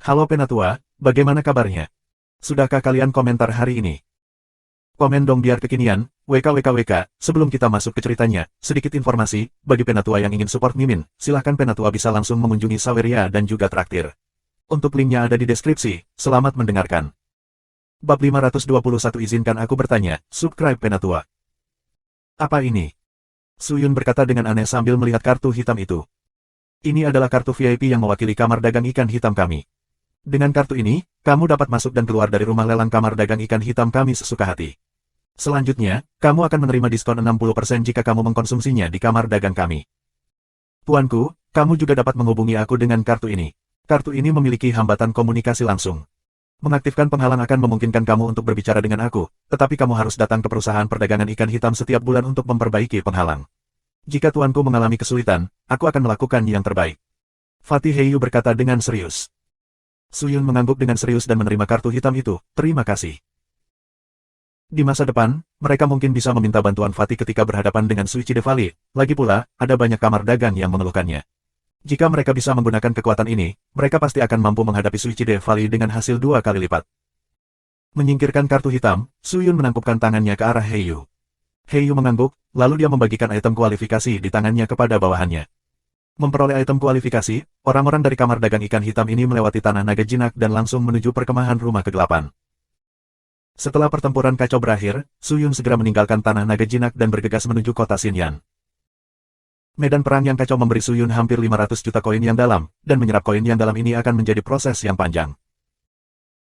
Halo Penatua, bagaimana kabarnya? Sudahkah kalian komentar hari ini? Komen dong biar kekinian, WKWKWK, sebelum kita masuk ke ceritanya, sedikit informasi, bagi Penatua yang ingin support Mimin, silahkan Penatua bisa langsung mengunjungi Saweria dan juga traktir. Untuk linknya ada di deskripsi, selamat mendengarkan. Bab 521 izinkan aku bertanya, subscribe Penatua. Apa ini? Suyun berkata dengan aneh sambil melihat kartu hitam itu. Ini adalah kartu VIP yang mewakili kamar dagang ikan hitam kami. Dengan kartu ini, kamu dapat masuk dan keluar dari rumah lelang kamar dagang ikan hitam kami sesuka hati. Selanjutnya, kamu akan menerima diskon 60% jika kamu mengkonsumsinya di kamar dagang kami. Tuanku, kamu juga dapat menghubungi aku dengan kartu ini. Kartu ini memiliki hambatan komunikasi langsung. Mengaktifkan penghalang akan memungkinkan kamu untuk berbicara dengan aku, tetapi kamu harus datang ke perusahaan perdagangan ikan hitam setiap bulan untuk memperbaiki penghalang. Jika tuanku mengalami kesulitan, aku akan melakukan yang terbaik. Fatih Heiyu berkata dengan serius. Suyun mengangguk dengan serius dan menerima kartu hitam itu, terima kasih. Di masa depan, mereka mungkin bisa meminta bantuan Fatih ketika berhadapan dengan Suichide Valley, lagi pula, ada banyak kamar dagang yang mengeluhkannya. Jika mereka bisa menggunakan kekuatan ini, mereka pasti akan mampu menghadapi Suichide Valley dengan hasil 2 kali lipat. Menyingkirkan kartu hitam, Suyun menangkupkan tangannya ke arah Heiyu. Heiyu mengangguk, lalu dia membagikan item kualifikasi di tangannya kepada bawahannya. Memperoleh item kualifikasi, orang-orang dari kamar dagang ikan hitam ini melewati tanah naga jinak dan langsung menuju perkemahan rumah kegelapan. Setelah pertempuran kacau berakhir, Suyun segera meninggalkan tanah naga jinak dan bergegas menuju kota Xinyan. Medan perang yang kacau memberi Suyun hampir 500 juta koin yang dalam, dan menyerap koin yang dalam ini akan menjadi proses yang panjang.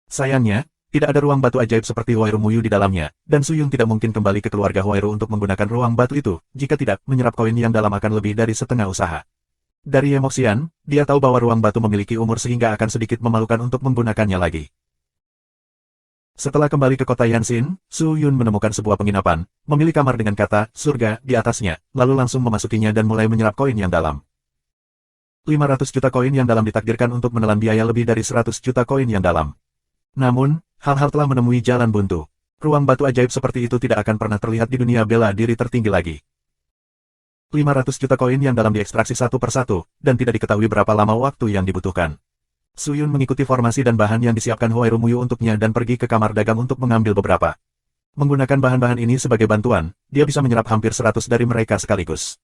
Sayangnya, tidak ada ruang batu ajaib seperti Huairu Muyu di dalamnya, dan Suyun tidak mungkin kembali ke keluarga Huairu untuk menggunakan ruang batu itu, jika tidak, menyerap koin yang dalam akan lebih dari setengah usaha. Dari Emoxian, dia tahu bahwa ruang batu memiliki umur sehingga akan sedikit memalukan untuk menggunakannya lagi. Setelah kembali ke kota Yanxin, Suyun menemukan sebuah penginapan, memilih kamar dengan kata surga di atasnya, lalu langsung memasukinya dan mulai menyerap koin yang dalam. 500 juta koin yang dalam ditakdirkan untuk menelan biaya lebih dari 100 juta koin yang dalam. Namun, hal-hal telah menemui jalan buntu. Ruang batu ajaib seperti itu tidak akan pernah terlihat di dunia bela diri tertinggi lagi. 500 juta koin yang dalam diekstraksi satu persatu, dan tidak diketahui berapa lama waktu yang dibutuhkan. Suyun mengikuti formasi dan bahan yang disiapkan Huairu Muyu untuknya dan pergi ke kamar dagang untuk mengambil beberapa. Menggunakan bahan-bahan ini sebagai bantuan, dia bisa menyerap hampir 100 dari mereka sekaligus.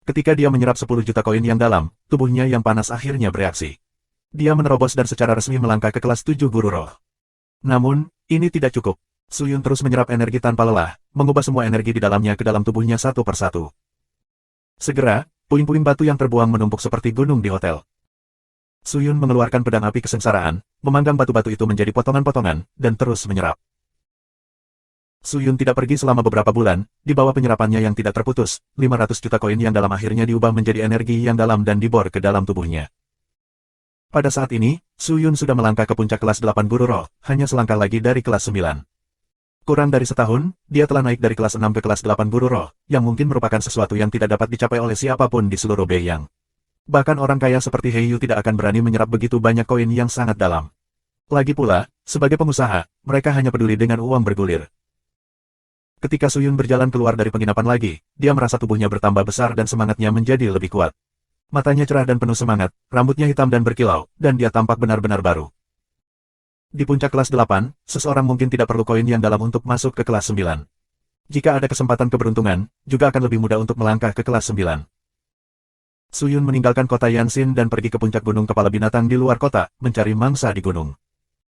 Ketika dia menyerap 10 juta koin yang dalam, tubuhnya yang panas akhirnya bereaksi. Dia menerobos dan secara resmi melangkah ke kelas 7 guru roh. Namun, ini tidak cukup. Suyun terus menyerap energi tanpa lelah, mengubah semua energi di dalamnya ke dalam tubuhnya satu persatu. Segera, puing-puing batu yang terbuang menumpuk seperti gunung di hotel. Suyun mengeluarkan pedang api kesengsaraan, memanggang batu-batu itu menjadi potongan-potongan, dan terus menyerap. Suyun tidak pergi selama beberapa bulan, di bawah penyerapannya yang tidak terputus, 500 juta koin yang dalam akhirnya diubah menjadi energi yang dalam dan dibor ke dalam tubuhnya. Pada saat ini, Suyun sudah melangkah ke puncak kelas 8 guru roh, hanya selangkah lagi dari kelas 9. Kurang dari setahun, dia telah naik dari kelas 6 ke kelas 8 guru roh, yang mungkin merupakan sesuatu yang tidak dapat dicapai oleh siapapun di seluruh Beiyang. Bahkan orang kaya seperti Heiyu tidak akan berani menyerap begitu banyak koin yang sangat dalam. Lagi pula, sebagai pengusaha, mereka hanya peduli dengan uang bergulir. Ketika Suyun berjalan keluar dari penginapan lagi, dia merasa tubuhnya bertambah besar dan semangatnya menjadi lebih kuat. Matanya cerah dan penuh semangat, rambutnya hitam dan berkilau, dan dia tampak benar-benar baru. Di puncak kelas 8, seseorang mungkin tidak perlu koin yang dalam untuk masuk ke kelas 9. Jika ada kesempatan keberuntungan, juga akan lebih mudah untuk melangkah ke kelas 9. Suyun meninggalkan kota Yanxin dan pergi ke puncak gunung kepala binatang di luar kota, mencari mangsa di gunung.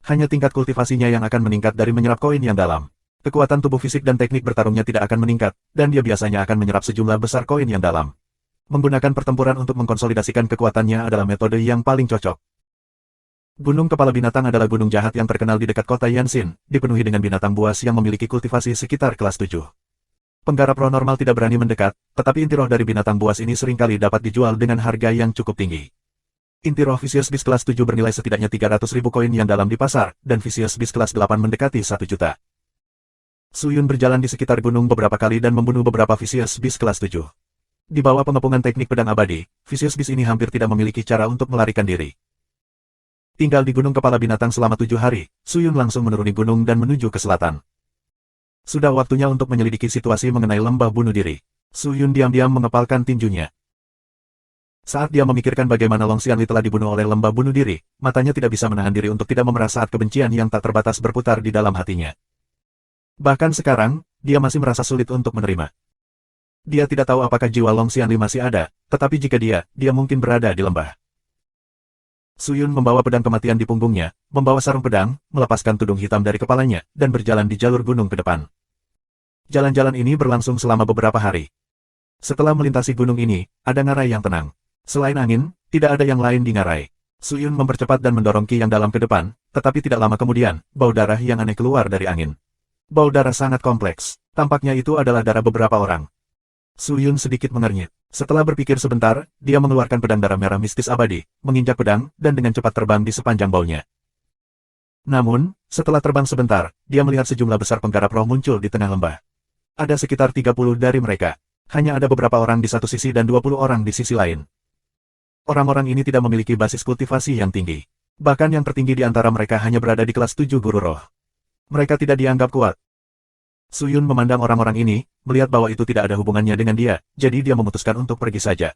Hanya tingkat kultivasinya yang akan meningkat dari menyerap koin yang dalam. Kekuatan tubuh fisik dan teknik bertarungnya tidak akan meningkat, dan dia biasanya akan menyerap sejumlah besar koin yang dalam. Menggunakan pertempuran untuk mengkonsolidasikan kekuatannya adalah metode yang paling cocok. Gunung Kepala Binatang adalah gunung jahat yang terkenal di dekat kota Yanxin, dipenuhi dengan binatang buas yang memiliki kultivasi sekitar kelas 7. Penggarap roh normal tidak berani mendekat, tetapi inti roh dari binatang buas ini seringkali dapat dijual dengan harga yang cukup tinggi. Inti roh Vicious Beast kelas 7 bernilai setidaknya 300.000 koin yang dalam di pasar, dan Vicious Beast kelas 8 mendekati 1 juta. Suyun berjalan di sekitar gunung beberapa kali dan membunuh beberapa Vicious Beast kelas 7. Di bawah pengepungan teknik pedang abadi, Vicious Beast ini hampir tidak memiliki cara untuk melarikan diri. Tinggal di Gunung Kepala Binatang selama 7 hari, Suyun langsung menuruni gunung dan menuju ke selatan. Sudah waktunya untuk menyelidiki situasi mengenai lembah bunuh diri. Suyun diam-diam mengepalkan tinjunya. Saat dia memikirkan bagaimana Long Xianli telah dibunuh oleh lembah bunuh diri, matanya tidak bisa menahan diri untuk tidak memerah saat kebencian yang tak terbatas berputar di dalam hatinya. Bahkan sekarang, dia masih merasa sulit untuk menerima. Dia tidak tahu apakah jiwa Long Xianli masih ada, tetapi jika dia mungkin berada di lembah. Suyun membawa pedang kematian di punggungnya, membawa sarung pedang, melepaskan tudung hitam dari kepalanya, dan berjalan di jalur gunung ke depan. Jalan-jalan ini berlangsung selama beberapa hari. Setelah melintasi gunung ini, ada ngarai yang tenang. Selain angin, tidak ada yang lain di ngarai. Suyun mempercepat dan mendorong Ki yang dalam ke depan, tetapi tidak lama kemudian, bau darah yang aneh keluar dari angin. Bau darah sangat kompleks, tampaknya itu adalah darah beberapa orang. Suyun sedikit mengernyit. Setelah berpikir sebentar, dia mengeluarkan pedang darah merah mistis abadi, menginjak pedang, dan dengan cepat terbang di sepanjang baunya. Namun, setelah terbang sebentar, dia melihat sejumlah besar penggarap roh muncul di tengah lembah. Ada sekitar 30 dari mereka. Hanya ada beberapa orang di satu sisi dan 20 orang di sisi lain. Orang-orang ini tidak memiliki basis kultivasi yang tinggi. Bahkan yang tertinggi di antara mereka hanya berada di kelas 7 guru roh. Mereka tidak dianggap kuat. Suyun memandang orang-orang ini, melihat bahwa itu tidak ada hubungannya dengan dia, jadi dia memutuskan untuk pergi saja.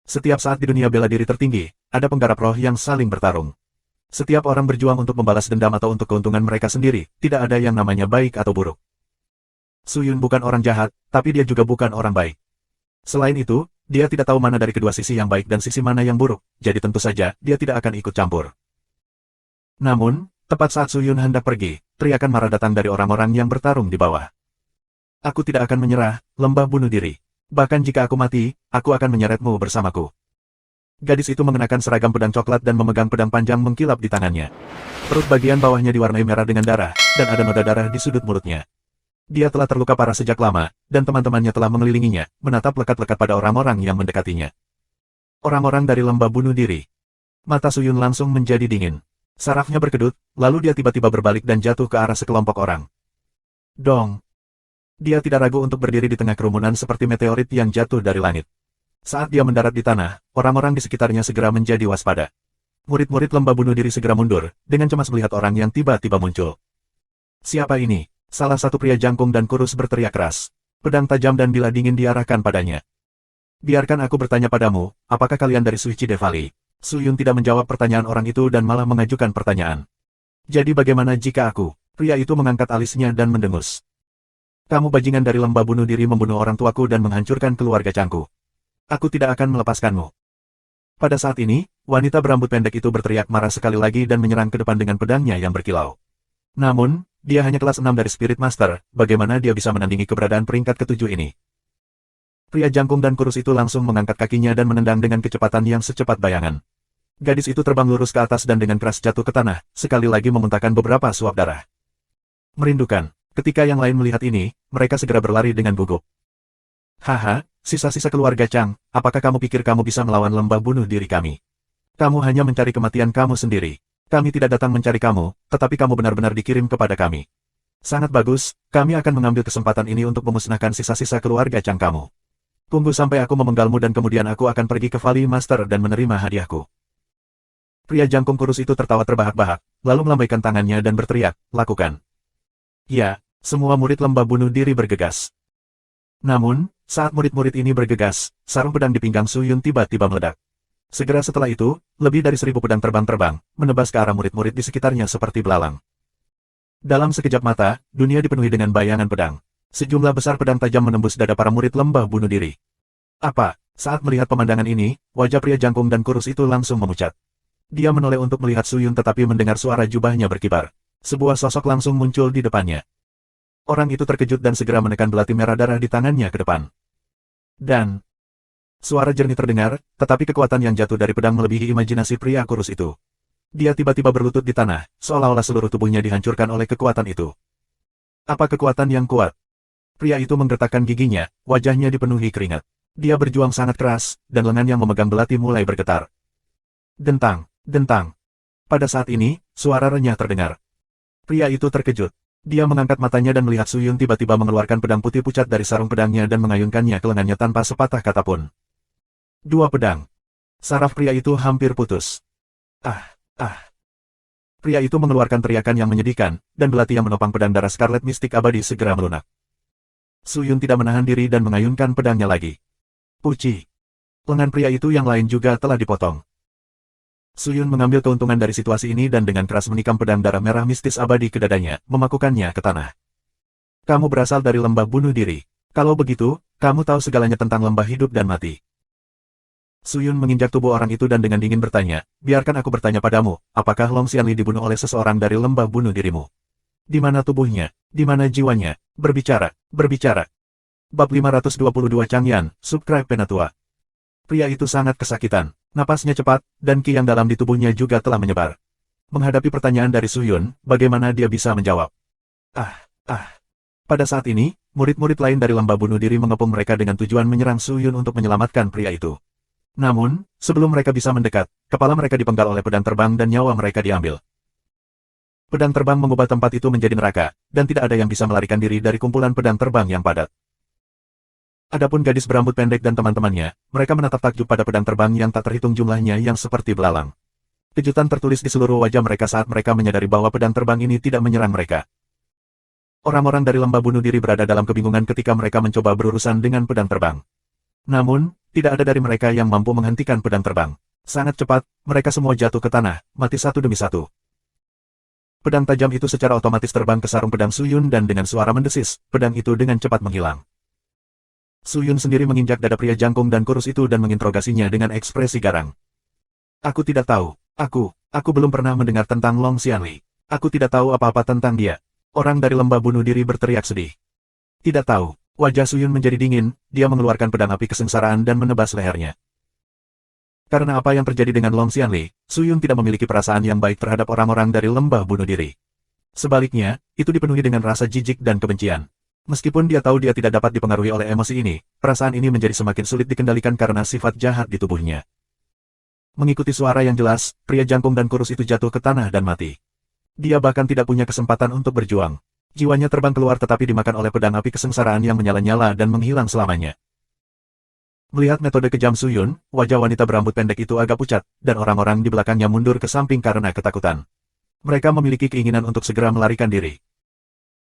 Setiap saat di dunia bela diri tertinggi, ada penggarap roh yang saling bertarung. Setiap orang berjuang untuk membalas dendam atau untuk keuntungan mereka sendiri, tidak ada yang namanya baik atau buruk. Suyun bukan orang jahat, tapi dia juga bukan orang baik. Selain itu, dia tidak tahu mana dari kedua sisi yang baik dan sisi mana yang buruk, jadi tentu saja dia tidak akan ikut campur. Namun, tepat saat Suyun hendak pergi, teriakan marah datang dari orang-orang yang bertarung di bawah. Aku tidak akan menyerah, lembah bunuh diri. Bahkan jika aku mati, aku akan menyeretmu bersamaku. Gadis itu mengenakan seragam pedang coklat dan memegang pedang panjang mengkilap di tangannya. Perut bagian bawahnya diwarnai merah dengan darah, dan ada noda darah di sudut mulutnya. Dia telah terluka parah sejak lama, dan teman-temannya telah mengelilinginya, menatap lekat-lekat pada orang-orang yang mendekatinya. Orang-orang dari lembah bunuh diri. Mata Suyun langsung menjadi dingin. Sarafnya berkedut, lalu dia tiba-tiba berbalik dan jatuh ke arah sekelompok orang. Dong! Dia tidak ragu untuk berdiri di tengah kerumunan seperti meteorit yang jatuh dari langit. Saat dia mendarat di tanah, orang-orang di sekitarnya segera menjadi waspada. Murid-murid lembah bunuh diri segera mundur, dengan cemas melihat orang yang tiba-tiba muncul. Siapa ini? Salah satu pria jangkung dan kurus berteriak keras. Pedang tajam dan bilah dingin diarahkan padanya. Biarkan aku bertanya padamu, apakah kalian dari Suicide Valley? Suyun tidak menjawab pertanyaan orang itu dan malah mengajukan pertanyaan. Jadi bagaimana jika aku? Pria itu mengangkat alisnya dan mendengus. Kamu bajingan dari lembah bunuh diri membunuh orang tuaku dan menghancurkan keluarga Changku. Aku tidak akan melepaskanmu. Pada saat ini, wanita berambut pendek itu berteriak marah sekali lagi dan menyerang ke depan dengan pedangnya yang berkilau. Namun, dia hanya kelas 6 dari Spirit Master, bagaimana dia bisa menandingi keberadaan peringkat ke-7 ini? Pria jangkung dan kurus itu langsung mengangkat kakinya dan menendang dengan kecepatan yang secepat bayangan. Gadis itu terbang lurus ke atas dan dengan keras jatuh ke tanah, sekali lagi memuntahkan beberapa suap darah. Merindukan. Ketika yang lain melihat ini, mereka segera berlari dengan gugup. Haha, sisa-sisa keluarga Chang, apakah kamu pikir kamu bisa melawan lembah bunuh diri kami? Kamu hanya mencari kematian kamu sendiri. Kami tidak datang mencari kamu, tetapi kamu benar-benar dikirim kepada kami. Sangat bagus, kami akan mengambil kesempatan ini untuk memusnahkan sisa-sisa keluarga Chang kamu. Tunggu sampai aku memenggalmu dan kemudian aku akan pergi ke Valley Master dan menerima hadiahku. Pria jangkung kurus itu tertawa terbahak-bahak, lalu melambaikan tangannya dan berteriak, lakukan. Ya, semua murid lembah bunuh diri bergegas. Namun, saat murid-murid ini bergegas, sarung pedang di pinggang Suyun tiba-tiba meledak. Segera setelah itu, lebih dari 1000 pedang terbang-terbang, menebas ke arah murid-murid di sekitarnya seperti belalang. Dalam sekejap mata, dunia dipenuhi dengan bayangan pedang. Sejumlah besar pedang tajam menembus dada para murid lembah bunuh diri. Apa? Saat melihat pemandangan ini, wajah pria jangkung dan kurus itu langsung memucat. Dia menoleh untuk melihat Suyun tetapi mendengar suara jubahnya berkibar. Sebuah sosok langsung muncul di depannya. Orang itu terkejut dan segera menekan belati merah darah di tangannya ke depan. Dan suara jernih terdengar, tetapi kekuatan yang jatuh dari pedang melebihi imajinasi pria kurus itu. Dia tiba-tiba berlutut di tanah, seolah-olah seluruh tubuhnya dihancurkan oleh kekuatan itu. Apa kekuatan yang kuat? Pria itu menggertakkan giginya, wajahnya dipenuhi keringat. Dia berjuang sangat keras, dan lengan yang memegang belati mulai bergetar. Dentang, dentang. Pada saat ini, suara renyah terdengar. Pria itu terkejut. Dia mengangkat matanya dan melihat Suyun tiba-tiba mengeluarkan pedang putih pucat dari sarung pedangnya dan mengayunkannya ke lengannya tanpa sepatah kata pun. 2 pedang. Saraf pria itu hampir putus. Ah. Pria itu mengeluarkan teriakan yang menyedihkan, dan belati yang menopang pedang darah Scarlet Mistik abadi segera melunak. Suyun tidak menahan diri dan mengayunkan pedangnya lagi. Puci. Lengan pria itu yang lain juga telah dipotong. Suyun mengambil keuntungan dari situasi ini dan dengan keras menikam pedang darah merah mistis abadi ke dadanya, memakukannya ke tanah. Kamu berasal dari lembah bunuh diri. Kalau begitu, kamu tahu segalanya tentang lembah hidup dan mati. Suyun menginjak tubuh orang itu dan dengan dingin bertanya, biarkan aku bertanya padamu, apakah Long Xianli dibunuh oleh seseorang dari lembah bunuh dirimu? Di mana tubuhnya? Di mana jiwanya? Berbicara, berbicara. Bab 522 Changyan, Subscribe Penatua. Pria itu sangat kesakitan. Napasnya cepat, dan ki yang dalam di tubuhnya juga telah menyebar. Menghadapi pertanyaan dari Suyun, bagaimana dia bisa menjawab? Pada saat ini, murid-murid lain dari lembah bunuh diri mengepung mereka dengan tujuan menyerang Suyun untuk menyelamatkan pria itu. Namun, sebelum mereka bisa mendekat, kepala mereka dipenggal oleh pedang terbang dan nyawa mereka diambil. Pedang terbang mengubah tempat itu menjadi neraka, dan tidak ada yang bisa melarikan diri dari kumpulan pedang terbang yang padat. Adapun gadis berambut pendek dan teman-temannya, mereka menatap takjub pada pedang terbang yang tak terhitung jumlahnya yang seperti belalang. Kejutan tertulis di seluruh wajah mereka saat mereka menyadari bahwa pedang terbang ini tidak menyerang mereka. Orang-orang dari lembah bunuh diri berada dalam kebingungan ketika mereka mencoba berurusan dengan pedang terbang. Namun, tidak ada dari mereka yang mampu menghentikan pedang terbang. Sangat cepat, mereka semua jatuh ke tanah, mati satu demi satu. Pedang tajam itu secara otomatis terbang ke sarung pedang Suyun dan dengan suara mendesis, pedang itu dengan cepat menghilang. Suyun sendiri menginjak dada pria jangkung dan kurus itu dan menginterogasinya dengan ekspresi garang. Aku tidak tahu. Aku belum pernah mendengar tentang Long Xianli. Aku tidak tahu apa-apa tentang dia. Orang dari lembah bunuh diri berteriak sedih. Tidak tahu. Wajah Suyun menjadi dingin, dia mengeluarkan pedang api kesengsaraan dan menebas lehernya. Karena apa yang terjadi dengan Long Xianli, Suyun tidak memiliki perasaan yang baik terhadap orang-orang dari lembah bunuh diri. Sebaliknya, itu dipenuhi dengan rasa jijik dan kebencian. Meskipun dia tahu dia tidak dapat dipengaruhi oleh emosi ini, perasaan ini menjadi semakin sulit dikendalikan karena sifat jahat di tubuhnya. Mengikuti suara yang jelas, pria jangkung dan kurus itu jatuh ke tanah dan mati. Dia bahkan tidak punya kesempatan untuk berjuang. Jiwanya terbang keluar tetapi dimakan oleh pedang api kesengsaraan yang menyala-nyala dan menghilang selamanya. Melihat metode kejam Suyun, wajah wanita berambut pendek itu agak pucat, dan orang-orang di belakangnya mundur ke samping karena ketakutan. Mereka memiliki keinginan untuk segera melarikan diri.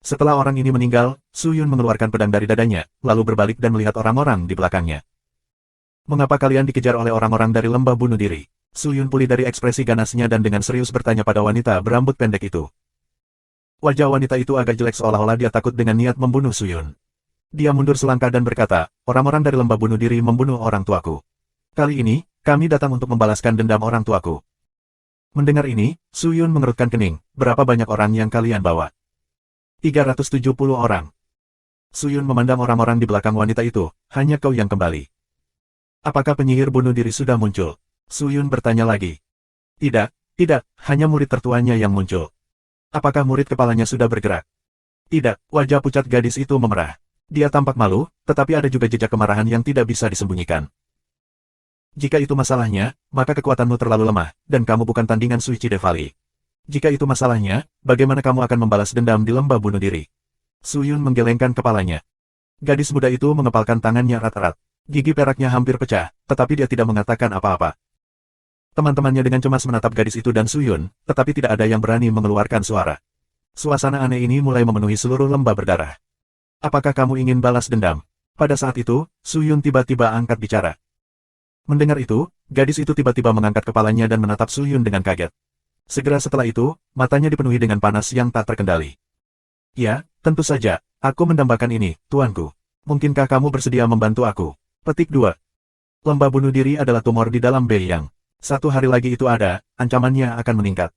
Setelah orang ini meninggal, Suyun mengeluarkan pedang dari dadanya, lalu berbalik dan melihat orang-orang di belakangnya. Mengapa kalian dikejar oleh orang-orang dari lembah bunuh diri? Suyun pulih dari ekspresi ganasnya dan dengan serius bertanya pada wanita berambut pendek itu. Wajah wanita itu agak jelek seolah-olah dia takut dengan niat membunuh Suyun. Dia mundur selangkah dan berkata, orang-orang dari lembah bunuh diri membunuh orang tuaku. Kali ini, kami datang untuk membalaskan dendam orang tuaku. Mendengar ini, Suyun mengerutkan kening, berapa banyak orang yang kalian bawa? 370 orang. Suyun memandang orang-orang di belakang wanita itu, hanya kau yang kembali. Apakah penyihir bunuh diri sudah muncul? Suyun bertanya lagi. Tidak, hanya murid tertuanya yang muncul. Apakah murid kepalanya sudah bergerak? Tidak, wajah pucat gadis itu memerah. Dia tampak malu, tetapi ada juga jejak kemarahan yang tidak bisa disembunyikan. Jika itu masalahnya, maka kekuatanmu terlalu lemah, dan kamu bukan tandingan Suichi Devali. Jika itu masalahnya, bagaimana kamu akan membalas dendam di lembah bunuh diri? Suyun menggelengkan kepalanya. Gadis muda itu mengepalkan tangannya erat-erat. Gigi peraknya hampir pecah, tetapi dia tidak mengatakan apa-apa. Teman-temannya dengan cemas menatap gadis itu dan Suyun, tetapi tidak ada yang berani mengeluarkan suara. Suasana aneh ini mulai memenuhi seluruh lembah berdarah. Apakah kamu ingin balas dendam? Pada saat itu, Suyun tiba-tiba angkat bicara. Mendengar itu, gadis itu tiba-tiba mengangkat kepalanya dan menatap Suyun dengan kaget. Segera setelah itu, matanya dipenuhi dengan panas yang tak terkendali. Ya, tentu saja, aku mendambakan ini, tuanku. Mungkinkah kamu bersedia membantu aku? Petik 2. Lembah bunuh diri adalah tumor di dalam Beiyang. Satu hari lagi itu ada, ancamannya akan meningkat.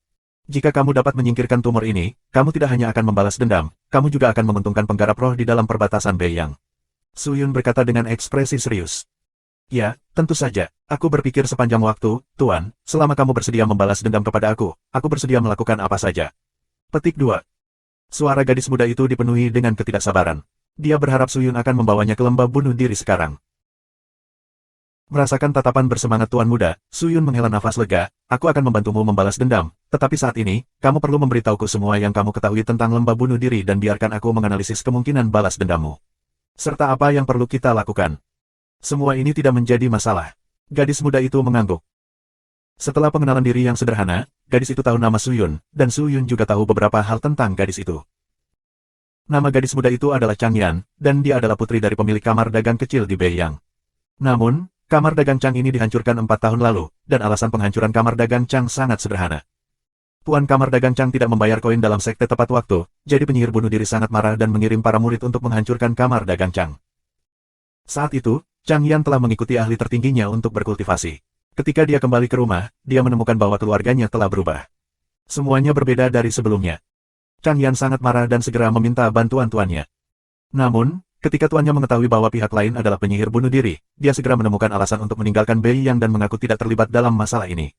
Jika kamu dapat menyingkirkan tumor ini, kamu tidak hanya akan membalas dendam, kamu juga akan menguntungkan penggarap roh di dalam perbatasan Beiyang. Suyun berkata dengan ekspresi serius. Ya, tentu saja. Aku berpikir sepanjang waktu, Tuan, selama kamu bersedia membalas dendam kepada aku bersedia melakukan apa saja. Petik 2. Suara gadis muda itu dipenuhi dengan ketidaksabaran. Dia berharap Suyun akan membawanya ke lembah bunuh diri sekarang. Merasakan tatapan bersemangat Tuan muda, Suyun menghela nafas lega, aku akan membantumu membalas dendam, tetapi saat ini, kamu perlu memberitahuku semua yang kamu ketahui tentang lembah bunuh diri dan biarkan aku menganalisis kemungkinan balas dendammu. Serta apa yang perlu kita lakukan. Semua ini tidak menjadi masalah. Gadis muda itu mengangguk. Setelah pengenalan diri yang sederhana, gadis itu tahu nama Suyun, dan Suyun juga tahu beberapa hal tentang gadis itu. Nama gadis muda itu adalah Changyan, dan dia adalah putri dari pemilik kamar dagang kecil di Beiyang. Namun, Kamar dagang Chang ini dihancurkan 4 tahun lalu, dan alasan penghancuran kamar dagang Chang sangat sederhana. Tuan kamar dagang Chang tidak membayar koin dalam sekte tepat waktu, jadi penyihir bunuh diri sangat marah dan mengirim para murid untuk menghancurkan kamar dagang Chang. Saat itu, Chang Yan telah mengikuti ahli tertingginya untuk berkultivasi. Ketika dia kembali ke rumah, dia menemukan bahwa keluarganya telah berubah. Semuanya berbeda dari sebelumnya. Chang Yan sangat marah dan segera meminta bantuan tuannya. Namun, ketika tuannya mengetahui bahwa pihak lain adalah penyihir bunuh diri, dia segera menemukan alasan untuk meninggalkan Bei Yang dan mengaku tidak terlibat dalam masalah ini.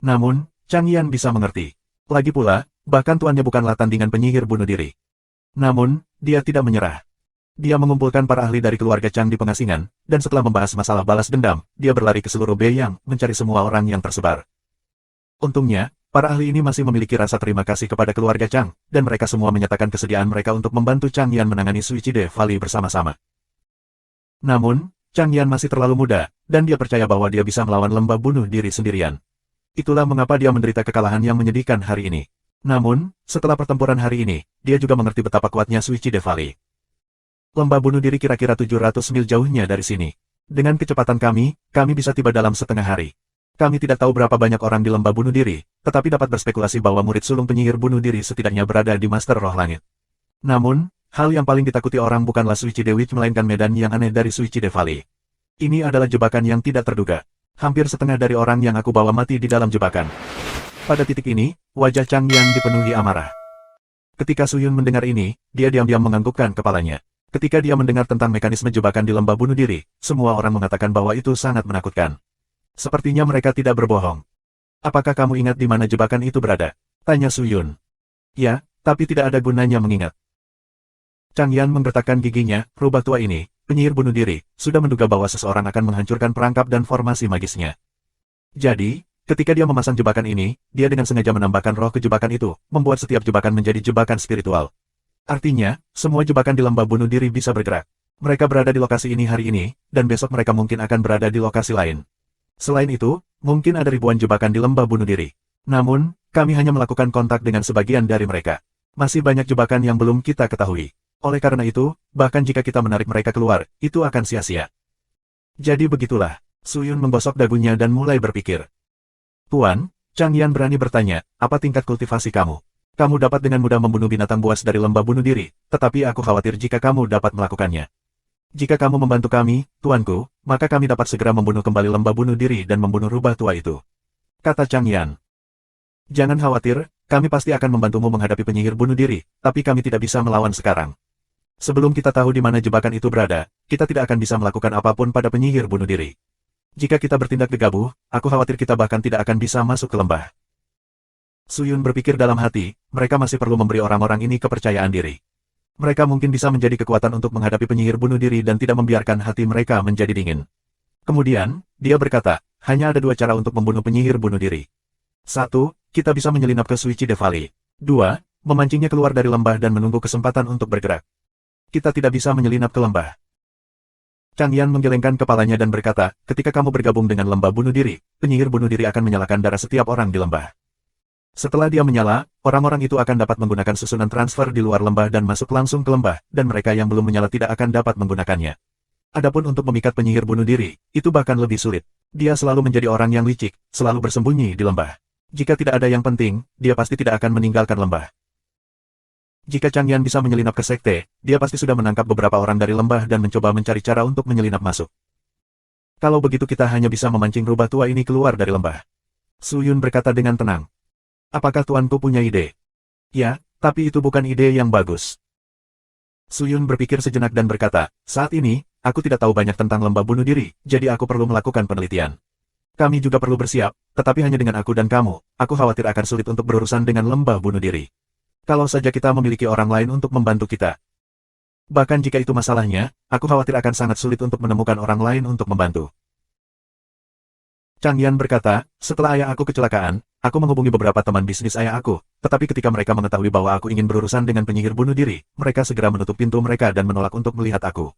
Namun, Chang Yan bisa mengerti. Lagi pula, bahkan tuannya bukanlah tandingan penyihir bunuh diri. Namun, dia tidak menyerah. Dia mengumpulkan para ahli dari keluarga Chang di pengasingan, dan setelah membahas masalah balas dendam, dia berlari ke seluruh Bei Yang, mencari semua orang yang tersebar. Untungnya, para ahli ini masih memiliki rasa terima kasih kepada keluarga Chang, dan mereka semua menyatakan kesediaan mereka untuk membantu Chang Yan menangani Suicide Valley bersama-sama. Namun, Chang Yan masih terlalu muda, dan dia percaya bahwa dia bisa melawan lembah bunuh diri sendirian. Itulah mengapa dia menderita kekalahan yang menyedihkan hari ini. Namun, setelah pertempuran hari ini, dia juga mengerti betapa kuatnya Suicide Valley. Lembah bunuh diri kira-kira 700 mil jauhnya dari sini. Dengan kecepatan kami bisa tiba dalam setengah hari. Kami tidak tahu berapa banyak orang di lembah bunuh diri, tetapi dapat berspekulasi bahwa murid sulung penyihir bunuh diri setidaknya berada di Master Roh Langit. Namun, hal yang paling ditakuti orang bukanlah Suicide Witch melainkan medan yang aneh dari Suicide Valley. Ini adalah jebakan yang tidak terduga. Hampir setengah dari orang yang aku bawa mati di dalam jebakan. Pada titik ini, wajah Chang Yan dipenuhi amarah. Ketika Suyun mendengar ini, dia diam-diam menganggukkan kepalanya. Ketika dia mendengar tentang mekanisme jebakan di lembah bunuh diri, semua orang mengatakan bahwa itu sangat menakutkan. Sepertinya mereka tidak berbohong. Apakah kamu ingat di mana jebakan itu berada? Tanya Suyun. Ya, tapi tidak ada gunanya mengingat. Chang Yan menggertakkan giginya, rubah tua ini, penyihir bunuh diri, sudah menduga bahwa seseorang akan menghancurkan perangkap dan formasi magisnya. Jadi, ketika dia memasang jebakan ini, dia dengan sengaja menambahkan roh ke jebakan itu, membuat setiap jebakan menjadi jebakan spiritual. Artinya, semua jebakan di lembah bunuh diri bisa bergerak. Mereka berada di lokasi ini hari ini, dan besok mereka mungkin akan berada di lokasi lain. Selain itu, mungkin ada ribuan jebakan di lembah bunuh diri. Namun, kami hanya melakukan kontak dengan sebagian dari mereka. Masih banyak jebakan yang belum kita ketahui. Oleh karena itu, bahkan jika kita menarik mereka keluar, itu akan sia-sia. Jadi begitulah, Suyun menggosok dagunya dan mulai berpikir. Tuan, Chang Yan berani bertanya, apa tingkat kultivasi kamu? Kamu dapat dengan mudah membunuh binatang buas dari lembah bunuh diri, tetapi aku khawatir jika kamu dapat melakukannya. Jika kamu membantu kami, tuanku, maka kami dapat segera membunuh kembali lembah bunuh diri dan membunuh rubah tua itu. Kata Chang Yan. Jangan khawatir, kami pasti akan membantumu menghadapi penyihir bunuh diri, tapi kami tidak bisa melawan sekarang. Sebelum kita tahu di mana jebakan itu berada, kita tidak akan bisa melakukan apapun pada penyihir bunuh diri. Jika kita bertindak gegabah, aku khawatir kita bahkan tidak akan bisa masuk ke lembah. Suyun berpikir dalam hati, mereka masih perlu memberi orang-orang ini kepercayaan diri. Mereka mungkin bisa menjadi kekuatan untuk menghadapi penyihir bunuh diri dan tidak membiarkan hati mereka menjadi dingin. Kemudian, dia berkata, hanya ada 2 cara untuk membunuh penyihir bunuh diri. 1, kita bisa menyelinap ke Suicide Valley. 2, memancingnya keluar dari lembah dan menunggu kesempatan untuk bergerak. Kita tidak bisa menyelinap ke lembah. Chang Yan menggelengkan kepalanya dan berkata, ketika kamu bergabung dengan lembah bunuh diri, penyihir bunuh diri akan menyalakan darah setiap orang di lembah. Setelah dia menyala, orang-orang itu akan dapat menggunakan susunan transfer di luar lembah dan masuk langsung ke lembah, dan mereka yang belum menyala tidak akan dapat menggunakannya. Adapun untuk memikat penyihir bunuh diri, itu bahkan lebih sulit. Dia selalu menjadi orang yang licik, selalu bersembunyi di lembah. Jika tidak ada yang penting, dia pasti tidak akan meninggalkan lembah. Jika Chang Yan bisa menyelinap ke sekte, dia pasti sudah menangkap beberapa orang dari lembah dan mencoba mencari cara untuk menyelinap masuk. Kalau begitu kita hanya bisa memancing rubah tua ini keluar dari lembah. Suyun berkata dengan tenang. Apakah tuanku punya ide? Ya, tapi itu bukan ide yang bagus. Suyun berpikir sejenak dan berkata, saat ini, aku tidak tahu banyak tentang lembah bunuh diri, jadi aku perlu melakukan penelitian. Kami juga perlu bersiap, tetapi hanya dengan aku dan kamu, aku khawatir akan sulit untuk berurusan dengan lembah bunuh diri. Kalau saja kita memiliki orang lain untuk membantu kita. Bahkan jika itu masalahnya, aku khawatir akan sangat sulit untuk menemukan orang lain untuk membantu. Chang Yan berkata, setelah ayah aku kecelakaan, aku menghubungi beberapa teman bisnis ayah aku, tetapi ketika mereka mengetahui bahwa aku ingin berurusan dengan penyihir bunuh diri, mereka segera menutup pintu mereka dan menolak untuk melihat aku.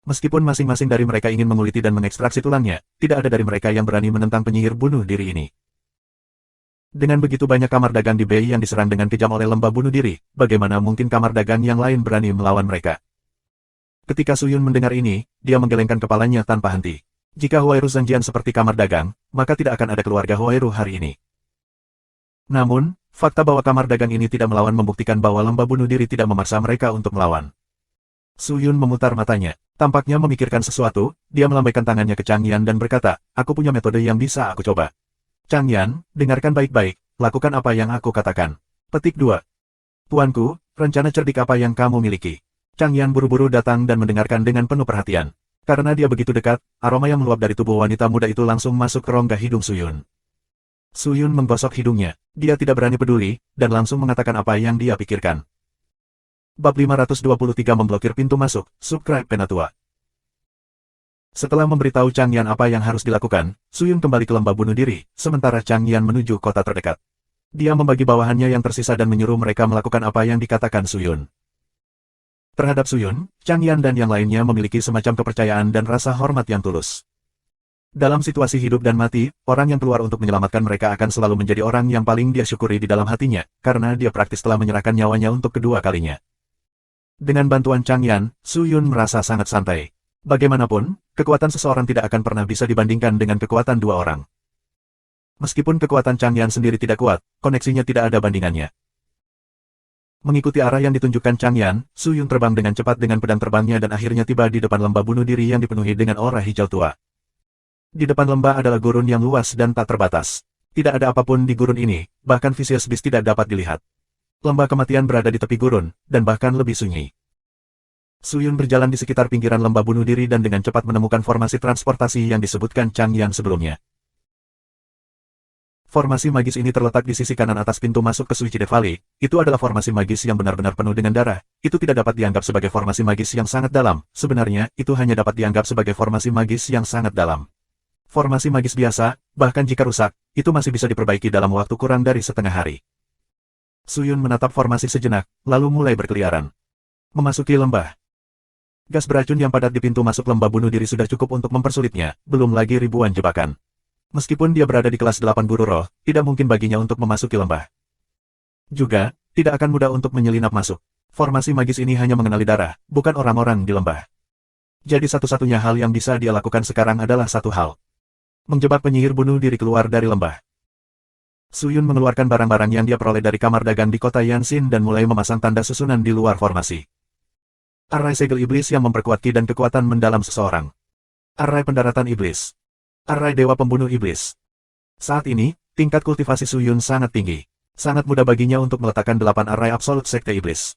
Meskipun masing-masing dari mereka ingin menguliti dan mengekstraksi tulangnya, tidak ada dari mereka yang berani menentang penyihir bunuh diri ini. Dengan begitu banyak kamar dagang di Bei yang diserang dengan kejam oleh lembah bunuh diri, bagaimana mungkin kamar dagang yang lain berani melawan mereka? Ketika Suyun mendengar ini, dia menggelengkan kepalanya tanpa henti. Jika Huairu Zhangjian seperti kamar dagang, maka tidak akan ada keluarga Huairu hari ini. Namun, fakta bahwa kamar dagang ini tidak melawan membuktikan bahwa lembah bunuh diri tidak memaksa mereka untuk melawan. Su Yun memutar matanya. Tampaknya memikirkan sesuatu, dia melambaikan tangannya ke Chang Yan dan berkata, aku punya metode yang bisa aku coba. Chang Yan, dengarkan baik-baik, lakukan apa yang aku katakan. Petik 2. Tuanku, rencana cerdik apa yang kamu miliki? Chang Yan buru-buru datang dan mendengarkan dengan penuh perhatian. Karena dia begitu dekat, aroma yang meluap dari tubuh wanita muda itu langsung masuk ke rongga hidung Su Yun. Su Yun menggosok hidungnya, dia tidak berani peduli, dan langsung mengatakan apa yang dia pikirkan. Bab 523 memblokir pintu masuk, subscribe Penatua. Setelah memberitahu Chang Yan apa yang harus dilakukan, Su Yun kembali ke lembah bunuh diri, sementara Chang Yan menuju kota terdekat. Dia membagi bawahannya yang tersisa dan menyuruh mereka melakukan apa yang dikatakan Su Yun. Terhadap Su Yun, Chang Yan dan yang lainnya memiliki semacam kepercayaan dan rasa hormat yang tulus. Dalam situasi hidup dan mati, orang yang keluar untuk menyelamatkan mereka akan selalu menjadi orang yang paling dia syukuri di dalam hatinya, karena dia praktis telah menyerahkan nyawanya untuk kedua kalinya. Dengan bantuan Chang Yan, Su Yun merasa sangat santai. Bagaimanapun, kekuatan seseorang tidak akan pernah bisa dibandingkan dengan kekuatan dua orang. Meskipun kekuatan Chang Yan sendiri tidak kuat, koneksinya tidak ada bandingannya. Mengikuti arah yang ditunjukkan Chang Yan, Su Yun terbang dengan cepat dengan pedang terbangnya dan akhirnya tiba di depan lembah bunuh diri yang dipenuhi dengan aura hijau tua. Di depan lembah adalah gurun yang luas dan tak terbatas. Tidak ada apapun di gurun ini, bahkan Vicious Beast tidak dapat dilihat. Lembah kematian berada di tepi gurun, dan bahkan lebih sunyi. Su Yun berjalan di sekitar pinggiran lembah bunuh diri dan dengan cepat menemukan formasi transportasi yang disebutkan Chang Yan sebelumnya. Formasi magis ini terletak di sisi kanan atas pintu masuk ke Suicide Valley. Itu adalah formasi magis yang benar-benar penuh dengan darah. Itu tidak dapat dianggap sebagai formasi magis yang sangat dalam. Sebenarnya, itu hanya dapat dianggap sebagai formasi magis yang sangat dalam. Formasi magis biasa, bahkan jika rusak, itu masih bisa diperbaiki dalam waktu kurang dari setengah hari. Su Yun menatap formasi sejenak, lalu mulai berkeliaran. Memasuki lembah. Gas beracun yang padat di pintu masuk lembah bunuh diri sudah cukup untuk mempersulitnya, belum lagi ribuan jebakan. Meskipun dia berada di kelas 8 guru roh, tidak mungkin baginya untuk memasuki lembah. Juga, tidak akan mudah untuk menyelinap masuk. Formasi magis ini hanya mengenali darah, bukan orang-orang di lembah. Jadi satu-satunya hal yang bisa dia lakukan sekarang adalah satu hal. Menjebak penyihir bunuh diri keluar dari lembah. Su Yun mengeluarkan barang-barang yang dia peroleh dari kamar dagang di kota Yanxin dan mulai memasang tanda susunan di luar formasi. Arai segel iblis yang memperkuat ki dan kekuatan mendalam seseorang. Arai pendaratan iblis. Arai dewa pembunuh iblis. Saat ini, tingkat kultivasi Su Yun sangat tinggi. Sangat mudah baginya untuk meletakkan 8 arai absolut sekte iblis.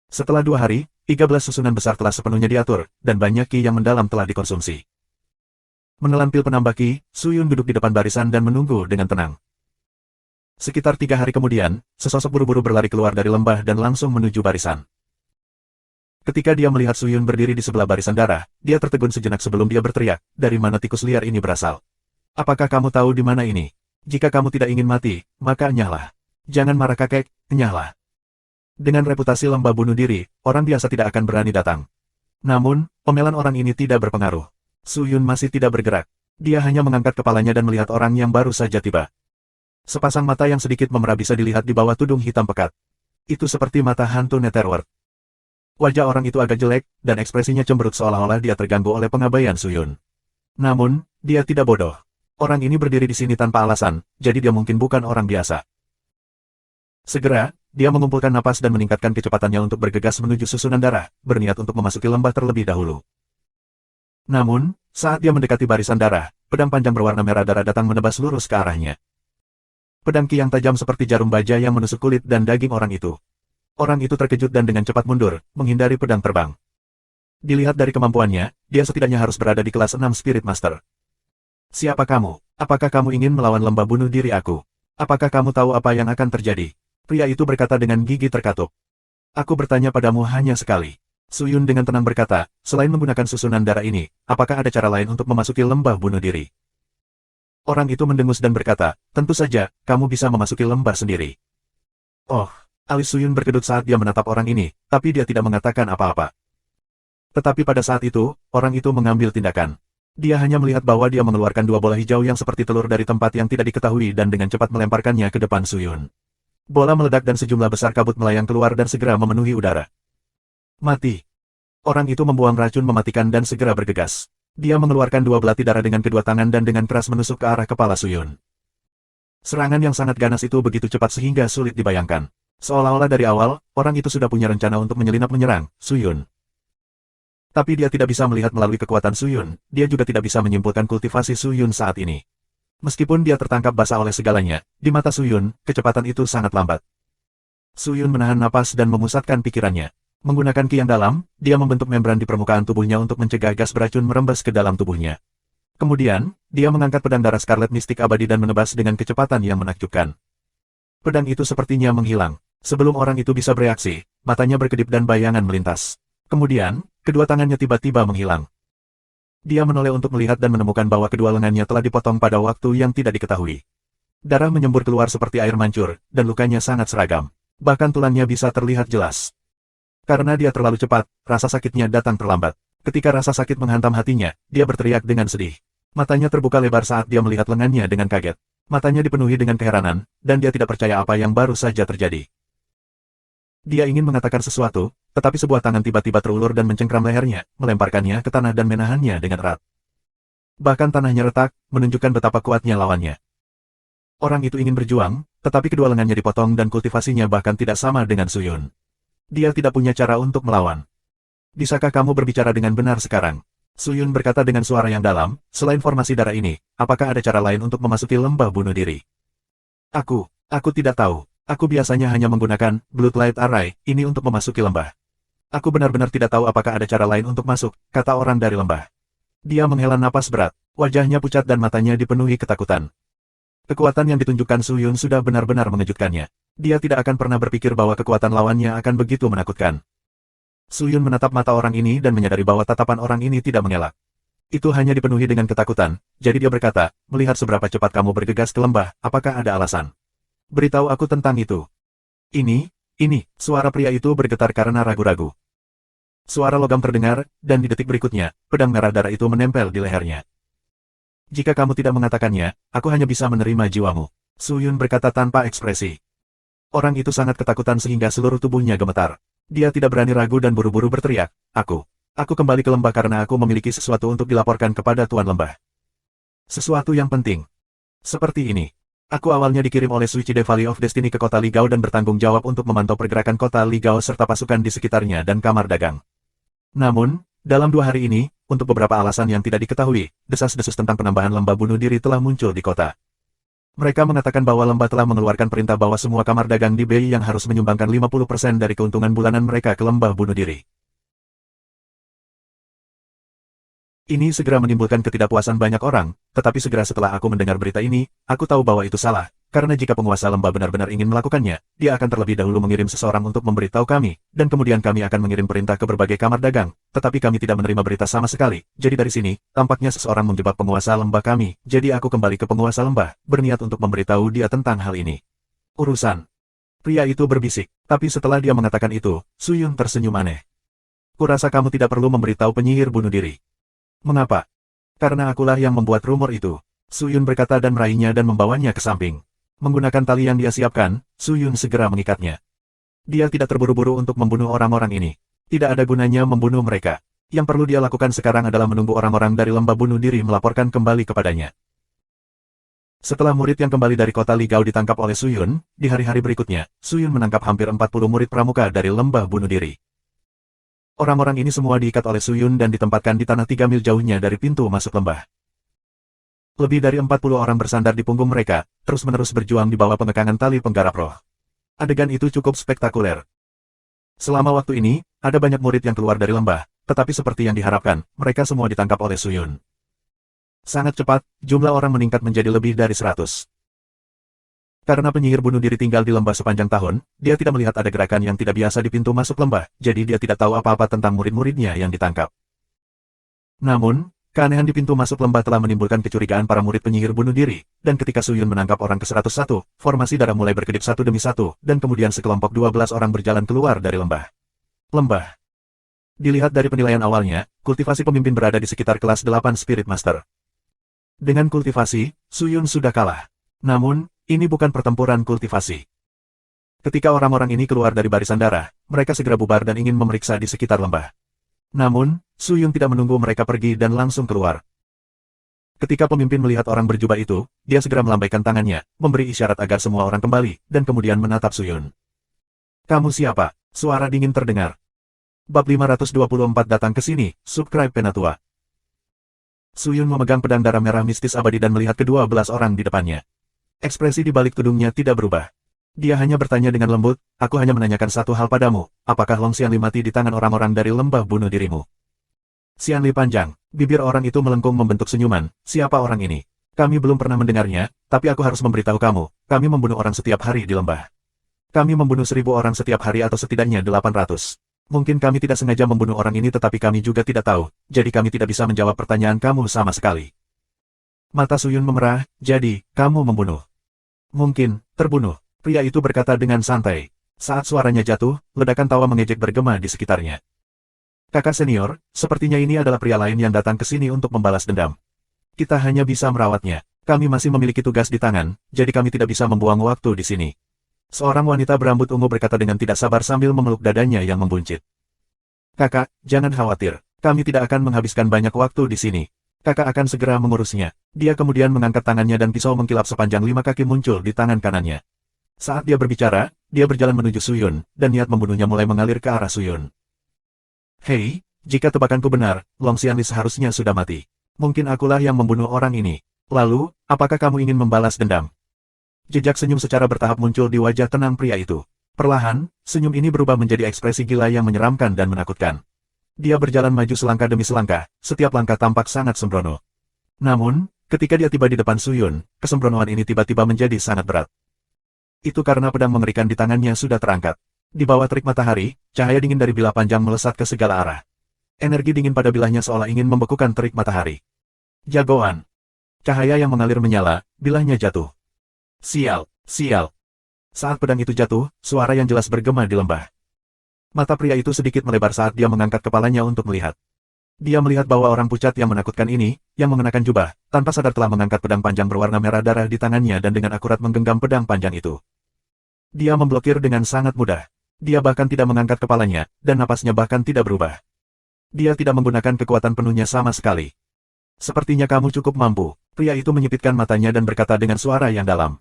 Setelah 2 hari, 13 susunan besar telah sepenuhnya diatur, dan banyak ki yang mendalam telah dikonsumsi. Menelan pil penambah ki, Su Yun duduk di depan barisan dan menunggu dengan tenang. Sekitar 3 hari kemudian, sesosok buru-buru berlari keluar dari lembah dan langsung menuju barisan. Ketika dia melihat Su Yun berdiri di sebelah barisan darah, dia tertegun sejenak sebelum dia berteriak, dari mana tikus liar ini berasal? Apakah kamu tahu di mana ini? Jika kamu tidak ingin mati, maka enyahlah. Jangan marah kakek, enyahlah. Dengan reputasi lembah bunuh diri, orang biasa tidak akan berani datang. Namun, omelan orang ini tidak berpengaruh. Su Yun masih tidak bergerak. Dia hanya mengangkat kepalanya dan melihat orang yang baru saja tiba. Sepasang mata yang sedikit memerah bisa dilihat di bawah tudung hitam pekat. Itu seperti mata hantu Netherworld. Wajah orang itu agak jelek, dan ekspresinya cemberut seolah-olah dia terganggu oleh pengabaian Su Yun. Namun, dia tidak bodoh. Orang ini berdiri di sini tanpa alasan, jadi dia mungkin bukan orang biasa. Segera, dia mengumpulkan napas dan meningkatkan kecepatannya untuk bergegas menuju susunan darah, berniat untuk memasuki lembah terlebih dahulu. Namun, saat dia mendekati barisan darah, pedang panjang berwarna merah darah datang menebas lurus ke arahnya. Pedang ki yang tajam seperti jarum baja yang menusuk kulit dan daging orang itu. Orang itu terkejut dan dengan cepat mundur, menghindari pedang terbang. Dilihat dari kemampuannya, dia setidaknya harus berada di kelas 6 Spirit Master. Siapa kamu? Apakah kamu ingin melawan lembah bunuh diri aku? Apakah kamu tahu apa yang akan terjadi? Pria itu berkata dengan gigi terkatup. Aku bertanya padamu hanya sekali. Su Yun dengan tenang berkata, selain menggunakan susunan darah ini, apakah ada cara lain untuk memasuki lembah bunuh diri? Orang itu mendengus dan berkata, tentu saja, kamu bisa memasuki lembah sendiri. Oh. Alis Su Yun berkedut saat dia menatap orang ini, tapi dia tidak mengatakan apa-apa. Tetapi pada saat itu, orang itu mengambil tindakan. Dia hanya melihat bahwa dia mengeluarkan 2 bola hijau yang seperti telur dari tempat yang tidak diketahui dan dengan cepat melemparkannya ke depan Su Yun. Bola meledak dan sejumlah besar kabut melayang keluar dan segera memenuhi udara. Mati. Orang itu membuang racun mematikan dan segera bergegas. Dia mengeluarkan dua belati darah dengan kedua tangan dan dengan keras menusuk ke arah kepala Suyun. Serangan yang sangat ganas itu begitu cepat sehingga sulit dibayangkan. Seolah-olah dari awal, orang itu sudah punya rencana untuk menyelinap menyerang Suyun. Tapi dia tidak bisa melihat melalui kekuatan Suyun, dia juga tidak bisa menyimpulkan kultivasi Suyun saat ini. Meskipun dia tertangkap basah oleh segalanya, di mata Suyun, kecepatan itu sangat lambat. Suyun menahan napas dan memusatkan pikirannya. Menggunakan ki yang dalam, dia membentuk membran di permukaan tubuhnya untuk mencegah gas beracun merembes ke dalam tubuhnya. Kemudian, dia mengangkat pedang darah Scarlet Mistik abadi dan menebas dengan kecepatan yang menakjubkan. Pedang itu sepertinya menghilang. Sebelum orang itu bisa bereaksi, matanya berkedip dan bayangan melintas. Kemudian, kedua tangannya tiba-tiba menghilang. Dia menoleh untuk melihat dan menemukan bahwa kedua lengannya telah dipotong pada waktu yang tidak diketahui. Darah menyembur keluar seperti air mancur, dan lukanya sangat seragam. Bahkan tulangnya bisa terlihat jelas. Karena dia terlalu cepat, rasa sakitnya datang terlambat. Ketika rasa sakit menghantam hatinya, dia berteriak dengan sedih. Matanya terbuka lebar saat dia melihat lengannya dengan kaget. Matanya dipenuhi dengan keheranan, dan dia tidak percaya apa yang baru saja terjadi. Dia ingin mengatakan sesuatu, tetapi sebuah tangan tiba-tiba terulur dan mencengkram lehernya, melemparkannya ke tanah dan menahannya dengan erat. Bahkan tanahnya retak, menunjukkan betapa kuatnya lawannya. Orang itu ingin berjuang, tetapi kedua lengannya dipotong dan kultivasinya bahkan tidak sama dengan Suyun. Dia tidak punya cara untuk melawan. Bisakah kamu berbicara dengan benar sekarang? Suyun berkata dengan suara yang dalam, selain formasi darah ini, apakah ada cara lain untuk memasuki lembah bunuh diri? Aku tidak tahu. Aku biasanya hanya menggunakan Bloodlight Array ini untuk memasuki lembah. Aku benar-benar tidak tahu apakah ada cara lain untuk masuk, kata orang dari lembah. Dia menghela napas berat, wajahnya pucat dan matanya dipenuhi ketakutan. Kekuatan yang ditunjukkan Suyun sudah benar-benar mengejutkannya. Dia tidak akan pernah berpikir bahwa kekuatan lawannya akan begitu menakutkan. Suyun menatap mata orang ini dan menyadari bahwa tatapan orang ini tidak mengelak. Itu hanya dipenuhi dengan ketakutan, jadi dia berkata, melihat seberapa cepat kamu bergegas ke lembah, apakah ada alasan? Beritahu aku tentang itu. Ini, suara pria itu bergetar karena ragu-ragu. Suara logam terdengar, dan di detik berikutnya, pedang merah darah itu menempel di lehernya. Jika kamu tidak mengatakannya, aku hanya bisa menerima jiwamu. Suyun berkata tanpa ekspresi. Orang itu sangat ketakutan sehingga seluruh tubuhnya gemetar. Dia tidak berani ragu dan buru-buru berteriak, Aku kembali ke lembah karena aku memiliki sesuatu untuk dilaporkan kepada Tuan Lembah. Sesuatu yang penting. Seperti ini. Aku awalnya dikirim oleh Suicide Valley of Destiny ke kota Ligao dan bertanggung jawab untuk memantau pergerakan kota Ligao serta pasukan di sekitarnya dan kamar dagang. Namun, dalam 2 hari ini, untuk beberapa alasan yang tidak diketahui, desas-desus tentang penambahan lembah bunuh diri telah muncul di kota. Mereka mengatakan bahwa lembah telah mengeluarkan perintah bahwa semua kamar dagang di Bei yang harus menyumbangkan 50% dari keuntungan bulanan mereka ke lembah bunuh diri. Ini segera menimbulkan ketidakpuasan banyak orang, tetapi segera setelah aku mendengar berita ini, aku tahu bahwa itu salah, karena jika penguasa lembah benar-benar ingin melakukannya, dia akan terlebih dahulu mengirim seseorang untuk memberitahu kami, dan kemudian kami akan mengirim perintah ke berbagai kamar dagang, tetapi kami tidak menerima berita sama sekali. Jadi dari sini, tampaknya seseorang menjebak penguasa lembah kami, jadi aku kembali ke penguasa lembah, berniat untuk memberitahu dia tentang hal ini. Urusan. Pria itu berbisik, tapi setelah dia mengatakan itu, Suyun tersenyum aneh. Kurasa kamu tidak perlu memberitahu penyihir bunuh diri. Mengapa? Karena akulah yang membuat rumor itu. Suyun berkata dan meraihnya dan membawanya ke samping. Menggunakan tali yang dia siapkan, Suyun segera mengikatnya. Dia tidak terburu-buru untuk membunuh orang-orang ini. Tidak ada gunanya membunuh mereka. Yang perlu dia lakukan sekarang adalah menunggu orang-orang dari lembah bunuh diri melaporkan kembali kepadanya. Setelah murid yang kembali dari kota Ligao ditangkap oleh Suyun, di hari-hari berikutnya, Suyun menangkap hampir 40 murid pramuka dari lembah bunuh diri. Orang-orang ini semua diikat oleh Suyun dan ditempatkan di tanah 3 mil jauhnya dari pintu masuk lembah. Lebih dari 40 orang bersandar di punggung mereka, terus-menerus berjuang di bawah pengekangan tali penggarap roh. Adegan itu cukup spektakuler. Selama waktu ini, ada banyak murid yang keluar dari lembah, tetapi seperti yang diharapkan, mereka semua ditangkap oleh Suyun. Sangat cepat, jumlah orang meningkat menjadi lebih dari 100. Karena penyihir bunuh diri tinggal di lembah sepanjang tahun, dia tidak melihat ada gerakan yang tidak biasa di pintu masuk lembah, jadi dia tidak tahu apa-apa tentang murid-muridnya yang ditangkap. Namun, keanehan di pintu masuk lembah telah menimbulkan kecurigaan para murid penyihir bunuh diri, dan ketika Suyun menangkap orang ke-101, formasi darah mulai berkedip satu demi satu, dan kemudian sekelompok 12 orang berjalan keluar dari lembah. Lembah. Dilihat dari penilaian awalnya, kultivasi pemimpin berada di sekitar kelas 8 Spirit Master. Dengan kultivasi, Suyun sudah kalah. Namun, ini bukan pertempuran kultivasi. Ketika orang-orang ini keluar dari barisan darah, mereka segera bubar dan ingin memeriksa di sekitar lembah. Namun, Su Yun tidak menunggu mereka pergi dan langsung keluar. Ketika pemimpin melihat orang berjubah itu, dia segera melambaikan tangannya, memberi isyarat agar semua orang kembali, dan kemudian menatap Su Yun. Kamu siapa? Suara dingin terdengar. Bab 524 datang ke sini, subscribe Penatua. Su Yun memegang pedang darah merah mistis abadi dan melihat kedua belas orang di depannya. Ekspresi di balik tudungnya tidak berubah. Dia hanya bertanya dengan lembut, aku hanya menanyakan satu hal padamu, apakah Long Xianli mati di tangan orang-orang dari lembah bunuh dirimu? Xianli panjang, bibir orang itu melengkung membentuk senyuman, siapa orang ini? Kami belum pernah mendengarnya, tapi aku harus memberitahu kamu, kami membunuh orang setiap hari di lembah. Kami membunuh 1000 orang setiap hari atau setidaknya 800. Mungkin kami tidak sengaja membunuh orang ini tetapi kami juga tidak tahu, jadi kami tidak bisa menjawab pertanyaan kamu sama sekali. Mata Su Yun memerah, jadi, kamu membunuh. Mungkin, terbunuh. Pria itu berkata dengan santai. Saat suaranya jatuh, ledakan tawa mengejek bergema di sekitarnya. Kakak senior, sepertinya ini adalah pria lain yang datang ke sini untuk membalas dendam. Kita hanya bisa merawatnya. Kami masih memiliki tugas di tangan, jadi kami tidak bisa membuang waktu di sini. Seorang wanita berambut ungu berkata dengan tidak sabar sambil memeluk dadanya yang membuncit. Kakak, jangan khawatir. Kami tidak akan menghabiskan banyak waktu di sini. Kakak akan segera mengurusnya. Dia kemudian mengangkat tangannya dan pisau mengkilap sepanjang 5 kaki muncul di tangan kanannya. Saat dia berbicara, dia berjalan menuju Su Yun, dan niat membunuhnya mulai mengalir ke arah Su Yun. Hei, jika tebakanku benar, Long Xianli seharusnya sudah mati. Mungkin akulah yang membunuh orang ini. Lalu, apakah kamu ingin membalas dendam? Jejak senyum secara bertahap muncul di wajah tenang pria itu. Perlahan, senyum ini berubah menjadi ekspresi gila yang menyeramkan dan menakutkan. Dia berjalan maju selangkah demi selangkah, setiap langkah tampak sangat sembrono. Namun, ketika dia tiba di depan Su Yun, kesembronoan ini tiba-tiba menjadi sangat berat. Itu karena pedang mengerikan di tangannya sudah terangkat. Di bawah terik matahari, cahaya dingin dari bilah panjang melesat ke segala arah. Energi dingin pada bilahnya seolah ingin membekukan terik matahari. Jagoan. Cahaya yang mengalir menyala, bilahnya jatuh. Sial, sial. Saat pedang itu jatuh, suara yang jelas bergema di lembah. Mata pria itu sedikit melebar saat dia mengangkat kepalanya untuk melihat. Dia melihat bahwa orang pucat yang menakutkan ini, yang mengenakan jubah, tanpa sadar telah mengangkat pedang panjang berwarna merah darah di tangannya dan dengan akurat menggenggam pedang panjang itu. Dia memblokir dengan sangat mudah. Dia bahkan tidak mengangkat kepalanya, dan napasnya bahkan tidak berubah. Dia tidak menggunakan kekuatan penuhnya sama sekali. Sepertinya kamu cukup mampu. Pria itu menyipitkan matanya dan berkata dengan suara yang dalam.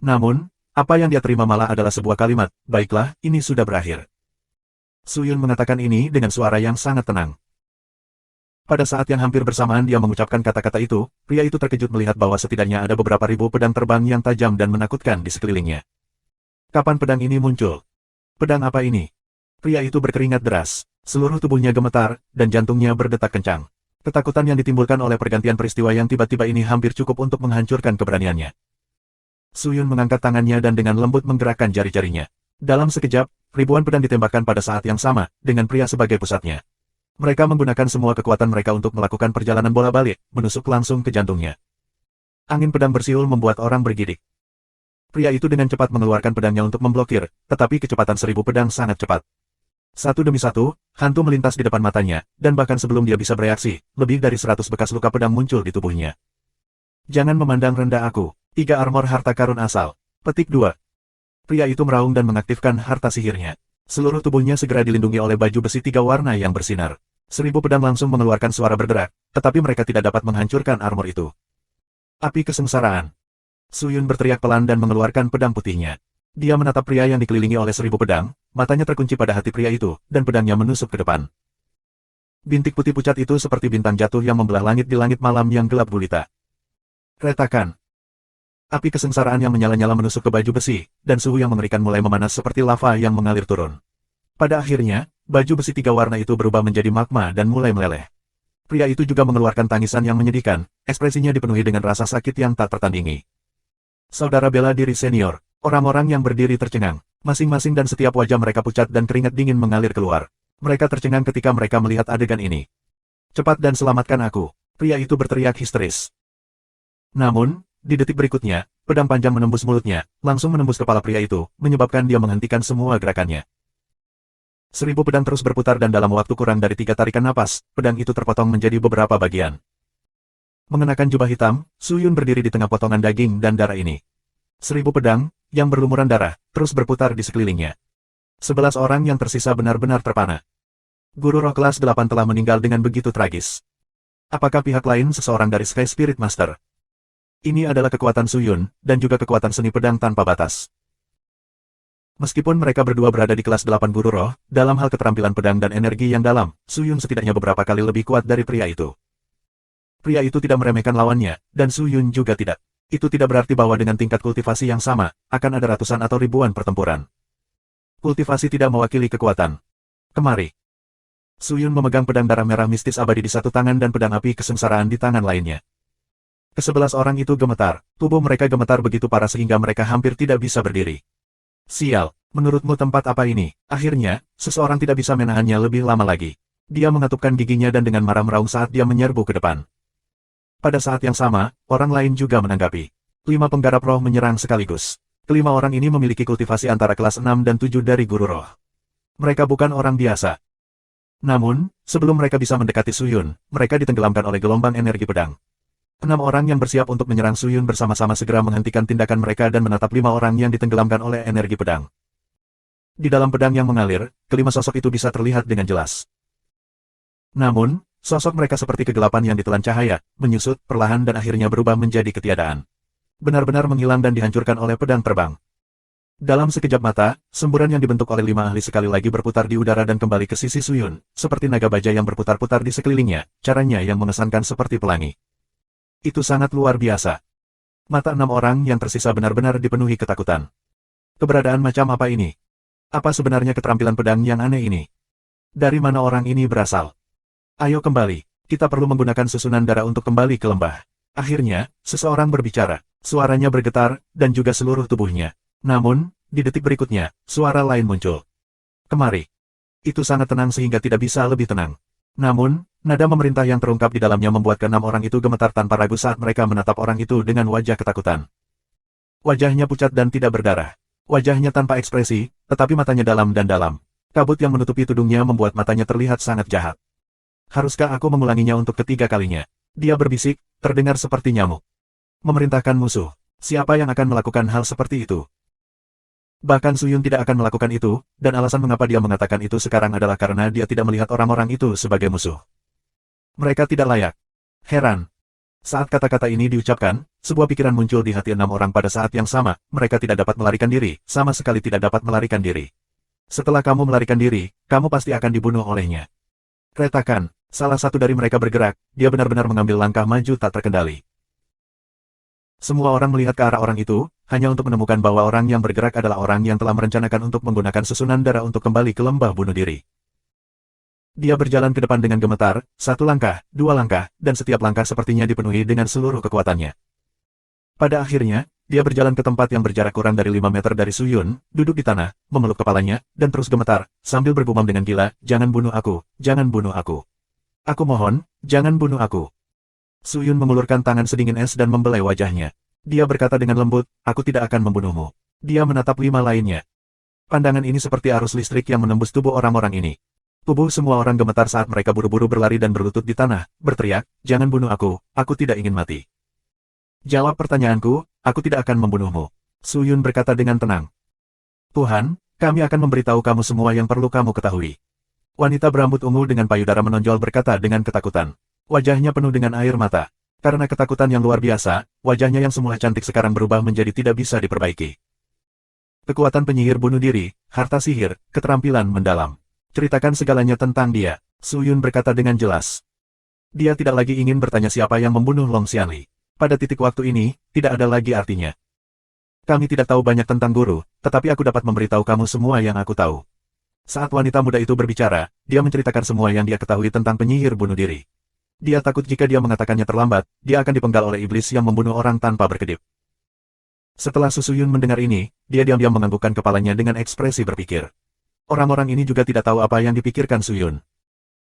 Namun, apa yang dia terima malah adalah sebuah kalimat, baiklah, ini sudah berakhir. Su Yun mengatakan ini dengan suara yang sangat tenang. Pada saat yang hampir bersamaan dia mengucapkan kata-kata itu, pria itu terkejut melihat bahwa setidaknya ada beberapa ribu pedang terbang yang tajam dan menakutkan di sekelilingnya. Kapan pedang ini muncul? Pedang apa ini? Pria itu berkeringat deras. Seluruh tubuhnya gemetar, dan jantungnya berdetak kencang. Ketakutan yang ditimbulkan oleh pergantian peristiwa yang tiba-tiba ini hampir cukup untuk menghancurkan keberaniannya. Su Yun mengangkat tangannya dan dengan lembut menggerakkan jari-jarinya. Dalam sekejap, ribuan pedang ditembakkan pada saat yang sama, dengan pria sebagai pusatnya. Mereka menggunakan semua kekuatan mereka untuk melakukan perjalanan bola balik, menusuk langsung ke jantungnya. Angin pedang bersiul membuat orang bergidik. Pria itu dengan cepat mengeluarkan pedangnya untuk memblokir, tetapi kecepatan 1000 pedang sangat cepat. Satu demi satu, hantu melintas di depan matanya, dan bahkan sebelum dia bisa bereaksi, lebih dari 100 bekas luka pedang muncul di tubuhnya. Jangan memandang rendah aku. 3 armor harta karun asal. Petik 2. Pria itu meraung dan mengaktifkan harta sihirnya. Seluruh tubuhnya segera dilindungi oleh baju besi 3 warna yang bersinar. 1000 pedang langsung mengeluarkan suara berderak, tetapi mereka tidak dapat menghancurkan armor itu. Api kesengsaraan. Su Yun berteriak pelan dan mengeluarkan pedang putihnya. Dia menatap pria yang dikelilingi oleh 1000 pedang, matanya terkunci pada hati pria itu, dan pedangnya menusuk ke depan. Bintik putih pucat itu seperti bintang jatuh yang membelah langit di langit malam yang gelap gulita. Retakan. Api kesengsaraan yang menyala-nyala menusuk ke baju besi, dan suhu yang mengerikan mulai memanas seperti lava yang mengalir turun. Pada akhirnya, baju besi 3 warna itu berubah menjadi magma dan mulai meleleh. Pria itu juga mengeluarkan tangisan yang menyedihkan, ekspresinya dipenuhi dengan rasa sakit yang tak tertandingi. Saudara bela diri senior, orang-orang yang berdiri tercengang, masing-masing dan setiap wajah mereka pucat dan keringat dingin mengalir keluar. Mereka tercengang ketika mereka melihat adegan ini. Cepat dan selamatkan aku, pria itu berteriak histeris. Namun, di detik berikutnya, pedang panjang menembus mulutnya, langsung menembus kepala pria itu, menyebabkan dia menghentikan semua gerakannya. 1000 pedang terus berputar dan dalam waktu kurang dari 3 tarikan napas, pedang itu terpotong menjadi beberapa bagian. Mengenakan jubah hitam, Su Yun berdiri di tengah potongan daging dan darah ini. 1000 pedang, yang berlumuran darah, terus berputar di sekelilingnya. 11 orang yang tersisa benar-benar terpana. Guru roh kelas 8 telah meninggal dengan begitu tragis. Apakah pihak lain seseorang dari Sky Spirit Master? Ini adalah kekuatan Suyun, dan juga kekuatan seni pedang tanpa batas. Meskipun mereka berdua berada di kelas 8 guru roh, dalam hal keterampilan pedang dan energi yang dalam, Suyun setidaknya beberapa kali lebih kuat dari pria itu. Pria itu tidak meremehkan lawannya, dan Suyun juga tidak. Itu tidak berarti bahwa dengan tingkat kultivasi yang sama, akan ada ratusan atau ribuan pertempuran. Kultivasi tidak mewakili kekuatan. Kemari. Suyun memegang pedang darah merah mistis abadi di satu tangan dan pedang api kesengsaraan di tangan lainnya. Ke-11 orang itu gemetar, tubuh mereka gemetar begitu parah sehingga mereka hampir tidak bisa berdiri. Sial, menurutmu tempat apa ini? Akhirnya, seseorang tidak bisa menahannya lebih lama lagi. Dia mengatupkan giginya dan dengan marah meraung saat dia menyerbu ke depan. Pada saat yang sama, orang lain juga menanggapi. 5 penggarap roh menyerang sekaligus. Kelima orang ini memiliki kultivasi antara kelas 6 dan 7 dari guru roh. Mereka bukan orang biasa. Namun, sebelum mereka bisa mendekati Suyun, mereka ditenggelamkan oleh gelombang energi pedang. 6 orang yang bersiap untuk menyerang Suyun bersama-sama segera menghentikan tindakan mereka dan menatap 5 orang yang ditenggelamkan oleh energi pedang. Di dalam pedang yang mengalir, kelima sosok itu bisa terlihat dengan jelas. Namun, sosok mereka seperti kegelapan yang ditelan cahaya, menyusut, perlahan dan akhirnya berubah menjadi ketiadaan. Benar-benar menghilang dan dihancurkan oleh pedang terbang. Dalam sekejap mata, semburan yang dibentuk oleh 5 ahli sekali lagi berputar di udara dan kembali ke sisi Suyun, seperti naga baja yang berputar-putar di sekelilingnya, caranya yang mengesankan seperti pelangi. Itu sangat luar biasa. Mata 6 orang yang tersisa benar-benar dipenuhi ketakutan. Keberadaan macam apa ini? Apa sebenarnya keterampilan pedang yang aneh ini? Dari mana orang ini berasal? Ayo kembali, kita perlu menggunakan susunan darah untuk kembali ke lembah. Akhirnya, seseorang berbicara, suaranya bergetar, dan juga seluruh tubuhnya. Namun, di detik berikutnya, suara lain muncul. Kemari. Itu sangat tenang sehingga tidak bisa lebih tenang. Namun, nada memerintah yang terungkap di dalamnya membuat ke-6 orang itu gemetar tanpa ragu saat mereka menatap orang itu dengan wajah ketakutan. Wajahnya pucat dan tidak berdarah. Wajahnya tanpa ekspresi, tetapi matanya dalam dan dalam. Kabut yang menutupi tudungnya membuat matanya terlihat sangat jahat. Haruskah aku mengulanginya untuk ketiga kalinya? Dia berbisik, terdengar seperti nyamuk. Memerintahkan musuh. Siapa yang akan melakukan hal seperti itu? Bahkan Suyun tidak akan melakukan itu, dan alasan mengapa dia mengatakan itu sekarang adalah karena dia tidak melihat orang-orang itu sebagai musuh. Mereka tidak layak. Heran. Saat kata-kata ini diucapkan, sebuah pikiran muncul di hati 6 orang pada saat yang sama, mereka tidak dapat melarikan diri, sama sekali tidak dapat melarikan diri. Setelah kamu melarikan diri, kamu pasti akan dibunuh olehnya. Retakan, salah satu dari mereka bergerak, dia benar-benar mengambil langkah maju tak terkendali. Semua orang melihat ke arah orang itu, hanya untuk menemukan bahwa orang yang bergerak adalah orang yang telah merencanakan untuk menggunakan susunan darah untuk kembali ke lembah bunuh diri. Dia berjalan ke depan dengan gemetar, 1 langkah, 2 langkah, dan setiap langkah sepertinya dipenuhi dengan seluruh kekuatannya. Pada akhirnya, dia berjalan ke tempat yang berjarak kurang dari 5 meter dari Suyun, duduk di tanah, memeluk kepalanya, dan terus gemetar, sambil bergumam dengan gila, jangan bunuh aku, jangan bunuh aku. Aku mohon, jangan bunuh aku. Suyun mengulurkan tangan sedingin es dan membelai wajahnya. Dia berkata dengan lembut, aku tidak akan membunuhmu. Dia menatap 5 lainnya. Pandangan ini seperti arus listrik yang menembus tubuh orang-orang ini. Tubuh semua orang gemetar saat mereka buru-buru berlari dan berlutut di tanah, berteriak, jangan bunuh aku tidak ingin mati. Jawab pertanyaanku, aku tidak akan membunuhmu. Suyun berkata dengan tenang. Tuhan, kami akan memberitahu kamu semua yang perlu kamu ketahui. Wanita berambut ungu dengan payudara menonjol berkata dengan ketakutan. Wajahnya penuh dengan air mata. Karena ketakutan yang luar biasa, wajahnya yang semula cantik sekarang berubah menjadi tidak bisa diperbaiki. Kekuatan penyihir bunuh diri, harta sihir, keterampilan mendalam. Ceritakan segalanya tentang dia, Suyun berkata dengan jelas. Dia tidak lagi ingin bertanya siapa yang membunuh Long Xianli. Pada titik waktu ini, tidak ada lagi artinya. Kami tidak tahu banyak tentang guru, tetapi aku dapat memberitahu kamu semua yang aku tahu. Saat wanita muda itu berbicara, dia menceritakan semua yang dia ketahui tentang penyihir bunuh diri. Dia takut jika dia mengatakannya terlambat, dia akan dipenggal oleh iblis yang membunuh orang tanpa berkedip. Setelah Suyun mendengar ini, dia diam-diam menganggukkan kepalanya dengan ekspresi berpikir. Orang-orang ini juga tidak tahu apa yang dipikirkan Suyun.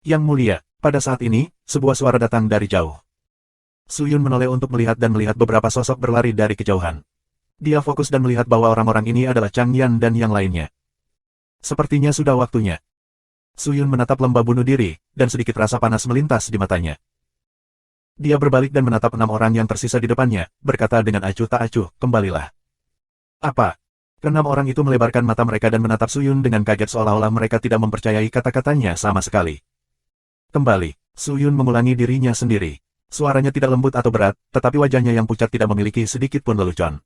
Yang mulia, pada saat ini, sebuah suara datang dari jauh. Suyun menoleh untuk melihat dan melihat beberapa sosok berlari dari kejauhan. Dia fokus dan melihat bahwa orang-orang ini adalah Chang Yan dan yang lainnya. Sepertinya sudah waktunya. Suyun menatap lembah bunuh diri, dan sedikit rasa panas melintas di matanya. Dia berbalik dan menatap 6 orang yang tersisa di depannya, berkata dengan acuh tak acuh, kembalilah. Apa? Keenam orang itu melebarkan mata mereka dan menatap Suyun dengan kaget seolah-olah mereka tidak mempercayai kata-katanya sama sekali. Kembali, Suyun mengulangi dirinya sendiri. Suaranya tidak lembut atau berat, tetapi wajahnya yang pucat tidak memiliki sedikit pun lelucon.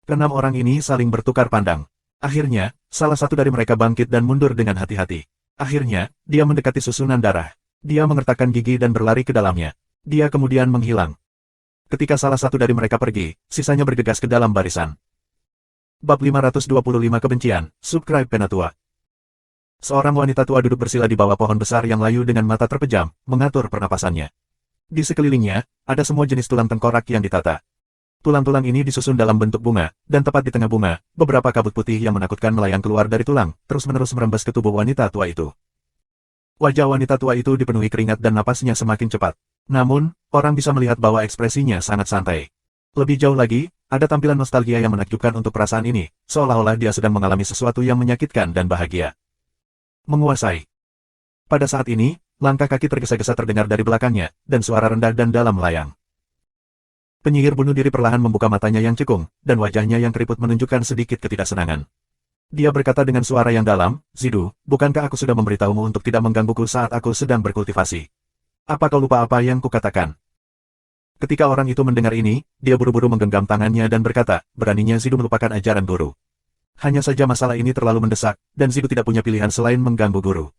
Keenam orang ini saling bertukar pandang. Akhirnya, salah satu dari mereka bangkit dan mundur dengan hati-hati. Akhirnya, dia mendekati susunan darah. Dia mengertakkan gigi dan berlari ke dalamnya. Dia kemudian menghilang. Ketika salah satu dari mereka pergi, sisanya bergegas ke dalam barisan. Bab 525 Kebencian, Subscribe Penatua. Seorang wanita tua duduk bersila di bawah pohon besar yang layu dengan mata terpejam, mengatur pernapasannya. Di sekelilingnya, ada semua jenis tulang tengkorak yang ditata. Tulang-tulang ini disusun dalam bentuk bunga, dan tepat di tengah bunga, beberapa kabut putih yang menakutkan melayang keluar dari tulang, terus-menerus merembes ke tubuh wanita tua itu. Wajah wanita tua itu dipenuhi keringat dan napasnya semakin cepat. Namun, orang bisa melihat bahwa ekspresinya sangat santai. Lebih jauh lagi, ada tampilan nostalgia yang menakjubkan untuk perasaan ini, seolah-olah dia sedang mengalami sesuatu yang menyakitkan dan bahagia. Menguasai. Pada saat ini, langkah kaki tergesa-gesa terdengar dari belakangnya, dan suara rendah dan dalam melayang. Penyihir bunuh diri perlahan membuka matanya yang cekung, dan wajahnya yang keriput menunjukkan sedikit ketidaksenangan. Dia berkata dengan suara yang dalam, "Zidu, bukankah aku sudah memberitahumu untuk tidak menggangguku saat aku sedang berkultivasi? Apa kau lupa apa yang kukatakan?" Ketika orang itu mendengar ini, dia buru-buru menggenggam tangannya dan berkata, beraninya Zidu melupakan ajaran guru. Hanya saja masalah ini terlalu mendesak, dan Zidu tidak punya pilihan selain mengganggu guru.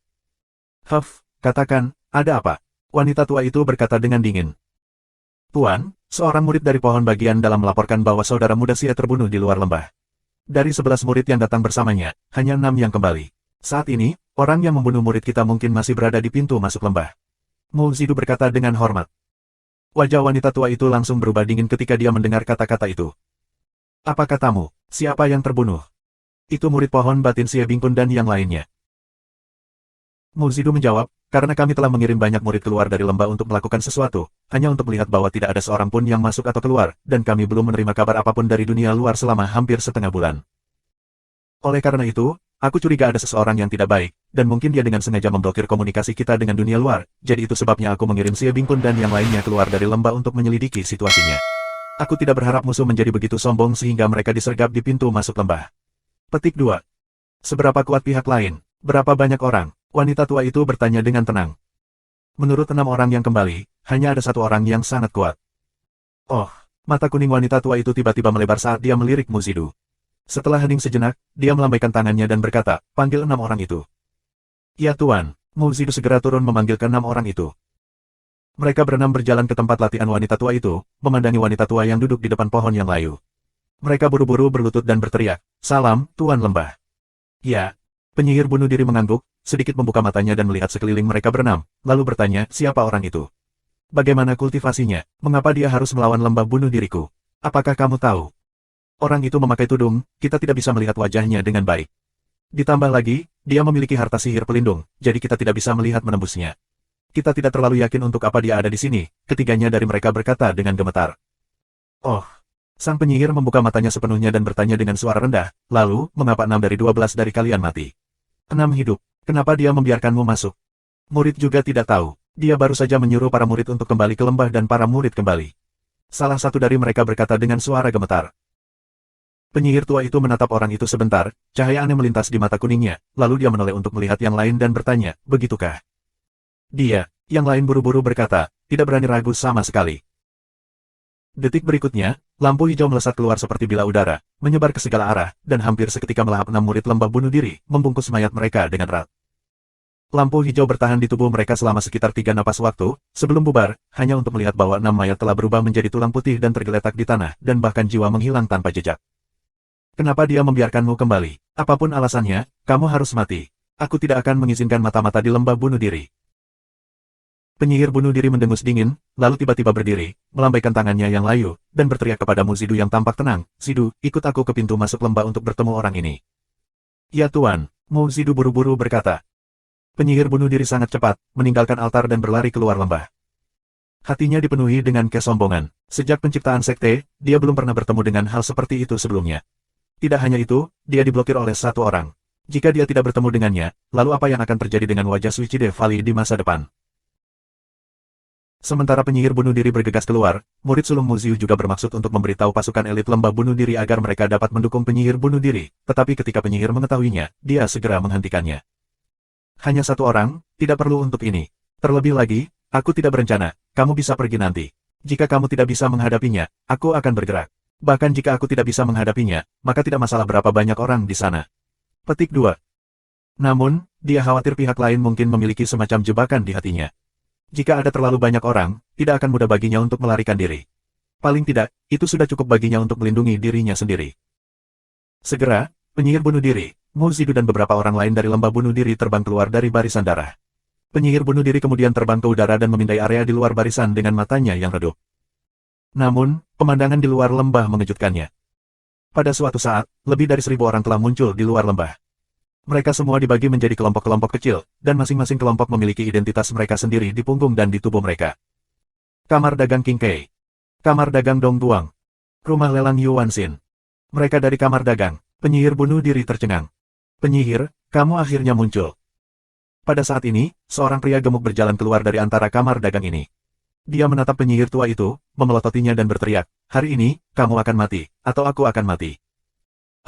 "Huff, katakan, ada apa?" Wanita tua itu berkata dengan dingin. "Tuan, seorang murid dari pohon bagian dalam melaporkan bahwa saudara muda Xie terbunuh di luar lembah. Dari 11 murid yang datang bersamanya, hanya 6 yang kembali. Saat ini, orang yang membunuh murid kita mungkin masih berada di pintu masuk lembah." Mu Zidu berkata dengan hormat. Wajah wanita tua itu langsung berubah dingin ketika dia mendengar kata-kata itu. "Apa katamu? Siapa yang terbunuh?" "Itu murid pohon batin Xie Bingkun dan yang lainnya." Mu Zidu menjawab, "Karena kami telah mengirim banyak murid keluar dari lembah untuk melakukan sesuatu, hanya untuk melihat bahwa tidak ada seorang pun yang masuk atau keluar, dan kami belum menerima kabar apapun dari dunia luar selama hampir setengah bulan. Oleh karena itu, aku curiga ada seseorang yang tidak baik, dan mungkin dia dengan sengaja memblokir komunikasi kita dengan dunia luar, jadi itu sebabnya aku mengirim Xie Bingkun dan yang lainnya keluar dari lembah untuk menyelidiki situasinya. Aku tidak berharap musuh menjadi begitu sombong sehingga mereka disergap di pintu masuk lembah." Petik 2. Seberapa kuat pihak lain? Berapa banyak orang? Wanita tua itu bertanya dengan tenang. Menurut 6 orang yang kembali, hanya ada 1 orang yang sangat kuat. Oh, mata kuning wanita tua itu tiba-tiba melebar saat dia melirik Mu Zidu. Setelah hening sejenak, dia melambaikan tangannya dan berkata, "Panggil 6 orang itu." "Ya Tuan." Mu Zidu segera turun memanggil ke 6 orang itu. Mereka berenam berjalan ke tempat latihan wanita tua itu, memandangi wanita tua yang duduk di depan pohon yang layu. Mereka buru-buru berlutut dan berteriak, "Salam, Tuan Lembah." "Ya." Penyihir bunuh diri mengangguk, sedikit membuka matanya dan melihat sekeliling mereka berenam, lalu bertanya, "Siapa orang itu? Bagaimana kultivasinya? Mengapa dia harus melawan lembah bunuh diriku? Apakah kamu tahu? Orang itu memakai tudung, kita tidak bisa melihat wajahnya dengan baik. Ditambah lagi, dia memiliki harta sihir pelindung, jadi kita tidak bisa melihat menembusnya. Kita tidak terlalu yakin untuk apa dia ada di sini." Ketiganya dari mereka berkata dengan gemetar. "Oh." Sang penyihir membuka matanya sepenuhnya dan bertanya dengan suara rendah, "Lalu, mengapa 6 dari 12 dari kalian mati? 6 hidup, kenapa dia membiarkanmu masuk?" Murid juga tidak tahu. Dia baru saja menyuruh para murid untuk kembali ke lembah dan para murid kembali. Salah satu dari mereka berkata dengan suara gemetar. Penyihir tua itu menatap orang itu sebentar, cahaya aneh melintas di mata kuningnya, lalu dia menoleh untuk melihat yang lain dan bertanya, "Begitukah?" "Dia." Yang lain buru-buru berkata, tidak berani ragu sama sekali. Detik berikutnya, lampu hijau melesat keluar seperti bilah udara, menyebar ke segala arah, dan hampir seketika melahap 6 murid lembah bunuh diri, membungkus mayat mereka dengan erat. Lampu hijau bertahan di tubuh mereka selama sekitar 3 napas waktu, sebelum bubar, hanya untuk melihat bahwa 6 mayat telah berubah menjadi tulang putih dan tergeletak di tanah, dan bahkan jiwa menghilang tanpa jejak. "Kenapa dia membiarkanmu kembali? Apapun alasannya, kamu harus mati. Aku tidak akan mengizinkan mata-mata di lembah bunuh diri." Penyihir bunuh diri mendengus dingin, lalu tiba-tiba berdiri, melambaikan tangannya yang layu, dan berteriak kepada Mu Zidu yang tampak tenang, "Zidu, ikut aku ke pintu masuk lembah untuk bertemu orang ini." "Ya Tuan." Mu Zidu buru-buru berkata. Penyihir bunuh diri sangat cepat, meninggalkan altar dan berlari keluar lembah. Hatinya dipenuhi dengan kesombongan. Sejak penciptaan sekte, dia belum pernah bertemu dengan hal seperti itu sebelumnya. Tidak hanya itu, dia diblokir oleh 1 orang. Jika dia tidak bertemu dengannya, lalu apa yang akan terjadi dengan wajah Suicide Valley di masa depan? Sementara penyihir bunuh diri bergegas keluar, murid sulung Muziu juga bermaksud untuk memberitahu pasukan elit lembah bunuh diri agar mereka dapat mendukung penyihir bunuh diri, tetapi ketika penyihir mengetahuinya, dia segera menghentikannya. Hanya satu orang, tidak perlu untuk ini. Terlebih lagi, aku tidak berencana, kamu bisa pergi nanti. Jika kamu tidak bisa menghadapinya, aku akan bergerak. Bahkan jika aku tidak bisa menghadapinya, maka tidak masalah berapa banyak orang di sana. Petik 2. Namun, dia khawatir pihak lain mungkin memiliki semacam jebakan di hatinya. Jika ada terlalu banyak orang, tidak akan mudah baginya untuk melarikan diri. Paling tidak, itu sudah cukup baginya untuk melindungi dirinya sendiri. Segera, penyihir bunuh diri, Mu Zidu dan beberapa orang lain dari lembah bunuh diri terbang keluar dari barisan darah. Penyihir bunuh diri kemudian terbang ke udara dan memindai area di luar barisan dengan matanya yang redup. Namun, pemandangan di luar lembah mengejutkannya. Pada suatu saat, lebih dari 1.000 orang telah muncul di luar lembah. Mereka semua dibagi menjadi kelompok-kelompok kecil, dan masing-masing kelompok memiliki identitas mereka sendiri di punggung dan di tubuh mereka. Kamar dagang King Kei. Kamar dagang Dong Duang. Rumah lelang Yuan Xin. Mereka dari kamar dagang. Penyihir bunuh diri tercengang. Penyihir, kamu akhirnya muncul. Pada saat ini, seorang pria gemuk berjalan keluar dari antara kamar dagang ini. Dia menatap penyihir tua itu, memelototinya dan berteriak, "Hari ini, kamu akan mati, atau aku akan mati."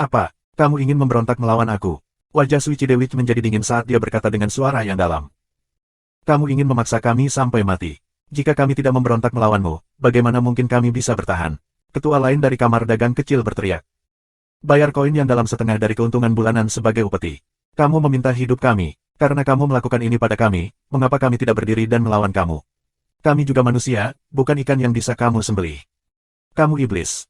"Apa? Kamu ingin memberontak melawan aku?" Wajah Sui Cidewich menjadi dingin saat dia berkata dengan suara yang dalam. "Kamu ingin memaksa kami sampai mati. Jika kami tidak memberontak melawanmu, bagaimana mungkin kami bisa bertahan?" Ketua lain dari kamar dagang kecil berteriak. "Bayar koin yang dalam setengah dari keuntungan bulanan sebagai upeti. Kamu meminta hidup kami. Karena kamu melakukan ini pada kami, mengapa kami tidak berdiri dan melawan kamu? Kami juga manusia, bukan ikan yang bisa kamu sembelih. Kamu iblis.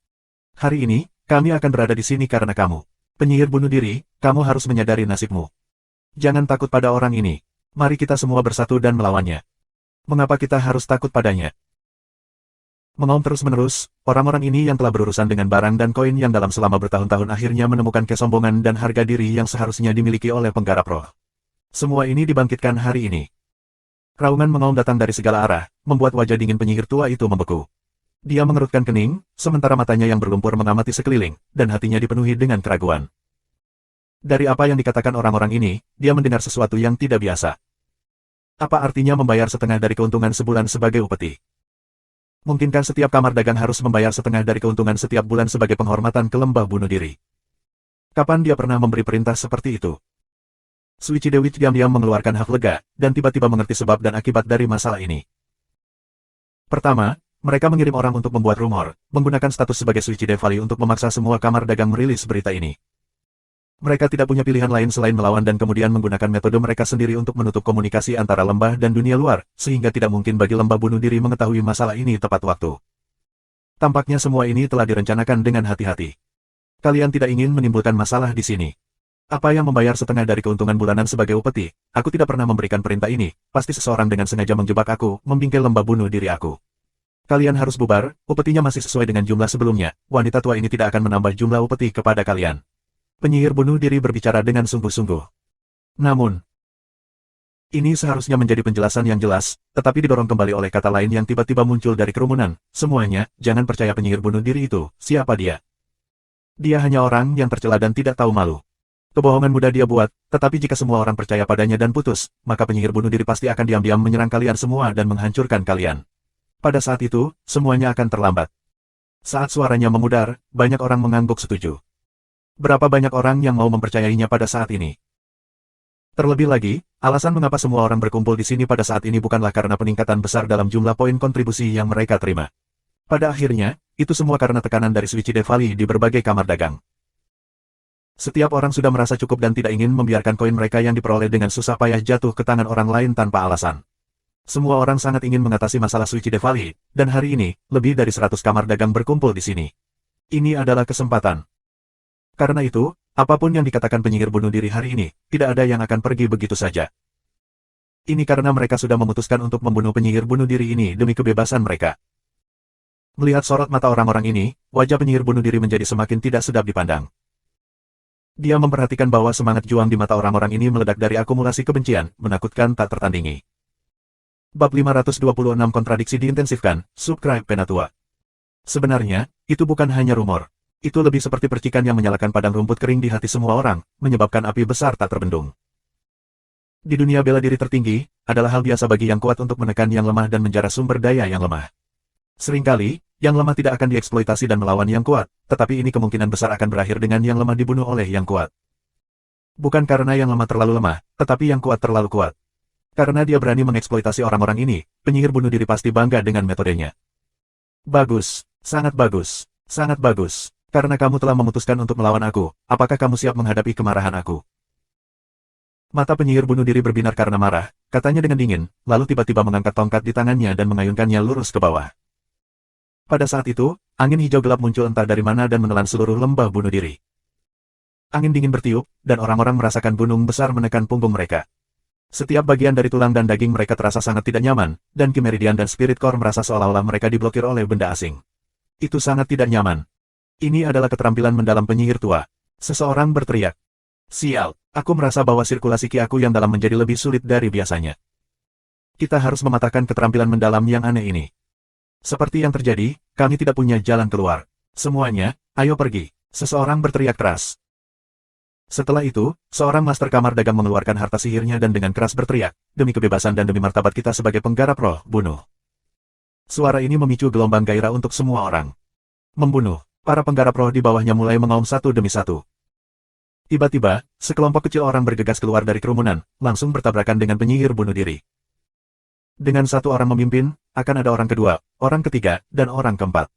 Hari ini, kami akan berada di sini karena kamu. Penyihir bunuh diri, kamu harus menyadari nasibmu. Jangan takut pada orang ini. Mari kita semua bersatu dan melawannya. Mengapa kita harus takut padanya?" Mengaum terus-menerus, orang-orang ini yang telah berurusan dengan barang dan koin yang dalam selama bertahun-tahun akhirnya menemukan kesombongan dan harga diri yang seharusnya dimiliki oleh penggarap roh. Semua ini dibangkitkan hari ini. Raungan mengaum datang dari segala arah, membuat wajah dingin penyihir tua itu membeku. Dia mengerutkan kening, sementara matanya yang berlumpur mengamati sekeliling, dan hatinya dipenuhi dengan keraguan. Dari apa yang dikatakan orang-orang ini, dia mendengar sesuatu yang tidak biasa. Apa artinya membayar setengah dari keuntungan sebulan sebagai upeti? Mungkinkah setiap kamar dagang harus membayar setengah dari keuntungan setiap bulan sebagai penghormatan ke lembah bunuh diri? Kapan dia pernah memberi perintah seperti itu? Sui Cidewich diam-diam mengeluarkan haf lega, dan tiba-tiba mengerti sebab dan akibat dari masalah ini. Pertama, mereka mengirim orang untuk membuat rumor, menggunakan status sebagai Sui Cidevali untuk memaksa semua kamar dagang merilis berita ini. Mereka tidak punya pilihan lain selain melawan dan kemudian menggunakan metode mereka sendiri untuk menutup komunikasi antara lembah dan dunia luar, sehingga tidak mungkin bagi lembah bunuh diri mengetahui masalah ini tepat waktu. Tampaknya semua ini telah direncanakan dengan hati-hati. Kalian tidak ingin menimbulkan masalah di sini. Apa yang membayar setengah dari keuntungan bulanan sebagai upeti? Aku tidak pernah memberikan perintah ini, pasti seseorang dengan sengaja menjebak aku, membingkai lembah bunuh diri aku. Kalian harus bubar, upetinya masih sesuai dengan jumlah sebelumnya, wanita tua ini tidak akan menambah jumlah upeti kepada kalian. Penyihir bunuh diri berbicara dengan sungguh-sungguh. Namun, ini seharusnya menjadi penjelasan yang jelas, tetapi didorong kembali oleh kata lain yang tiba-tiba muncul dari kerumunan. Semuanya, jangan percaya penyihir bunuh diri itu, siapa dia? Dia hanya orang yang tercela dan tidak tahu malu. Kebohongan mudah dia buat, tetapi jika semua orang percaya padanya dan putus, maka penyihir bunuh diri pasti akan diam-diam menyerang kalian semua dan menghancurkan kalian. Pada saat itu, semuanya akan terlambat. Saat suaranya memudar, banyak orang mengangguk setuju. Berapa banyak orang yang mau mempercayainya pada saat ini? Terlebih lagi, alasan mengapa semua orang berkumpul di sini pada saat ini bukanlah karena peningkatan besar dalam jumlah poin kontribusi yang mereka terima. Pada akhirnya, itu semua karena tekanan dari Sui Cidevali di berbagai kamar dagang. Setiap orang sudah merasa cukup dan tidak ingin membiarkan koin mereka yang diperoleh dengan susah payah jatuh ke tangan orang lain tanpa alasan. Semua orang sangat ingin mengatasi masalah Sui Cidevali, dan hari ini, lebih dari 100 kamar dagang berkumpul di sini. Ini adalah kesempatan. Karena itu, apapun yang dikatakan penyihir bunuh diri hari ini, tidak ada yang akan pergi begitu saja. Ini karena mereka sudah memutuskan untuk membunuh penyihir bunuh diri ini demi kebebasan mereka. Melihat sorot mata orang-orang ini, wajah penyihir bunuh diri menjadi semakin tidak sedap dipandang. Dia memperhatikan bahwa semangat juang di mata orang-orang ini meledak dari akumulasi kebencian, menakutkan tak tertandingi. Bab 526 kontradiksi diintensifkan, subscribe Penatua. Sebenarnya, itu bukan hanya rumor. Itu lebih seperti percikan yang menyalakan padang rumput kering di hati semua orang, menyebabkan api besar tak terbendung. Di dunia bela diri tertinggi, adalah hal biasa bagi yang kuat untuk menekan yang lemah dan menjara sumber daya yang lemah. Seringkali, yang lemah tidak akan dieksploitasi dan melawan yang kuat, tetapi ini kemungkinan besar akan berakhir dengan yang lemah dibunuh oleh yang kuat. Bukan karena yang lemah terlalu lemah, tetapi yang kuat terlalu kuat. Karena dia berani mengeksploitasi orang-orang ini, penyihir bunuh diri pasti bangga dengan metodenya. Bagus, sangat bagus, sangat bagus. Karena kamu telah memutuskan untuk melawan aku, apakah kamu siap menghadapi kemarahan aku? Mata penyihir bunuh diri berbinar karena marah, katanya dengan dingin, lalu tiba-tiba mengangkat tongkat di tangannya dan mengayunkannya lurus ke bawah. Pada saat itu, angin hijau gelap muncul entah dari mana dan menelan seluruh lembah bunuh diri. Angin dingin bertiup, dan orang-orang merasakan gunung besar menekan punggung mereka. Setiap bagian dari tulang dan daging mereka terasa sangat tidak nyaman, dan Kimeridian dan Spirit Core merasa seolah-olah mereka diblokir oleh benda asing. Itu sangat tidak nyaman. Ini adalah keterampilan mendalam penyihir tua. Seseorang berteriak. Sial, aku merasa bahwa sirkulasi ki aku yang dalam menjadi lebih sulit dari biasanya. Kita harus mematahkan keterampilan mendalam yang aneh ini. Seperti yang terjadi, kami tidak punya jalan keluar. Semuanya, ayo pergi. Seseorang berteriak keras. Setelah itu, seorang master kamar dagang mengeluarkan harta sihirnya dan dengan keras berteriak, demi kebebasan dan demi martabat kita sebagai penggarap roh, bunuh. Suara ini memicu gelombang gairah untuk semua orang. Membunuh. Para penggarap roh di bawahnya mulai mengaum satu demi satu. Tiba-tiba, sekelompok kecil orang bergegas keluar dari kerumunan, langsung bertabrakan dengan penyihir bunuh diri. Dengan satu orang memimpin, akan ada orang kedua, orang ketiga, dan orang keempat.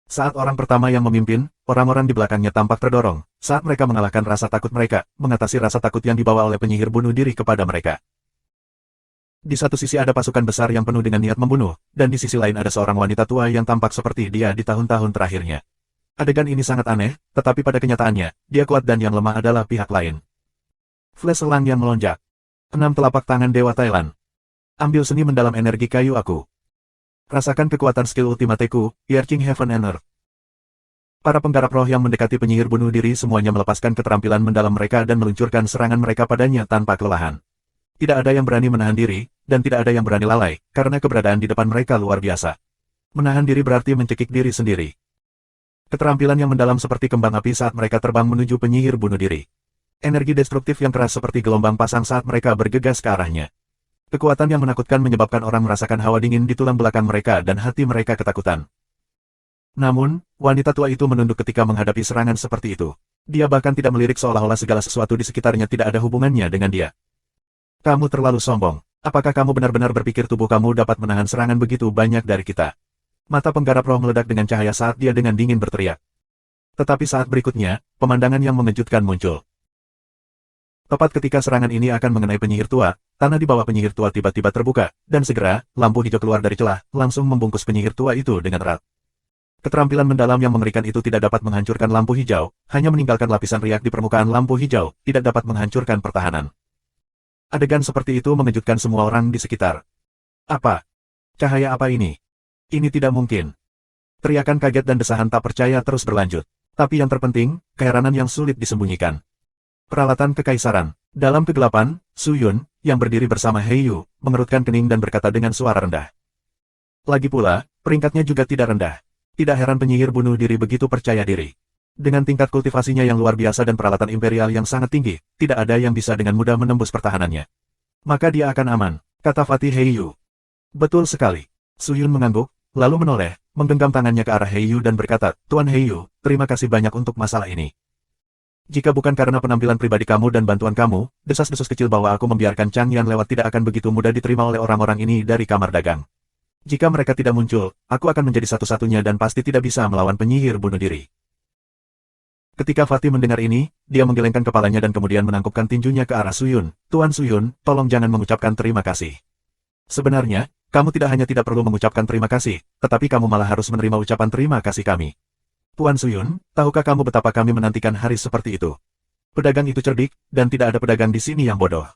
Saat orang pertama yang memimpin, orang-orang di belakangnya tampak terdorong, saat mereka mengalahkan rasa takut mereka, mengatasi rasa takut yang dibawa oleh penyihir bunuh diri kepada mereka. Di satu sisi ada pasukan besar yang penuh dengan niat membunuh, dan di sisi lain ada seorang wanita tua yang tampak seperti dia di tahun-tahun terakhirnya. Adegan ini sangat aneh, tetapi pada kenyataannya, dia kuat dan yang lemah adalah pihak lain. Flash elang yang melonjak. 6 telapak tangan Dewa Thailand. Ambil seni mendalam energi kayu aku. Rasakan kekuatan skill ultimateku, Earthing Heaven and Earth. Para penggarap roh yang mendekati penyihir bunuh diri semuanya melepaskan keterampilan mendalam mereka dan meluncurkan serangan mereka padanya tanpa kelelahan. Tidak ada yang berani menahan diri, dan tidak ada yang berani lalai, karena keberadaan di depan mereka luar biasa. Menahan diri berarti mencekik diri sendiri. Keterampilan yang mendalam seperti kembang api saat mereka terbang menuju penyihir bunuh diri. Energi destruktif yang keras seperti gelombang pasang saat mereka bergegas ke arahnya. Kekuatan yang menakutkan menyebabkan orang merasakan hawa dingin di tulang belakang mereka dan hati mereka ketakutan. Namun, wanita tua itu menunduk ketika menghadapi serangan seperti itu. Dia bahkan tidak melirik seolah-olah segala sesuatu di sekitarnya tidak ada hubungannya dengan dia. Kamu terlalu sombong. Apakah kamu benar-benar berpikir tubuh kamu dapat menahan serangan begitu banyak dari kita? Mata penggarap roh meledak dengan cahaya saat dia dengan dingin berteriak. Tetapi saat berikutnya, pemandangan yang mengejutkan muncul. Tepat ketika serangan ini akan mengenai penyihir tua, tanah di bawah penyihir tua tiba-tiba terbuka, dan segera, lampu hijau keluar dari celah, langsung membungkus penyihir tua itu dengan erat. Keterampilan mendalam yang mengerikan itu tidak dapat menghancurkan lampu hijau, hanya meninggalkan lapisan riak di permukaan lampu hijau, tidak dapat menghancurkan pertahanan. Adegan seperti itu mengejutkan semua orang di sekitar. Apa? Cahaya apa ini? Ini tidak mungkin. Teriakan kaget dan desahan tak percaya terus berlanjut. Tapi yang terpenting, keheranan yang sulit disembunyikan. Peralatan kekaisaran. Dalam kegelapan, Su Yun, yang berdiri bersama Hei Yu, mengerutkan kening dan berkata dengan suara rendah. Lagi pula, peringkatnya juga tidak rendah. Tidak heran penyihir bunuh diri begitu percaya diri. Dengan tingkat kultivasinya yang luar biasa dan peralatan imperial yang sangat tinggi, tidak ada yang bisa dengan mudah menembus pertahanannya. Maka dia akan aman, kata Fatih Hei Yu. Betul sekali. Su Yun mengangguk, lalu menoleh, menggenggam tangannya ke arah Hei Yu dan berkata, Tuan Hei Yu, terima kasih banyak untuk masalah ini. Jika bukan karena penampilan pribadi kamu dan bantuan kamu, desas-desus kecil bahwa aku membiarkan Chang Yan lewat tidak akan begitu mudah diterima oleh orang-orang ini dari kamar dagang. Jika mereka tidak muncul, aku akan menjadi satu-satunya dan pasti tidak bisa melawan penyihir bunuh diri. Ketika Fatih mendengar ini, dia menggelengkan kepalanya dan kemudian menangkupkan tinjunya ke arah Su Yun. Tuan Su Yun, tolong jangan mengucapkan terima kasih. Sebenarnya, kamu tidak hanya tidak perlu mengucapkan terima kasih, tetapi kamu malah harus menerima ucapan terima kasih kami. Tuan Su Yun, tahukah kamu betapa kami menantikan hari seperti itu? Pedagang itu cerdik, dan tidak ada pedagang di sini yang bodoh.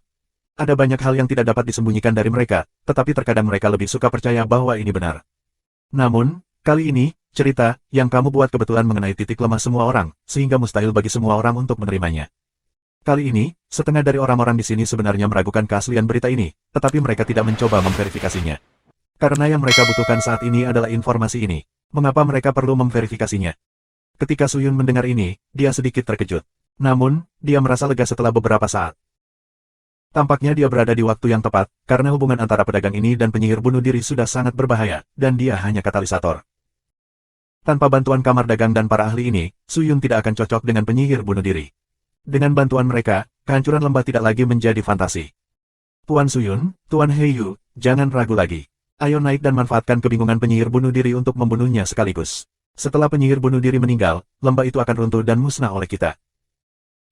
Ada banyak hal yang tidak dapat disembunyikan dari mereka, tetapi terkadang mereka lebih suka percaya bahwa ini benar. Namun, kali ini, cerita yang kamu buat kebetulan mengenai titik lemah semua orang, sehingga mustahil bagi semua orang untuk menerimanya. Kali ini, setengah dari orang-orang di sini sebenarnya meragukan keaslian berita ini, tetapi mereka tidak mencoba memverifikasinya. Karena yang mereka butuhkan saat ini adalah informasi ini. Mengapa mereka perlu memverifikasinya? Ketika Su Yun mendengar ini, dia sedikit terkejut. Namun, dia merasa lega setelah beberapa saat. Tampaknya dia berada di waktu yang tepat, karena hubungan antara pedagang ini dan penyihir bunuh diri sudah sangat berbahaya, dan dia hanya katalisator. Tanpa bantuan kamar dagang dan para ahli ini, Suyun tidak akan cocok dengan penyihir bunuh diri. Dengan bantuan mereka, kehancuran lembah tidak lagi menjadi fantasi. Tuan Suyun, Tuan Heiyu, jangan ragu lagi. Ayo naik dan manfaatkan kebingungan penyihir bunuh diri untuk membunuhnya sekaligus. Setelah penyihir bunuh diri meninggal, lembah itu akan runtuh dan musnah oleh kita.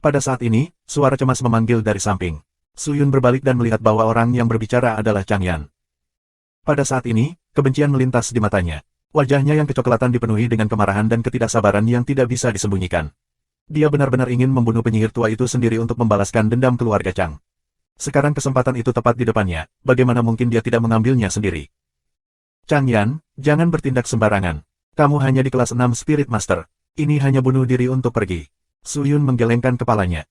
Pada saat ini, suara cemas memanggil dari samping. Suyun berbalik dan melihat bahwa orang yang berbicara adalah Chang Yan. Pada saat ini, kebencian melintas di matanya. Wajahnya yang kecoklatan dipenuhi dengan kemarahan dan ketidaksabaran yang tidak bisa disembunyikan. Dia benar-benar ingin membunuh penyihir tua itu sendiri untuk membalaskan dendam keluarga Chang. Sekarang kesempatan itu tepat di depannya, bagaimana mungkin dia tidak mengambilnya sendiri? Chang Yan, jangan bertindak sembarangan. Kamu hanya di kelas 6 Spirit Master. Ini hanya bunuh diri untuk pergi. Suyun menggelengkan kepalanya.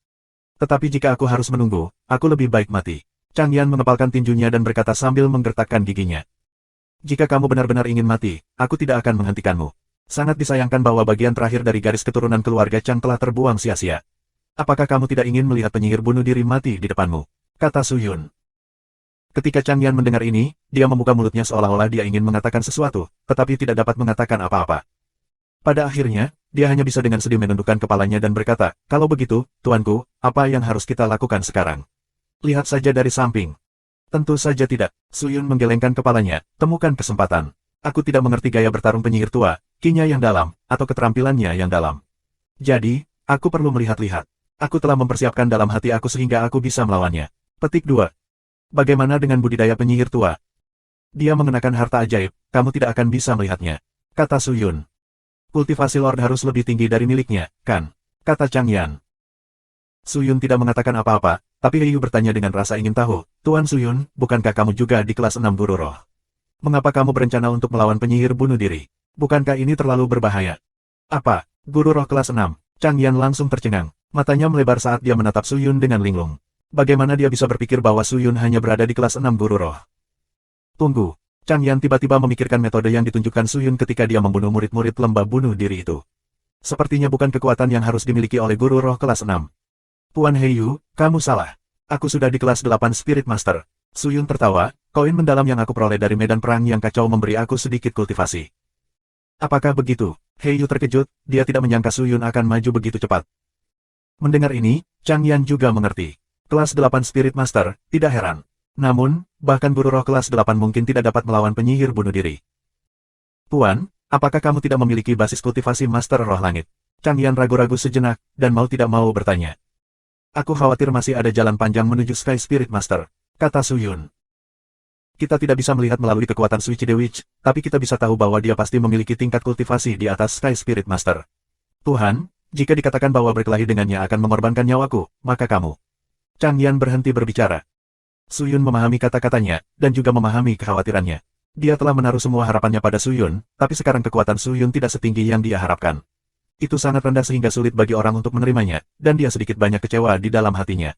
Tetapi jika aku harus menunggu, aku lebih baik mati. Chang Yan mengepalkan tinjunya dan berkata sambil menggertakkan giginya. Jika kamu benar-benar ingin mati, aku tidak akan menghentikanmu. Sangat disayangkan bahwa bagian terakhir dari garis keturunan keluarga Chang telah terbuang sia-sia. Apakah kamu tidak ingin melihat penyihir bunuh diri mati di depanmu? Kata Suyun. Ketika Chang Yan mendengar ini, dia membuka mulutnya seolah-olah dia ingin mengatakan sesuatu, tetapi tidak dapat mengatakan apa-apa. Pada akhirnya, dia hanya bisa dengan sedih menundukkan kepalanya dan berkata, kalau begitu, tuanku, apa yang harus kita lakukan sekarang? Lihat saja dari samping. Tentu saja tidak. Suyun menggelengkan kepalanya, temukan kesempatan. Aku tidak mengerti gaya bertarung penyihir tua, kinya yang dalam, atau keterampilannya yang dalam. Jadi, aku perlu melihat-lihat. Aku telah mempersiapkan dalam hati aku sehingga aku bisa melawannya. Petik 2. Bagaimana dengan budidaya penyihir tua? Dia mengenakan harta ajaib, kamu tidak akan bisa melihatnya. Kata Suyun. Kultivasi Lord harus lebih tinggi dari miliknya, kan? Kata Chang Yan. Suyun tidak mengatakan apa-apa, tapi Heiyu bertanya dengan rasa ingin tahu, Tuan Suyun, bukankah kamu juga di kelas 6 guru roh? Mengapa kamu berencana untuk melawan penyihir bunuh diri? Bukankah ini terlalu berbahaya? Apa? Guru roh kelas 6? Chang Yan langsung tercengang. Matanya melebar saat dia menatap Suyun dengan linglung. Bagaimana dia bisa berpikir bahwa Suyun hanya berada di kelas 6 guru roh? Tunggu. Chang Yan tiba-tiba memikirkan metode yang ditunjukkan Suyun ketika dia membunuh murid-murid lembah bunuh diri itu. Sepertinya bukan kekuatan yang harus dimiliki oleh guru roh kelas 6. Tuan Heiyu, kamu salah. Aku sudah di kelas 8 Spirit Master. Suyun tertawa, koin mendalam yang aku peroleh dari medan perang yang kacau memberi aku sedikit kultivasi. Apakah begitu? Heiyu terkejut, dia tidak menyangka Suyun akan maju begitu cepat. Mendengar ini, Chang Yan juga mengerti. Kelas 8 Spirit Master, tidak heran. Namun, bahkan guru roh kelas 8 mungkin tidak dapat melawan penyihir bunuh diri. Tuan, apakah kamu tidak memiliki basis kultivasi Master Roh Langit? Chang Yan ragu-ragu sejenak, dan mau tidak mau bertanya. Aku khawatir masih ada jalan panjang menuju Sky Spirit Master, kata Suyun. Kita tidak bisa melihat melalui kekuatan Suichi the Witch, tapi kita bisa tahu bahwa dia pasti memiliki tingkat kultivasi di atas Sky Spirit Master. Tuhan, jika dikatakan bahwa berkelahi dengannya akan mengorbankan nyawaku, maka kamu. Chang Yan berhenti berbicara. Suyun memahami kata-katanya, dan juga memahami kekhawatirannya. Dia telah menaruh semua harapannya pada Suyun, tapi sekarang kekuatan Suyun tidak setinggi yang dia harapkan. Itu sangat rendah sehingga sulit bagi orang untuk menerimanya, dan dia sedikit banyak kecewa di dalam hatinya.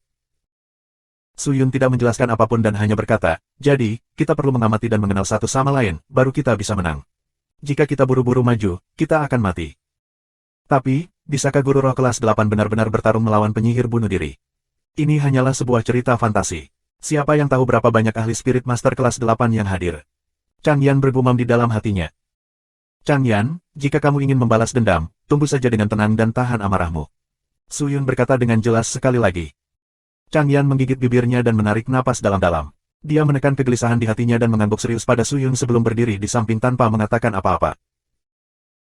Suyun tidak menjelaskan apapun dan hanya berkata, jadi, kita perlu mengamati dan mengenal satu sama lain, baru kita bisa menang. Jika kita buru-buru maju, kita akan mati. Tapi, bisakah guru roh kelas 8 benar-benar bertarung melawan penyihir bunuh diri? Ini hanyalah sebuah cerita fantasi. Siapa yang tahu berapa banyak ahli Spirit Master kelas 8 yang hadir? Chang Yan bergumam di dalam hatinya. Chang Yan, jika kamu ingin membalas dendam, tunggu saja dengan tenang dan tahan amarahmu. Suyun berkata dengan jelas sekali lagi. Chang Yan menggigit bibirnya dan menarik napas dalam-dalam. Dia menekan kegelisahan di hatinya dan mengangguk serius pada Suyun sebelum berdiri di samping tanpa mengatakan apa-apa.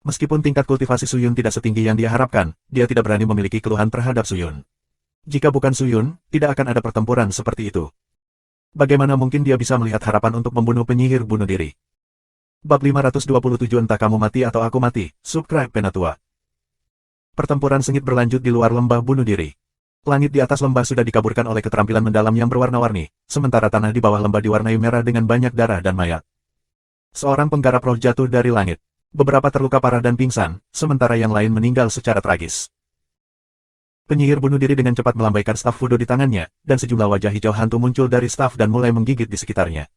Meskipun tingkat kultivasi Suyun tidak setinggi yang dia harapkan, dia tidak berani memiliki keluhan terhadap Suyun. Jika bukan Suyun, tidak akan ada pertempuran seperti itu. Bagaimana mungkin dia bisa melihat harapan untuk membunuh penyihir bunuh diri? Bab 527 Entah kamu mati atau aku mati, subscribe Penatua. Pertempuran sengit berlanjut di luar lembah bunuh diri. Langit di atas lembah sudah dikaburkan oleh keterampilan mendalam yang berwarna-warni, sementara tanah di bawah lembah diwarnai merah dengan banyak darah dan mayat. Seorang penggarap roh jatuh dari langit. Beberapa terluka parah dan pingsan, sementara yang lain meninggal secara tragis. Penyihir bunuh diri dengan cepat melambaikan staf Fudo di tangannya, dan sejumlah wajah hijau hantu muncul dari staf dan mulai menggigit di sekitarnya.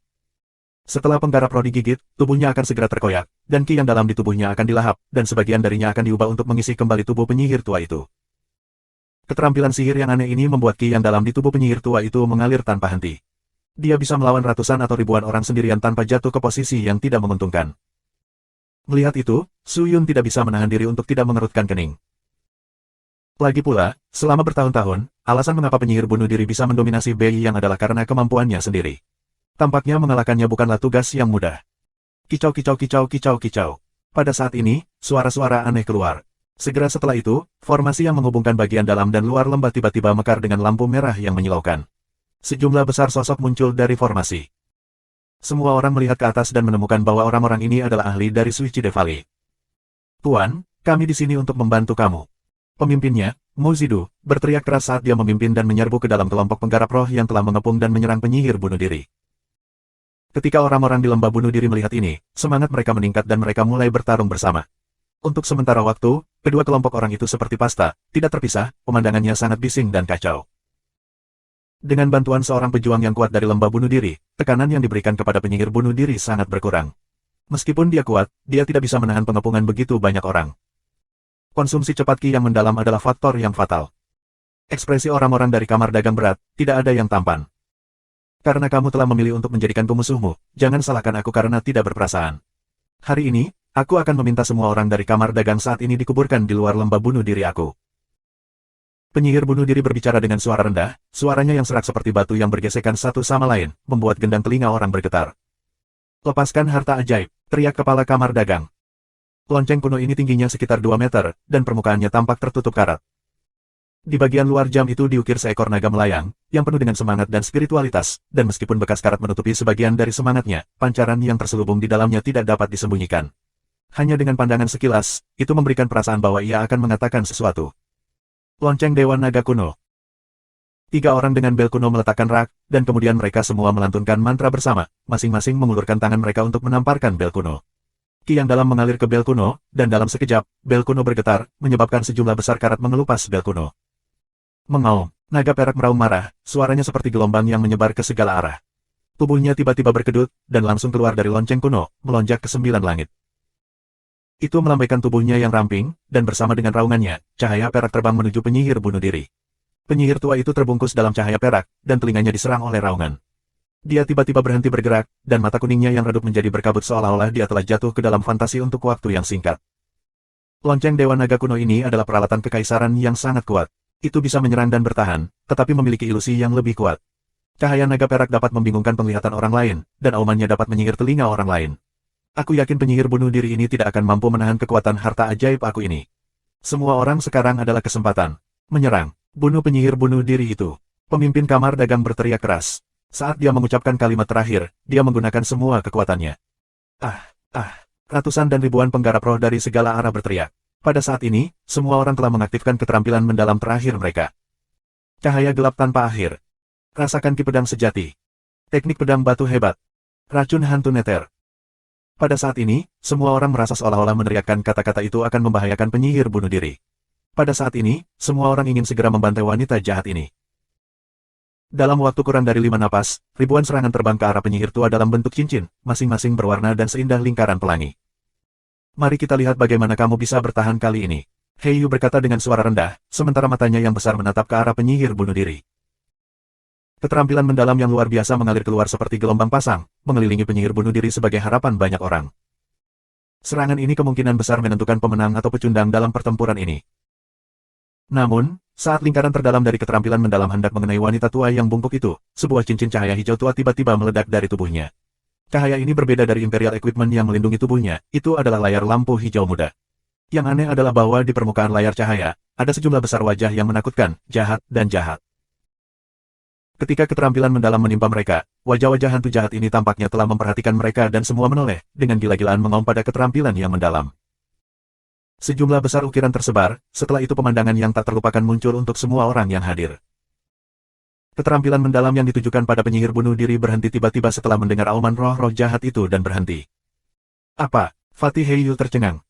Setelah penggarap roh digigit, tubuhnya akan segera terkoyak, dan ki yang dalam di tubuhnya akan dilahap, dan sebagian darinya akan diubah untuk mengisi kembali tubuh penyihir tua itu. Keterampilan sihir yang aneh ini membuat ki yang dalam di tubuh penyihir tua itu mengalir tanpa henti. Dia bisa melawan ratusan atau ribuan orang sendirian tanpa jatuh ke posisi yang tidak menguntungkan. Melihat itu, Su Yun tidak bisa menahan diri untuk tidak mengerutkan kening. Lagi pula, selama bertahun-tahun, alasan mengapa penyihir bunuh diri bisa mendominasi Bei yang adalah karena kemampuannya sendiri. Tampaknya mengalahkannya bukanlah tugas yang mudah. Kicau kicau kicau kicau kicau. Pada saat ini, suara-suara aneh keluar. Segera setelah itu, formasi yang menghubungkan bagian dalam dan luar lembah tiba-tiba mekar dengan lampu merah yang menyilaukan. Sejumlah besar sosok muncul dari formasi. Semua orang melihat ke atas dan menemukan bahwa orang-orang ini adalah ahli dari Suicide Valley. Tuan, kami di sini untuk membantu kamu. Pemimpinnya, Mu Zidu, berteriak keras saat dia memimpin dan menyerbu ke dalam kelompok penggarap roh yang telah mengepung dan menyerang penyihir bunuh diri. Ketika orang-orang di lembah bunuh diri melihat ini, semangat mereka meningkat dan mereka mulai bertarung bersama. Untuk sementara waktu, kedua kelompok orang itu seperti pasta, tidak terpisah, pemandangannya sangat bising dan kacau. Dengan bantuan seorang pejuang yang kuat dari lembah bunuh diri, tekanan yang diberikan kepada penyihir bunuh diri sangat berkurang. Meskipun dia kuat, dia tidak bisa menahan pengepungan begitu banyak orang. Konsumsi cepat ki yang mendalam adalah faktor yang fatal. Ekspresi orang-orang dari kamar dagang berat, tidak ada yang tampan. Karena kamu telah memilih untuk menjadikanku musuhmu, jangan salahkan aku karena tidak berperasaan. Hari ini, aku akan meminta semua orang dari kamar dagang saat ini dikuburkan di luar lembah bunuh diri aku. Penyihir bunuh diri berbicara dengan suara rendah, suaranya yang serak seperti batu yang bergesekan satu sama lain, membuat gendang telinga orang bergetar. Lepaskan harta ajaib, teriak kepala kamar dagang. Lonceng kuno ini tingginya sekitar 2 meter, dan permukaannya tampak tertutup karat. Di bagian luar jam itu diukir seekor naga melayang, yang penuh dengan semangat dan spiritualitas, dan meskipun bekas karat menutupi sebagian dari semangatnya, pancaran yang terselubung di dalamnya tidak dapat disembunyikan. Hanya dengan pandangan sekilas, itu memberikan perasaan bahwa ia akan mengatakan sesuatu. Lonceng Dewa Naga Kuno. 3 orang dengan bel kuno meletakkan rak, dan kemudian mereka semua melantunkan mantra bersama, masing-masing mengulurkan tangan mereka untuk menamparkan bel kuno. Ki yang dalam mengalir ke bel kuno, dan dalam sekejap, bel kuno bergetar, menyebabkan sejumlah besar karat mengelupas bel kuno. Mengaum, naga perak meraung marah, suaranya seperti gelombang yang menyebar ke segala arah. Tubuhnya tiba-tiba berkedut, dan langsung keluar dari lonceng kuno, melonjak ke 9 langit. Itu melambaikan tubuhnya yang ramping, dan bersama dengan raungannya, cahaya perak terbang menuju penyihir bunuh diri. Penyihir tua itu terbungkus dalam cahaya perak, dan telinganya diserang oleh raungan. Dia tiba-tiba berhenti bergerak, dan mata kuningnya yang redup menjadi berkabut seolah-olah dia telah jatuh ke dalam fantasi untuk waktu yang singkat. Lonceng Dewa Naga Kuno ini adalah peralatan kekaisaran yang sangat kuat. Itu bisa menyerang dan bertahan, tetapi memiliki ilusi yang lebih kuat. Cahaya naga perak dapat membingungkan penglihatan orang lain, dan aumannya dapat menyihir telinga orang lain. Aku yakin penyihir bunuh diri ini tidak akan mampu menahan kekuatan harta ajaib aku ini. Semua orang sekarang adalah kesempatan. Menyerang, bunuh penyihir bunuh diri itu. Pemimpin kamar dagang berteriak keras. Saat dia mengucapkan kalimat terakhir, dia menggunakan semua kekuatannya. Ratusan dan ribuan penggarap roh dari segala arah berteriak. Pada saat ini, semua orang telah mengaktifkan keterampilan mendalam terakhir mereka. Cahaya gelap tanpa akhir. Rasakan ki pedang sejati. Teknik pedang batu hebat. Racun hantu neter. Pada saat ini, semua orang merasa seolah-olah meneriakkan kata-kata itu akan membahayakan penyihir bunuh diri. Pada saat ini, semua orang ingin segera membantai wanita jahat ini. Dalam waktu kurang dari 5 napas, ribuan serangan terbang ke arah penyihir tua dalam bentuk cincin, masing-masing berwarna dan seindah lingkaran pelangi. Mari kita lihat bagaimana kamu bisa bertahan kali ini. Hei Yu berkata dengan suara rendah, sementara matanya yang besar menatap ke arah penyihir bunuh diri. Keterampilan mendalam yang luar biasa mengalir keluar seperti gelombang pasang, mengelilingi penyihir bunuh diri sebagai harapan banyak orang. Serangan ini kemungkinan besar menentukan pemenang atau pecundang dalam pertempuran ini. Namun, saat lingkaran terdalam dari keterampilan mendalam hendak mengenai wanita tua yang bungkuk itu, sebuah cincin cahaya hijau tua tiba-tiba meledak dari tubuhnya. Cahaya ini berbeda dari Imperial Equipment yang melindungi tubuhnya, itu adalah layar lampu hijau muda. Yang aneh adalah bahwa di permukaan layar cahaya, ada sejumlah besar wajah yang menakutkan, jahat, dan jahat. Ketika keterampilan mendalam menimpa mereka, wajah-wajah hantu jahat ini tampaknya telah memperhatikan mereka dan semua menoleh, dengan gila-gilaan mengaum pada keterampilan yang mendalam. Sejumlah besar ukiran tersebar, setelah itu pemandangan yang tak terlupakan muncul untuk semua orang yang hadir. Keterampilan mendalam yang ditujukan pada penyihir bunuh diri berhenti tiba-tiba setelah mendengar auman roh-roh jahat itu dan berhenti. Apa? Fatih Heiyu tercengang.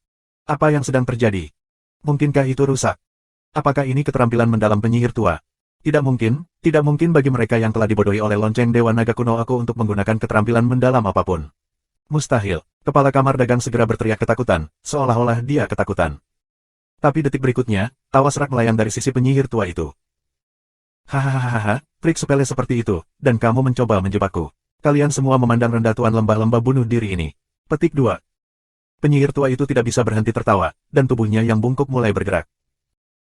Apa yang sedang terjadi? Mungkinkah itu rusak? Apakah ini keterampilan mendalam penyihir tua? Tidak mungkin bagi mereka yang telah dibodohi oleh lonceng Dewa Naga Kuno aku untuk menggunakan keterampilan mendalam apapun. Mustahil. Kepala kamar dagang segera berteriak ketakutan, seolah-olah dia ketakutan. Tapi detik berikutnya, tawa serak melayang dari sisi penyihir tua itu. Hahaha, trik sepele seperti itu, dan kamu mencoba menjebakku. Kalian semua memandang rendah tuan lembah-lembah bunuh diri ini. Petik 2. Penyihir tua itu tidak bisa berhenti tertawa, dan tubuhnya yang bungkuk mulai bergerak.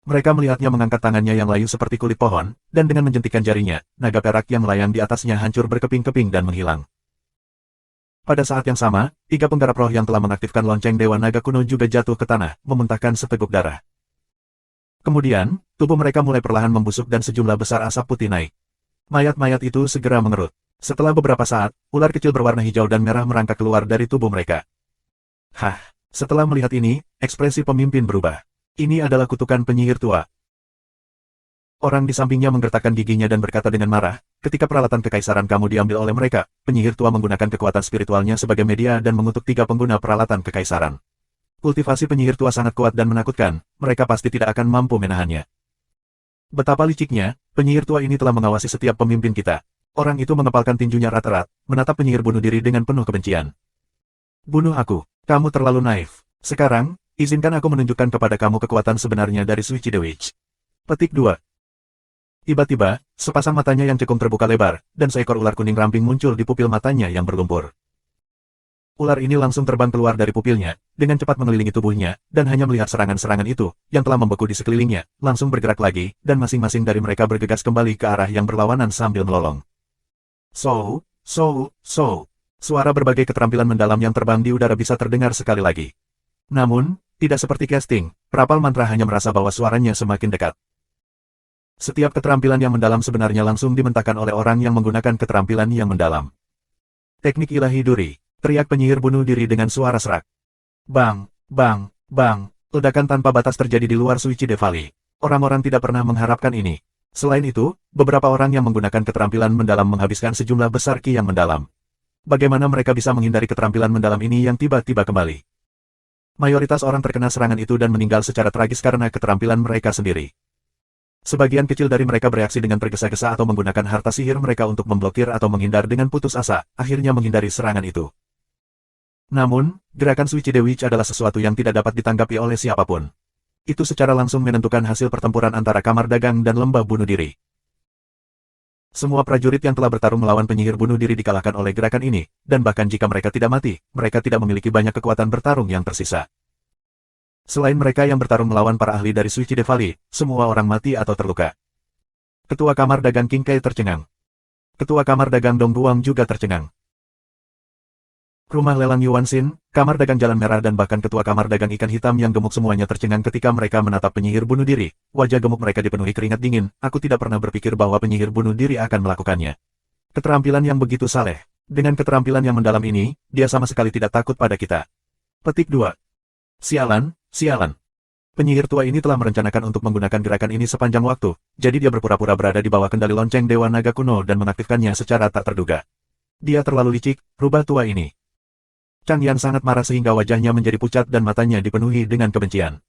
Mereka melihatnya mengangkat tangannya yang layu seperti kulit pohon, dan dengan menjentikan jarinya, naga perak yang melayang di atasnya hancur berkeping-keping dan menghilang. Pada saat yang sama, 3 penggarap roh yang telah mengaktifkan lonceng Dewa Naga kuno juga jatuh ke tanah, memuntahkan seteguk darah. Kemudian, tubuh mereka mulai perlahan membusuk dan sejumlah besar asap putih naik. Mayat-mayat itu segera mengerut. Setelah beberapa saat, ular kecil berwarna hijau dan merah merangkak keluar dari tubuh mereka. Hah, setelah melihat ini, ekspresi pemimpin berubah. Ini adalah kutukan penyihir tua. Orang di sampingnya menggertakkan giginya dan berkata dengan marah, ketika peralatan kekaisaran kamu diambil oleh mereka, penyihir tua menggunakan kekuatan spiritualnya sebagai media dan mengutuk 3 pengguna peralatan kekaisaran. Kultivasi penyihir tua sangat kuat dan menakutkan, mereka pasti tidak akan mampu menahannya. Betapa liciknya, penyihir tua ini telah mengawasi setiap pemimpin kita. Orang itu mengepalkan tinjunya erat-erat, menatap penyihir bunuh diri dengan penuh kebencian. Bunuh aku, kamu terlalu naif. Sekarang, izinkan aku menunjukkan kepada kamu kekuatan sebenarnya dari Suichi the Witch. Petik 2. Tiba-tiba, sepasang matanya yang cekung terbuka lebar, dan seekor ular kuning ramping muncul di pupil matanya yang berlumpur. Ular ini langsung terbang keluar dari pupilnya, dengan cepat mengelilingi tubuhnya, dan hanya melihat serangan-serangan itu, yang telah membeku di sekelilingnya, langsung bergerak lagi, dan masing-masing dari mereka bergegas kembali ke arah yang berlawanan sambil melolong. So. Suara berbagai keterampilan mendalam yang terbang di udara bisa terdengar sekali lagi. Namun, tidak seperti casting, perapal mantra hanya merasa bahwa suaranya semakin dekat. Setiap keterampilan yang mendalam sebenarnya langsung dimentahkan oleh orang yang menggunakan keterampilan yang mendalam. Teknik ilahi duri. Teriak penyihir bunuh diri dengan suara serak. Bang, bang, bang, ledakan tanpa batas terjadi di luar Suichi de Valley. Orang-orang tidak pernah mengharapkan ini. Selain itu, beberapa orang yang menggunakan keterampilan mendalam menghabiskan sejumlah besar ki yang mendalam. Bagaimana mereka bisa menghindari keterampilan mendalam ini yang tiba-tiba kembali? Mayoritas orang terkena serangan itu dan meninggal secara tragis karena keterampilan mereka sendiri. Sebagian kecil dari mereka bereaksi dengan tergesa-gesa atau menggunakan harta sihir mereka untuk memblokir atau menghindar dengan putus asa, akhirnya menghindari serangan itu. Namun, gerakan Suichi the Witch adalah sesuatu yang tidak dapat ditanggapi oleh siapapun. Itu secara langsung menentukan hasil pertempuran antara kamar dagang dan lembah bunuh diri. Semua prajurit yang telah bertarung melawan penyihir bunuh diri dikalahkan oleh gerakan ini, dan bahkan jika mereka tidak mati, mereka tidak memiliki banyak kekuatan bertarung yang tersisa. Selain mereka yang bertarung melawan para ahli dari Suichi de Valley, semua orang mati atau terluka. Ketua kamar dagang King Kai tercengang. Ketua kamar dagang Dong Guang juga tercengang. Rumah lelang Yuan Xin, kamar dagang Jalan Merah dan bahkan ketua kamar dagang ikan hitam yang gemuk semuanya tercengang ketika mereka menatap penyihir bunuh diri. Wajah gemuk mereka dipenuhi keringat dingin. Aku tidak pernah berpikir bahwa penyihir bunuh diri akan melakukannya. Keterampilan yang begitu saleh. Dengan keterampilan yang mendalam ini, dia sama sekali tidak takut pada kita. Petik 2. Sialan. Penyihir tua ini telah merencanakan untuk menggunakan gerakan ini sepanjang waktu, jadi dia berpura-pura berada di bawah kendali lonceng Dewa Naga kuno dan mengaktifkannya secara tak terduga. Dia terlalu licik, rubah tua ini. Chang Yan sangat marah sehingga wajahnya menjadi pucat dan matanya dipenuhi dengan kebencian.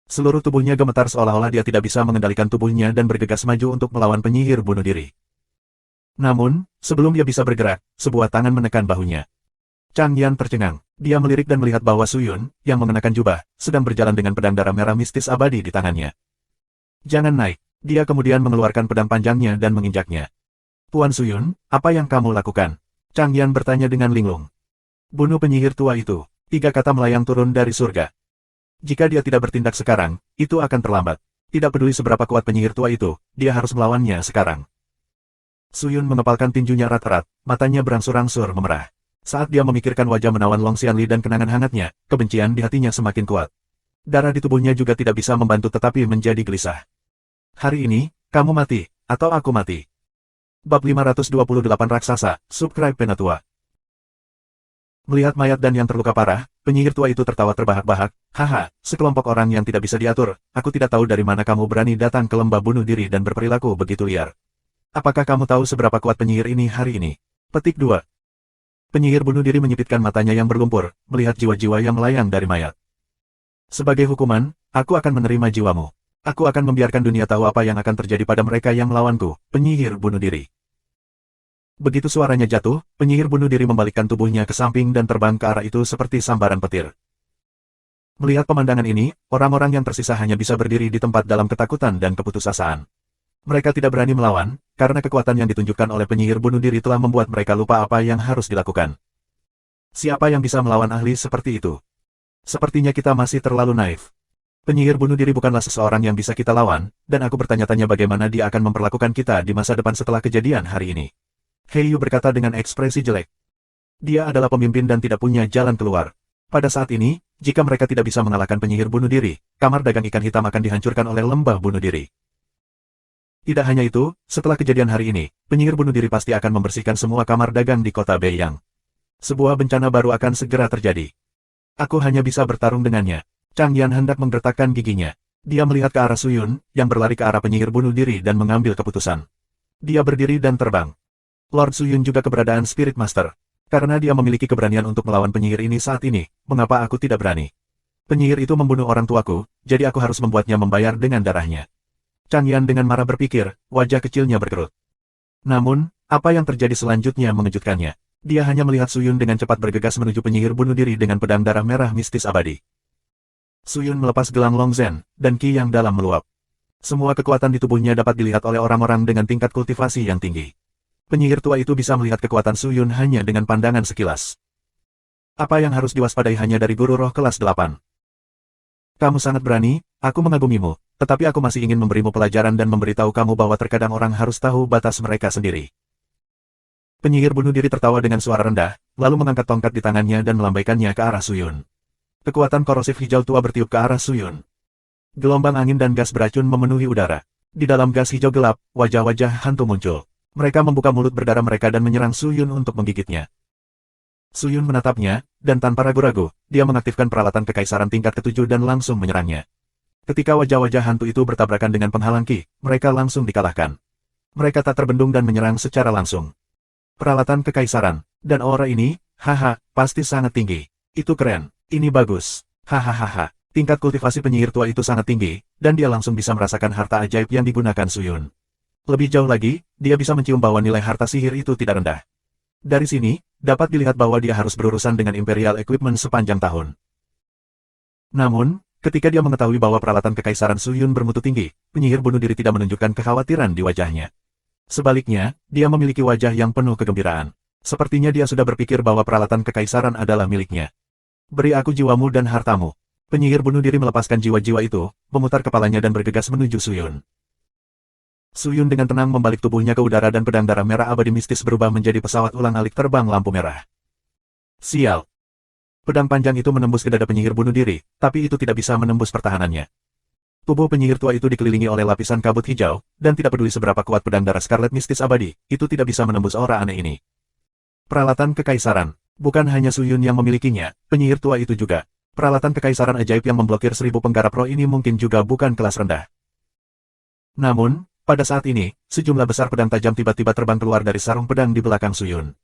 Seluruh tubuhnya gemetar seolah-olah dia tidak bisa mengendalikan tubuhnya dan bergegas maju untuk melawan penyihir bunuh diri. Namun, sebelum dia bisa bergerak, sebuah tangan menekan bahunya. Chang Yan tercengang. Dia melirik dan melihat bahwa Su Yun, yang mengenakan jubah, sedang berjalan dengan pedang darah merah mistis abadi di tangannya. Jangan naik. Dia kemudian mengeluarkan pedang panjangnya dan menginjaknya. Tuan Su Yun, apa yang kamu lakukan? Chang Yan bertanya dengan linglung. Bunuh penyihir tua itu. 3 kata melayang turun dari surga. Jika dia tidak bertindak sekarang, itu akan terlambat. Tidak peduli seberapa kuat penyihir tua itu, dia harus melawannya sekarang. Su Yun mengepalkan tinjunya erat-erat, matanya berangsur-angsur memerah. Saat dia memikirkan wajah menawan Long Xianli dan kenangan hangatnya, kebencian di hatinya semakin kuat. Darah di tubuhnya juga tidak bisa membantu tetapi menjadi gelisah. Hari ini, kamu mati, atau aku mati. Bab 528 Raksasa, Subscribe Penatua. Melihat mayat dan yang terluka parah, penyihir tua itu tertawa terbahak-bahak. Haha, sekelompok orang yang tidak bisa diatur. Aku tidak tahu dari mana kamu berani datang ke lembah bunuh diri dan berperilaku begitu liar. Apakah kamu tahu seberapa kuat penyihir ini hari ini? Petik 2. Penyihir bunuh diri menyipitkan matanya yang berlumpur, melihat jiwa-jiwa yang melayang dari mayat. Sebagai hukuman, aku akan menerima jiwamu. Aku akan membiarkan dunia tahu apa yang akan terjadi pada mereka yang melawanku, penyihir bunuh diri. Begitu suaranya jatuh, penyihir bunuh diri membalikkan tubuhnya ke samping dan terbang ke arah itu seperti sambaran petir. Melihat pemandangan ini, orang-orang yang tersisa hanya bisa berdiri di tempat dalam ketakutan dan keputusasaan. Mereka tidak berani melawan, karena kekuatan yang ditunjukkan oleh penyihir bunuh diri telah membuat mereka lupa apa yang harus dilakukan. Siapa yang bisa melawan ahli seperti itu? Sepertinya kita masih terlalu naif. Penyihir bunuh diri bukanlah seseorang yang bisa kita lawan, dan aku bertanya-tanya bagaimana dia akan memperlakukan kita di masa depan setelah kejadian hari ini. Hei Yu berkata dengan ekspresi jelek. Dia adalah pemimpin dan tidak punya jalan keluar. Pada saat ini, jika mereka tidak bisa mengalahkan penyihir bunuh diri, kamar dagang ikan hitam akan dihancurkan oleh lembah bunuh diri. Tidak hanya itu, setelah kejadian hari ini, penyihir bunuh diri pasti akan membersihkan semua kamar dagang di kota Beiyang. Sebuah bencana baru akan segera terjadi. Aku hanya bisa bertarung dengannya. Chang Yan hendak menggertakkan giginya. Dia melihat ke arah Suyun, yang berlari ke arah penyihir bunuh diri dan mengambil keputusan. Dia berdiri dan terbang. Lord Suyun juga keberadaan Spirit Master. Karena dia memiliki keberanian untuk melawan penyihir ini saat ini, mengapa aku tidak berani? Penyihir itu membunuh orang tuaku, jadi aku harus membuatnya membayar dengan darahnya. Chang Yan dengan marah berpikir, wajah kecilnya berkerut. Namun, apa yang terjadi selanjutnya mengejutkannya. Dia hanya melihat Suyun dengan cepat bergegas menuju penyihir bunuh diri dengan pedang darah merah mistis abadi. Suyun melepas gelang Long Zhen, dan Qi yang dalam meluap. Semua kekuatan di tubuhnya dapat dilihat oleh orang-orang dengan tingkat kultivasi yang tinggi. Penyihir tua itu bisa melihat kekuatan Suyun hanya dengan pandangan sekilas. Apa yang harus diwaspadai hanya dari guru roh kelas 8. Kamu sangat berani, aku mengagumimu, tetapi aku masih ingin memberimu pelajaran dan memberitahu kamu bahwa terkadang orang harus tahu batas mereka sendiri. Penyihir bunuh diri tertawa dengan suara rendah, lalu mengangkat tongkat di tangannya dan melambaikannya ke arah Suyun. Kekuatan korosif hijau tua bertiup ke arah Suyun. Gelombang angin dan gas beracun memenuhi udara. Di dalam gas hijau gelap, wajah-wajah hantu muncul. Mereka membuka mulut berdarah mereka dan menyerang Suyun untuk menggigitnya. Suyun menatapnya, dan tanpa ragu-ragu, dia mengaktifkan peralatan kekaisaran tingkat ke-7 dan langsung menyerangnya. Ketika wajah-wajah hantu itu bertabrakan dengan penghalang Qi, mereka langsung dikalahkan. Mereka tak terbendung dan menyerang secara langsung. Peralatan kekaisaran, dan aura ini, haha, pasti sangat tinggi. Itu keren. Ini bagus. Hahaha. Tingkat kultivasi penyihir tua itu sangat tinggi, dan dia langsung bisa merasakan harta ajaib yang digunakan Suyun. Lebih jauh lagi, dia bisa mencium bahwa nilai harta sihir itu tidak rendah. Dari sini, dapat dilihat bahwa dia harus berurusan dengan Imperial Equipment sepanjang tahun. Namun, ketika dia mengetahui bahwa peralatan kekaisaran Suyun bermutu tinggi, penyihir bunuh diri tidak menunjukkan kekhawatiran di wajahnya. Sebaliknya, dia memiliki wajah yang penuh kegembiraan. Sepertinya dia sudah berpikir bahwa peralatan kekaisaran adalah miliknya. Beri aku jiwamu dan hartamu. Penyihir bunuh diri melepaskan jiwa-jiwa itu, memutar kepalanya dan bergegas menuju Suyun. Suyun dengan tenang membalik tubuhnya ke udara dan pedang darah merah abadi mistis berubah menjadi pesawat ulang-alik terbang lampu merah. Sial! Pedang panjang itu menembus ke dada penyihir bunuh diri, tapi itu tidak bisa menembus pertahanannya. Tubuh penyihir tua itu dikelilingi oleh lapisan kabut hijau, dan tidak peduli seberapa kuat pedang darah Scarlet mistis abadi, itu tidak bisa menembus aura aneh ini. Peralatan kekaisaran. Bukan hanya Suyun yang memilikinya, penyihir tua itu juga. Peralatan kekaisaran ajaib yang memblokir 1000 penggarap roh ini mungkin juga bukan kelas rendah. Namun, pada saat ini, sejumlah besar pedang tajam tiba-tiba terbang keluar dari sarung pedang di belakang Suyun.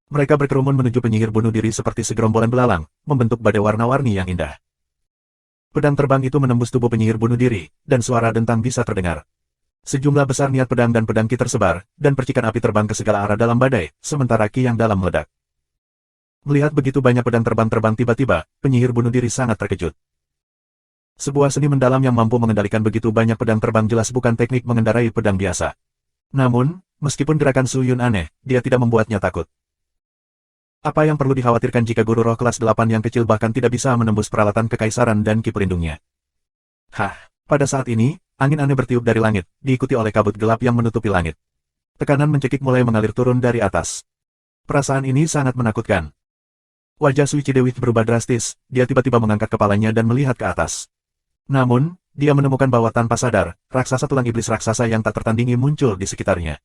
Mereka berkerumun menuju penyihir bunuh diri seperti segerombolan belalang, membentuk badai warna-warni yang indah. Pedang terbang itu menembus tubuh penyihir bunuh diri, dan suara dentang bisa terdengar. Sejumlah besar niat pedang dan pedang Qi tersebar, dan percikan api terbang ke segala arah dalam badai, sementara Qi yang dalam meledak. Melihat begitu banyak pedang terbang tiba-tiba, penyihir bunuh diri sangat terkejut. Sebuah seni mendalam yang mampu mengendalikan begitu banyak pedang terbang jelas bukan teknik mengendarai pedang biasa. Namun, meskipun gerakan Suyun aneh, dia tidak membuatnya takut. Apa yang perlu dikhawatirkan jika guru roh kelas 8 yang kecil bahkan tidak bisa menembus peralatan kekaisaran dan Qi pelindungnya? Pada saat ini, angin aneh bertiup dari langit, diikuti oleh kabut gelap yang menutupi langit. Tekanan mencekik mulai mengalir turun dari atas. Perasaan ini sangat menakutkan. Wajah Sui Cidewi berubah drastis, dia tiba-tiba mengangkat kepalanya dan melihat ke atas. Namun, dia menemukan bahwa tanpa sadar, raksasa tulang iblis raksasa yang tak tertandingi muncul di sekitarnya.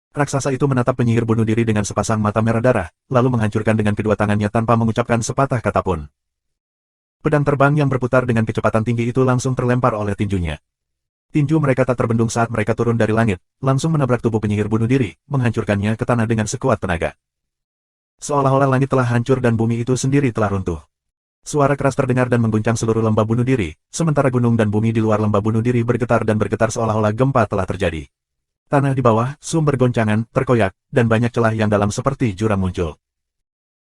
Raksasa itu menatap penyihir bunuh diri dengan sepasang mata merah darah, lalu menghancurkan dengan kedua tangannya tanpa mengucapkan sepatah kata pun. Pedang terbang yang berputar dengan kecepatan tinggi itu langsung terlempar oleh tinjunya. Tinju mereka tak terbendung saat mereka turun dari langit, langsung menabrak tubuh penyihir bunuh diri, menghancurkannya ke tanah dengan sekuat tenaga. Seolah-olah langit telah hancur dan bumi itu sendiri telah runtuh. Suara keras terdengar dan mengguncang seluruh lembah bunuh diri, sementara gunung dan bumi di luar lembah bunuh diri bergetar dan bergetar seolah-olah gempa telah terjadi. Tanah di bawah, sumber goncangan, terkoyak, dan banyak celah yang dalam seperti jurang muncul.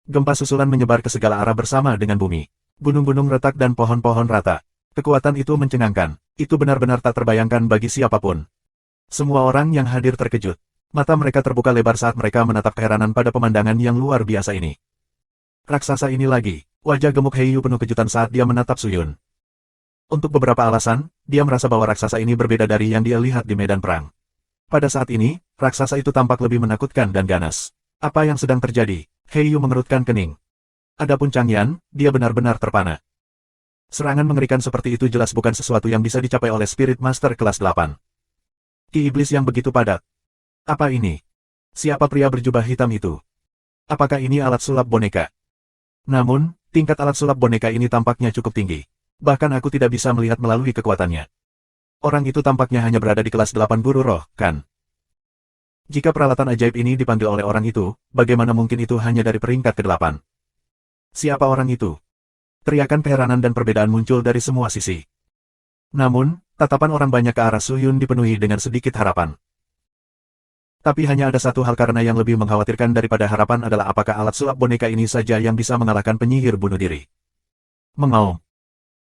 Gempa susulan menyebar ke segala arah bersama dengan bumi. Gunung-gunung retak dan pohon-pohon rata. Kekuatan itu mencengangkan. Itu benar-benar tak terbayangkan bagi siapapun. Semua orang yang hadir terkejut. Mata mereka terbuka lebar saat mereka menatap keheranan pada pemandangan yang luar biasa ini. Raksasa ini lagi. Wajah gemuk Heiyu penuh kejutan saat dia menatap Suyun. Untuk beberapa alasan, dia merasa bahwa raksasa ini berbeda dari yang dia lihat di medan perang. Pada saat ini, raksasa itu tampak lebih menakutkan dan ganas. Apa yang sedang terjadi? Heiyu mengerutkan kening. Adapun Changyan, dia benar-benar terpana. Serangan mengerikan seperti itu jelas bukan sesuatu yang bisa dicapai oleh Spirit Master kelas 8. Ki iblis yang begitu padat. Apa ini? Siapa pria berjubah hitam itu? Apakah ini alat sulap boneka? Namun, tingkat alat sulap boneka ini tampaknya cukup tinggi. Bahkan aku tidak bisa melihat melalui kekuatannya. Orang itu tampaknya hanya berada di kelas 8 guru roh, kan? Jika peralatan ajaib ini dipanggil oleh orang itu, bagaimana mungkin itu hanya dari peringkat ke-8? Siapa orang itu? Teriakan keheranan dan perbedaan muncul dari semua sisi. Namun, tatapan orang banyak ke arah Suyun dipenuhi dengan sedikit harapan. Tapi hanya ada satu hal karena yang lebih mengkhawatirkan daripada harapan adalah apakah alat sulap boneka ini saja yang bisa mengalahkan penyihir bunuh diri. Mengaum.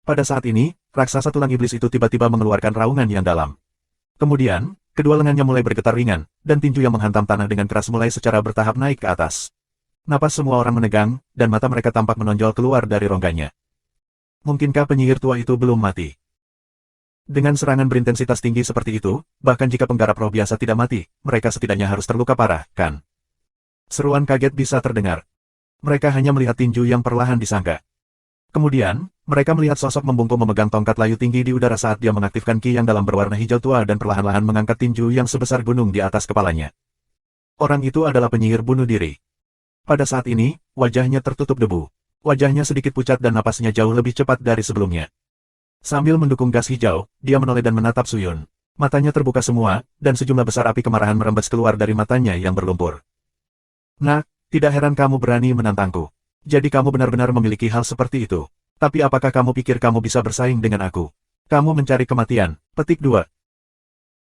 Pada saat ini, raksasa tulang iblis itu tiba-tiba mengeluarkan raungan yang dalam. Kemudian, kedua lengannya mulai bergetar ringan, dan tinju yang menghantam tanah dengan keras mulai secara bertahap naik ke atas. Napas semua orang menegang, dan mata mereka tampak menonjol keluar dari rongganya. Mungkinkah penyihir tua itu belum mati? Dengan serangan berintensitas tinggi seperti itu, bahkan jika penggarap roh biasa tidak mati, mereka setidaknya harus terluka parah, kan? Seruan kaget bisa terdengar. Mereka hanya melihat tinju yang perlahan disangga. Kemudian, mereka melihat sosok membungkuk memegang tongkat layu tinggi di udara saat dia mengaktifkan ki yang dalam berwarna hijau tua dan perlahan-lahan mengangkat tinju yang sebesar gunung di atas kepalanya. Orang itu adalah penyihir bunuh diri. Pada saat ini, wajahnya tertutup debu. Wajahnya sedikit pucat dan napasnya jauh lebih cepat dari sebelumnya. Sambil mendukung gas hijau, dia menoleh dan menatap Suyun. Matanya terbuka semua, dan sejumlah besar api kemarahan merembes keluar dari matanya yang berlumpur. Nak, tidak heran kamu berani menantangku. Jadi kamu benar-benar memiliki hal seperti itu. Tapi apakah kamu pikir kamu bisa bersaing dengan aku? Kamu mencari kematian. Petik 2.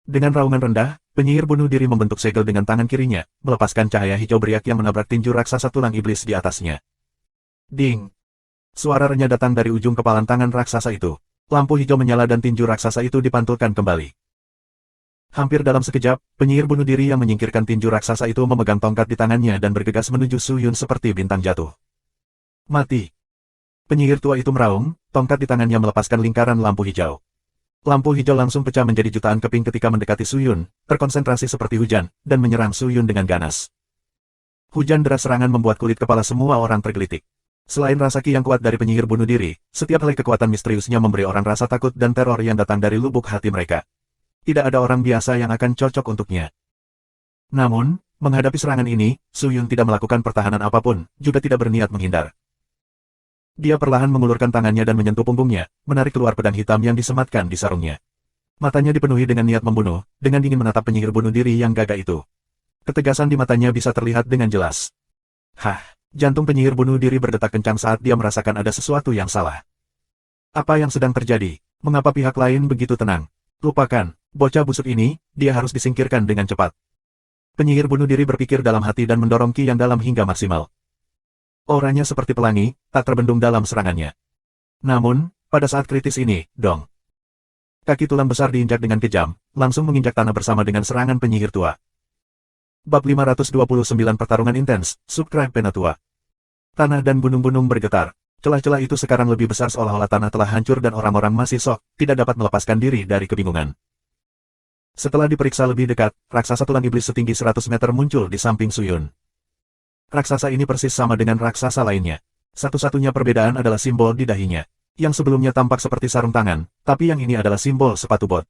Dengan raungan rendah, penyihir bunuh diri membentuk segel dengan tangan kirinya, melepaskan cahaya hijau beriak yang menabrak tinju raksasa tulang iblis di atasnya. Ding! Suara renyah datang dari ujung kepalan tangan raksasa itu. Lampu hijau menyala dan tinju raksasa itu dipantulkan kembali. Hampir dalam sekejap, penyihir bunuh diri yang menyingkirkan tinju raksasa itu memegang tongkat di tangannya dan bergegas menuju Suyun seperti bintang jatuh. Mati! Penyihir tua itu meraung, tongkat di tangannya melepaskan lingkaran lampu hijau. Lampu hijau langsung pecah menjadi jutaan keping ketika mendekati Suyun, terkonsentrasi seperti hujan, dan menyerang Suyun dengan ganas. Hujan deras serangan membuat kulit kepala semua orang tergelitik. Selain rasa ki yang kuat dari penyihir bunuh diri, setiap helai kekuatan misteriusnya memberi orang rasa takut dan teror yang datang dari lubuk hati mereka. Tidak ada orang biasa yang akan cocok untuknya. Namun, menghadapi serangan ini, Suyun tidak melakukan pertahanan apapun, juga tidak berniat menghindar. Dia perlahan mengulurkan tangannya dan menyentuh punggungnya, menarik keluar pedang hitam yang disematkan di sarungnya. Matanya dipenuhi dengan niat membunuh, dengan dingin menatap penyihir bunuh diri yang gagah itu. Ketegasan di matanya bisa terlihat dengan jelas. Hah! Jantung penyihir bunuh diri berdetak kencang saat dia merasakan ada sesuatu yang salah. Apa yang sedang terjadi? Mengapa pihak lain begitu tenang? Lupakan, bocah busuk ini, dia harus disingkirkan dengan cepat. Penyihir bunuh diri berpikir dalam hati dan mendorong ki yang dalam hingga maksimal. Auranya seperti pelangi, tak terbendung dalam serangannya. Namun, pada saat kritis ini, dong. Kaki tulang besar diinjak dengan kejam, langsung menginjak tanah bersama dengan serangan penyihir tua. Bab 529 Pertarungan Intens, Subscribe Penatua. Tanah dan gunung-gunung bergetar. Celah-celah itu sekarang lebih besar seolah-olah tanah telah hancur dan orang-orang masih sok, tidak dapat melepaskan diri dari kebingungan. Setelah diperiksa lebih dekat, raksasa tulang iblis setinggi 100 meter muncul di samping Suyun. Raksasa ini persis sama dengan raksasa lainnya. Satu-satunya perbedaan adalah simbol di dahinya. Yang sebelumnya tampak seperti sarung tangan, tapi yang ini adalah simbol sepatu bot.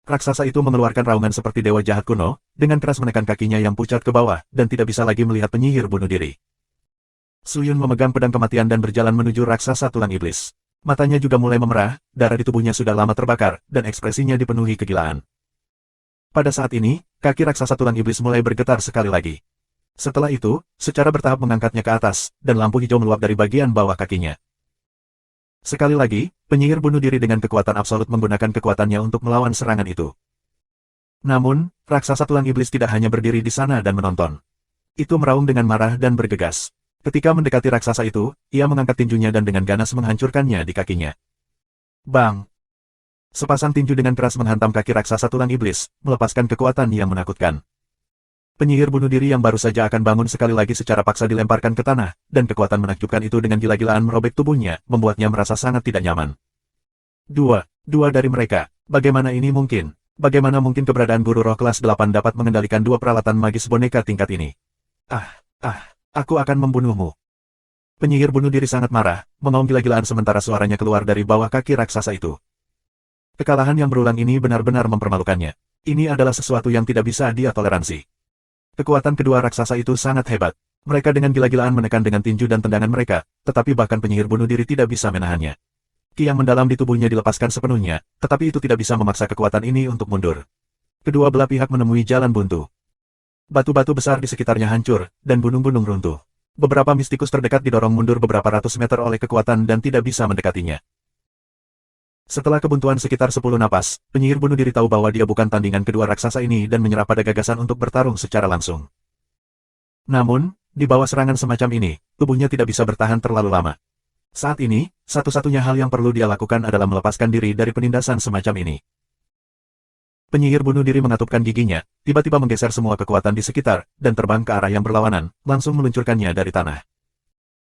Raksasa itu mengeluarkan raungan seperti dewa jahat kuno, dengan keras menekan kakinya yang pucat ke bawah, dan tidak bisa lagi melihat penyihir bunuh diri. Suyun memegang pedang kematian dan berjalan menuju raksasa tulang iblis. Matanya juga mulai memerah, darah di tubuhnya sudah lama terbakar, dan ekspresinya dipenuhi kegilaan. Pada saat ini, kaki raksasa tulang iblis mulai bergetar sekali lagi. Setelah itu, secara bertahap mengangkatnya ke atas, dan lampu hijau meluap dari bagian bawah kakinya. Sekali lagi, penyihir bunuh diri dengan kekuatan absolut menggunakan kekuatannya untuk melawan serangan itu. Namun, raksasa tulang iblis tidak hanya berdiri di sana dan menonton. Itu meraung dengan marah dan bergegas. Ketika mendekati raksasa itu, ia mengangkat tinjunya dan dengan ganas menghancurkannya di kakinya. Bang! Sepasang tinju dengan keras menghantam kaki raksasa tulang iblis, melepaskan kekuatan yang menakutkan. Penyihir bunuh diri yang baru saja akan bangun sekali lagi secara paksa dilemparkan ke tanah, dan kekuatan menakjubkan itu dengan gila-gilaan merobek tubuhnya, membuatnya merasa sangat tidak nyaman. Dua dari mereka. Bagaimana ini mungkin? Bagaimana mungkin keberadaan guru roh kelas 8 dapat mengendalikan dua peralatan magis boneka tingkat ini? Aku akan membunuhmu. Penyihir bunuh diri sangat marah, mengaum gila-gilaan sementara suaranya keluar dari bawah kaki raksasa itu. Kekalahan yang berulang ini benar-benar mempermalukannya. Ini adalah sesuatu yang tidak bisa dia toleransi. Kekuatan kedua raksasa itu sangat hebat. Mereka dengan gila-gilaan menekan dengan tinju dan tendangan mereka, tetapi bahkan penyihir bunuh diri tidak bisa menahannya. Ki yang mendalam di tubuhnya dilepaskan sepenuhnya, tetapi itu tidak bisa memaksa kekuatan ini untuk mundur. Kedua belah pihak menemui jalan buntu. Batu-batu besar di sekitarnya hancur, dan gunung-gunung runtuh. Beberapa mistikus terdekat didorong mundur beberapa ratus meter oleh kekuatan dan tidak bisa mendekatinya. Setelah kebuntuan sekitar 10 napas, penyihir bunuh diri tahu bahwa dia bukan tandingan kedua raksasa ini dan menyerah pada gagasan untuk bertarung secara langsung. Namun, di bawah serangan semacam ini, tubuhnya tidak bisa bertahan terlalu lama. Saat ini, satu-satunya hal yang perlu dia lakukan adalah melepaskan diri dari penindasan semacam ini. Penyihir bunuh diri mengatupkan giginya, tiba-tiba menggeser semua kekuatan di sekitar, dan terbang ke arah yang berlawanan, langsung meluncurkannya dari tanah.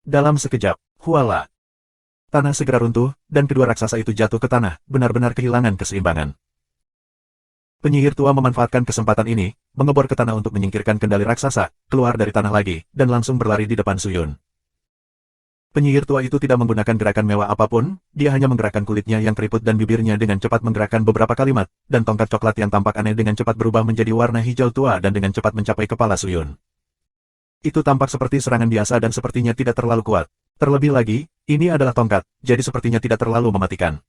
Dalam sekejap, huala! Tanah segera runtuh, dan kedua raksasa itu jatuh ke tanah, benar-benar kehilangan keseimbangan. Penyihir tua memanfaatkan kesempatan ini, mengebor ke tanah untuk menyingkirkan kendali raksasa, keluar dari tanah lagi, dan langsung berlari di depan Suyun. Penyihir tua itu tidak menggunakan gerakan mewah apapun, dia hanya menggerakkan kulitnya yang keriput dan bibirnya dengan cepat menggerakkan beberapa kalimat, dan tongkat coklat yang tampak aneh dengan cepat berubah menjadi warna hijau tua dan dengan cepat mencapai kepala Suyun. Itu tampak seperti serangan biasa dan sepertinya tidak terlalu kuat. Terlebih lagi, ini adalah tongkat, jadi sepertinya tidak terlalu mematikan.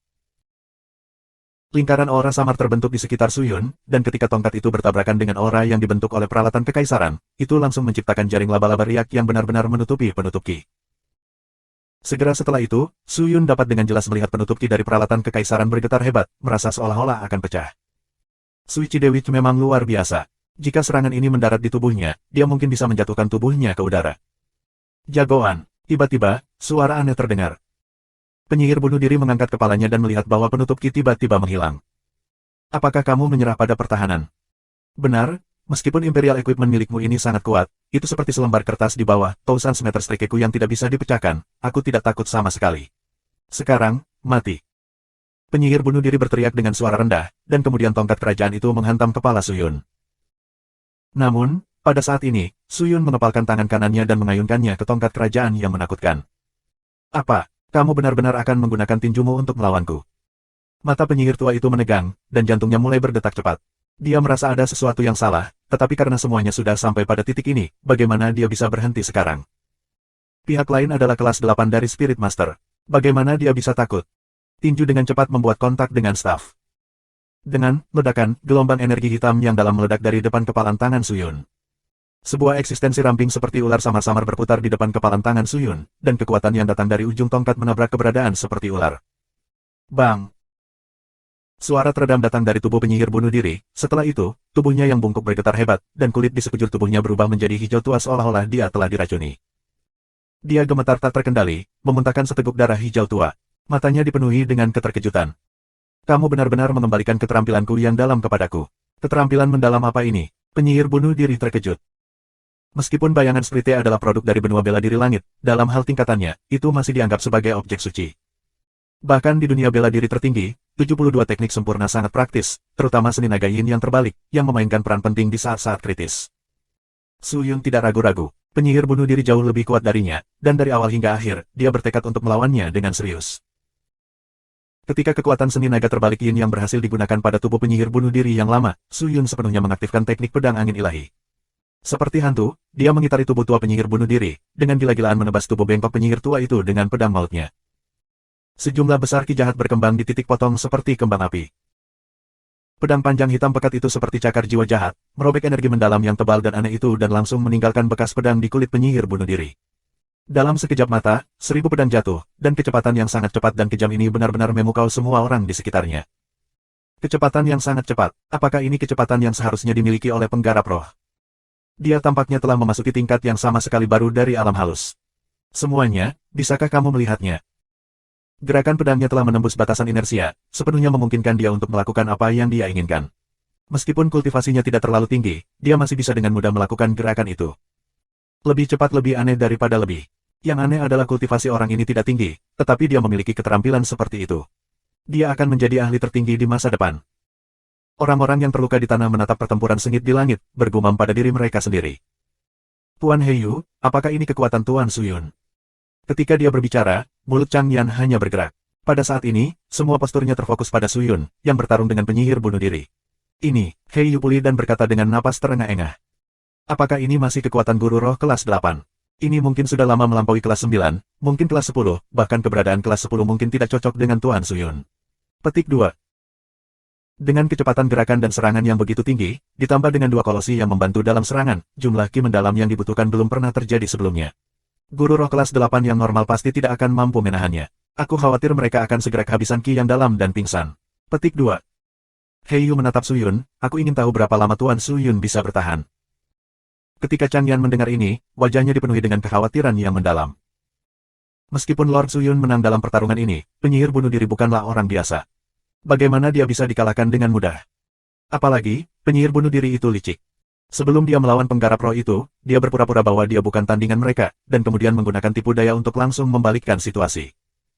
Lingkaran aura samar terbentuk di sekitar Suyun, dan ketika tongkat itu bertabrakan dengan aura yang dibentuk oleh peralatan kekaisaran, itu langsung menciptakan jaring laba-laba riak yang benar-benar menutupi penutup ki. Segera setelah itu, Suyun dapat dengan jelas melihat penutup ki dari peralatan kekaisaran bergetar hebat, merasa seolah-olah akan pecah. Suici Dewi memang luar biasa. Jika serangan ini mendarat di tubuhnya, dia mungkin bisa menjatuhkan tubuhnya ke udara. Jagoan! Tiba-tiba, suara aneh terdengar. Penyihir bunuh diri mengangkat kepalanya dan melihat bahwa penutup ki tiba-tiba menghilang. Apakah kamu menyerah pada pertahanan? Benar, meskipun Imperial Equipment milikmu ini sangat kuat, itu seperti selembar kertas di bawah Tousan Smetter Strikeku yang tidak bisa dipecahkan, aku tidak takut sama sekali. Sekarang, mati. Penyihir bunuh diri berteriak dengan suara rendah, dan kemudian tongkat kerajaan itu menghantam kepala Suyun. Namun, pada saat ini, Suyun mengepalkan tangan kanannya dan mengayunkannya ke tongkat kerajaan yang menakutkan. Apa? Kamu benar-benar akan menggunakan tinjumu untuk melawanku? Mata penyihir tua itu menegang, dan jantungnya mulai berdetak cepat. Dia merasa ada sesuatu yang salah, tetapi karena semuanya sudah sampai pada titik ini, bagaimana dia bisa berhenti sekarang? Pihak lain adalah kelas 8 dari Spirit Master. Bagaimana dia bisa takut? Tinju dengan cepat membuat kontak dengan staf. Dengan ledakan, gelombang energi hitam yang dalam meledak dari depan kepalan tangan Suyun. Sebuah eksistensi ramping seperti ular samar-samar berputar di depan kepalan tangan Suyun, dan kekuatan yang datang dari ujung tongkat menabrak keberadaan seperti ular. Bang! Suara teredam datang dari tubuh penyihir bunuh diri, setelah itu, tubuhnya yang bungkuk bergetar hebat, dan kulit di sekujur tubuhnya berubah menjadi hijau tua seolah-olah dia telah diracuni. Dia gemetar tak terkendali, memuntahkan seteguk darah hijau tua. Matanya dipenuhi dengan keterkejutan. Kamu benar-benar mengembalikan keterampilanku yang dalam kepadaku. Keterampilan mendalam apa ini? Penyihir bunuh diri terkejut. Meskipun bayangan Sprite adalah produk dari benua bela diri langit, dalam hal tingkatannya, itu masih dianggap sebagai objek suci. Bahkan di dunia bela diri tertinggi, 72 teknik sempurna sangat praktis, terutama seni naga yin yang terbalik, yang memainkan peran penting di saat-saat kritis. Suyun tidak ragu-ragu, penyihir bunuh diri jauh lebih kuat darinya, dan dari awal hingga akhir, dia bertekad untuk melawannya dengan serius. Ketika kekuatan seni naga terbalik yin yang berhasil digunakan pada tubuh penyihir bunuh diri yang lama, Suyun sepenuhnya mengaktifkan teknik pedang angin ilahi. Seperti hantu, dia mengitari tubuh tua penyihir bunuh diri, dengan gila-gilaan menebas tubuh bengkok penyihir tua itu dengan pedang mautnya. Sejumlah besar ki jahat berkembang di titik potong seperti kembang api. Pedang panjang hitam pekat itu seperti cakar jiwa jahat, merobek energi mendalam yang tebal dan aneh itu dan langsung meninggalkan bekas pedang di kulit penyihir bunuh diri. Dalam sekejap mata, 1000 pedang jatuh, dan kecepatan yang sangat cepat dan kejam ini benar-benar memukau semua orang di sekitarnya. Kecepatan yang sangat cepat, apakah ini kecepatan yang seharusnya dimiliki oleh penggarap roh? Dia tampaknya telah memasuki tingkat yang sama sekali baru dari alam halus. Semuanya, bisakah kamu melihatnya? Gerakan pedangnya telah menembus batasan inersia, sepenuhnya memungkinkan dia untuk melakukan apa yang dia inginkan. Meskipun kultivasinya tidak terlalu tinggi, dia masih bisa dengan mudah melakukan gerakan itu. Lebih cepat lebih aneh daripada lebih. Yang aneh adalah kultivasi orang ini tidak tinggi, tetapi dia memiliki keterampilan seperti itu. Dia akan menjadi ahli tertinggi di masa depan. Orang-orang yang terluka di tanah menatap pertempuran sengit di langit, bergumam pada diri mereka sendiri. Tuan Heiyu, apakah ini kekuatan Tuan Suyun? Ketika dia berbicara, mulut Chang Yan hanya bergerak. Pada saat ini, semua posturnya terfokus pada Suyun, yang bertarung dengan penyihir bunuh diri. Ini, Heiyu pulih dan berkata dengan napas terengah-engah. Apakah ini masih kekuatan guru roh kelas 8? Ini mungkin sudah lama melampaui kelas 9, mungkin kelas 10, bahkan keberadaan kelas 10 mungkin tidak cocok dengan Tuan Suyun. Petik 2. Dengan kecepatan gerakan dan serangan yang begitu tinggi, ditambah dengan dua kolosi yang membantu dalam serangan, jumlah ki mendalam yang dibutuhkan belum pernah terjadi sebelumnya. Guru roh kelas 8 yang normal pasti tidak akan mampu menahannya. Aku khawatir mereka akan segera kehabisan ki yang dalam dan pingsan. Petik 2. Heiyu menatap Suyun, aku ingin tahu berapa lama Tuan Suyun bisa bertahan. Ketika Chang Yan mendengar ini, wajahnya dipenuhi dengan kekhawatiran yang mendalam. Meskipun Lord Suyun menang dalam pertarungan ini, penyihir bunuh diri bukanlah orang biasa. Bagaimana dia bisa dikalahkan dengan mudah? Apalagi, penyihir bunuh diri itu licik. Sebelum dia melawan penggarap roh itu, dia berpura-pura bahwa dia bukan tandingan mereka, dan kemudian menggunakan tipu daya untuk langsung membalikkan situasi.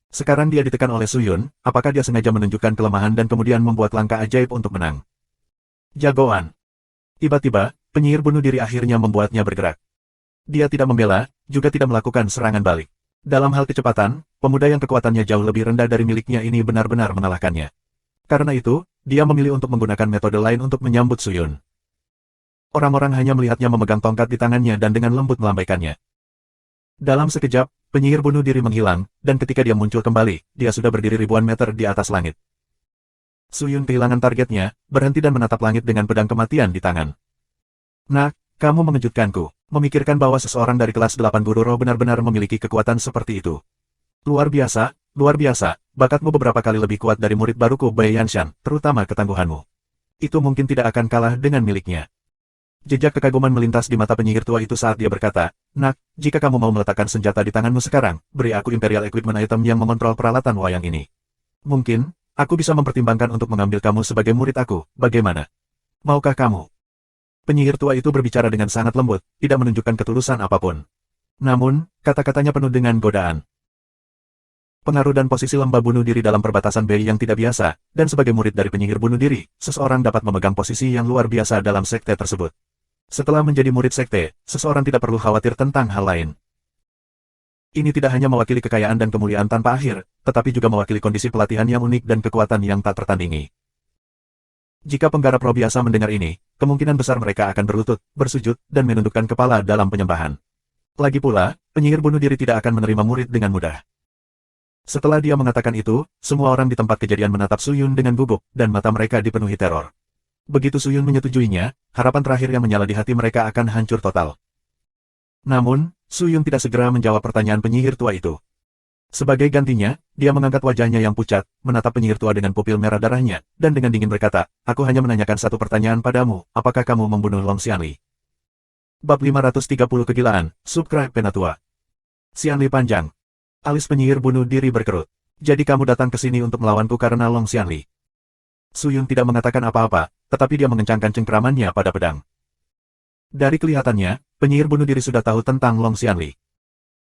Sekarang dia ditekan oleh Suyun, apakah dia sengaja menunjukkan kelemahan dan kemudian membuat langkah ajaib untuk menang? Jagoan. Tiba-tiba, penyihir bunuh diri akhirnya membuatnya bergerak. Dia tidak membela, juga tidak melakukan serangan balik. Dalam hal kecepatan, pemuda yang kekuatannya jauh lebih rendah dari miliknya ini benar-benar mengalahkannya. Karena itu, dia memilih untuk menggunakan metode lain untuk menyambut Suyun. Orang-orang hanya melihatnya memegang tongkat di tangannya dan dengan lembut melambaikannya. Dalam sekejap, penyihir bunuh diri menghilang, dan ketika dia muncul kembali, dia sudah berdiri ribuan meter di atas langit. Suyun kehilangan targetnya, berhenti dan menatap langit dengan pedang kematian di tangan. Nak, kamu mengejutkanku, memikirkan bahwa seseorang dari kelas 8 guru roh benar-benar memiliki kekuatan seperti itu. Luar biasa, bakatmu beberapa kali lebih kuat dari murid baruku Bai Yanshan, terutama ketangguhanmu. Itu mungkin tidak akan kalah dengan miliknya. Jejak kekaguman melintas di mata penyihir tua itu saat dia berkata, Nak, jika kamu mau meletakkan senjata di tanganmu sekarang, beri aku Imperial Equipment Item yang mengontrol peralatan wayang ini. Mungkin, aku bisa mempertimbangkan untuk mengambil kamu sebagai murid aku, bagaimana? Maukah kamu? Penyihir tua itu berbicara dengan sangat lembut, tidak menunjukkan ketulusan apapun. Namun, kata-katanya penuh dengan godaan. Pengaruh dan posisi lembah bunuh diri dalam perbatasan Bei yang tidak biasa, dan sebagai murid dari penyihir bunuh diri, seseorang dapat memegang posisi yang luar biasa dalam sekte tersebut. Setelah menjadi murid sekte, seseorang tidak perlu khawatir tentang hal lain. Ini tidak hanya mewakili kekayaan dan kemuliaan tanpa akhir, tetapi juga mewakili kondisi pelatihan yang unik dan kekuatan yang tak tertandingi. Jika penggarap roh biasa mendengar ini, kemungkinan besar mereka akan berlutut, bersujud, dan menundukkan kepala dalam penyembahan. Lagi pula, penyihir bunuh diri tidak akan menerima murid dengan mudah. Setelah dia mengatakan itu, semua orang di tempat kejadian menatap Suyun dengan gugup, dan mata mereka dipenuhi teror. Begitu Suyun menyetujuinya, harapan terakhir yang menyala di hati mereka akan hancur total. Namun, Suyun tidak segera menjawab pertanyaan penyihir tua itu. Sebagai gantinya, dia mengangkat wajahnya yang pucat, menatap penyihir tua dengan pupil merah darahnya, dan dengan dingin berkata, aku hanya menanyakan satu pertanyaan padamu, apakah kamu membunuh Long Xianli? Bab 530 Kegilaan, Subscribe Penatua. Xianli panjang. Alis penyihir bunuh diri berkerut. Jadi kamu datang ke sini untuk melawanku karena Long Xianli. Suyun tidak mengatakan apa-apa, tetapi dia mengencangkan cengkeramannya pada pedang. Dari kelihatannya, penyihir bunuh diri sudah tahu tentang Long Xianli.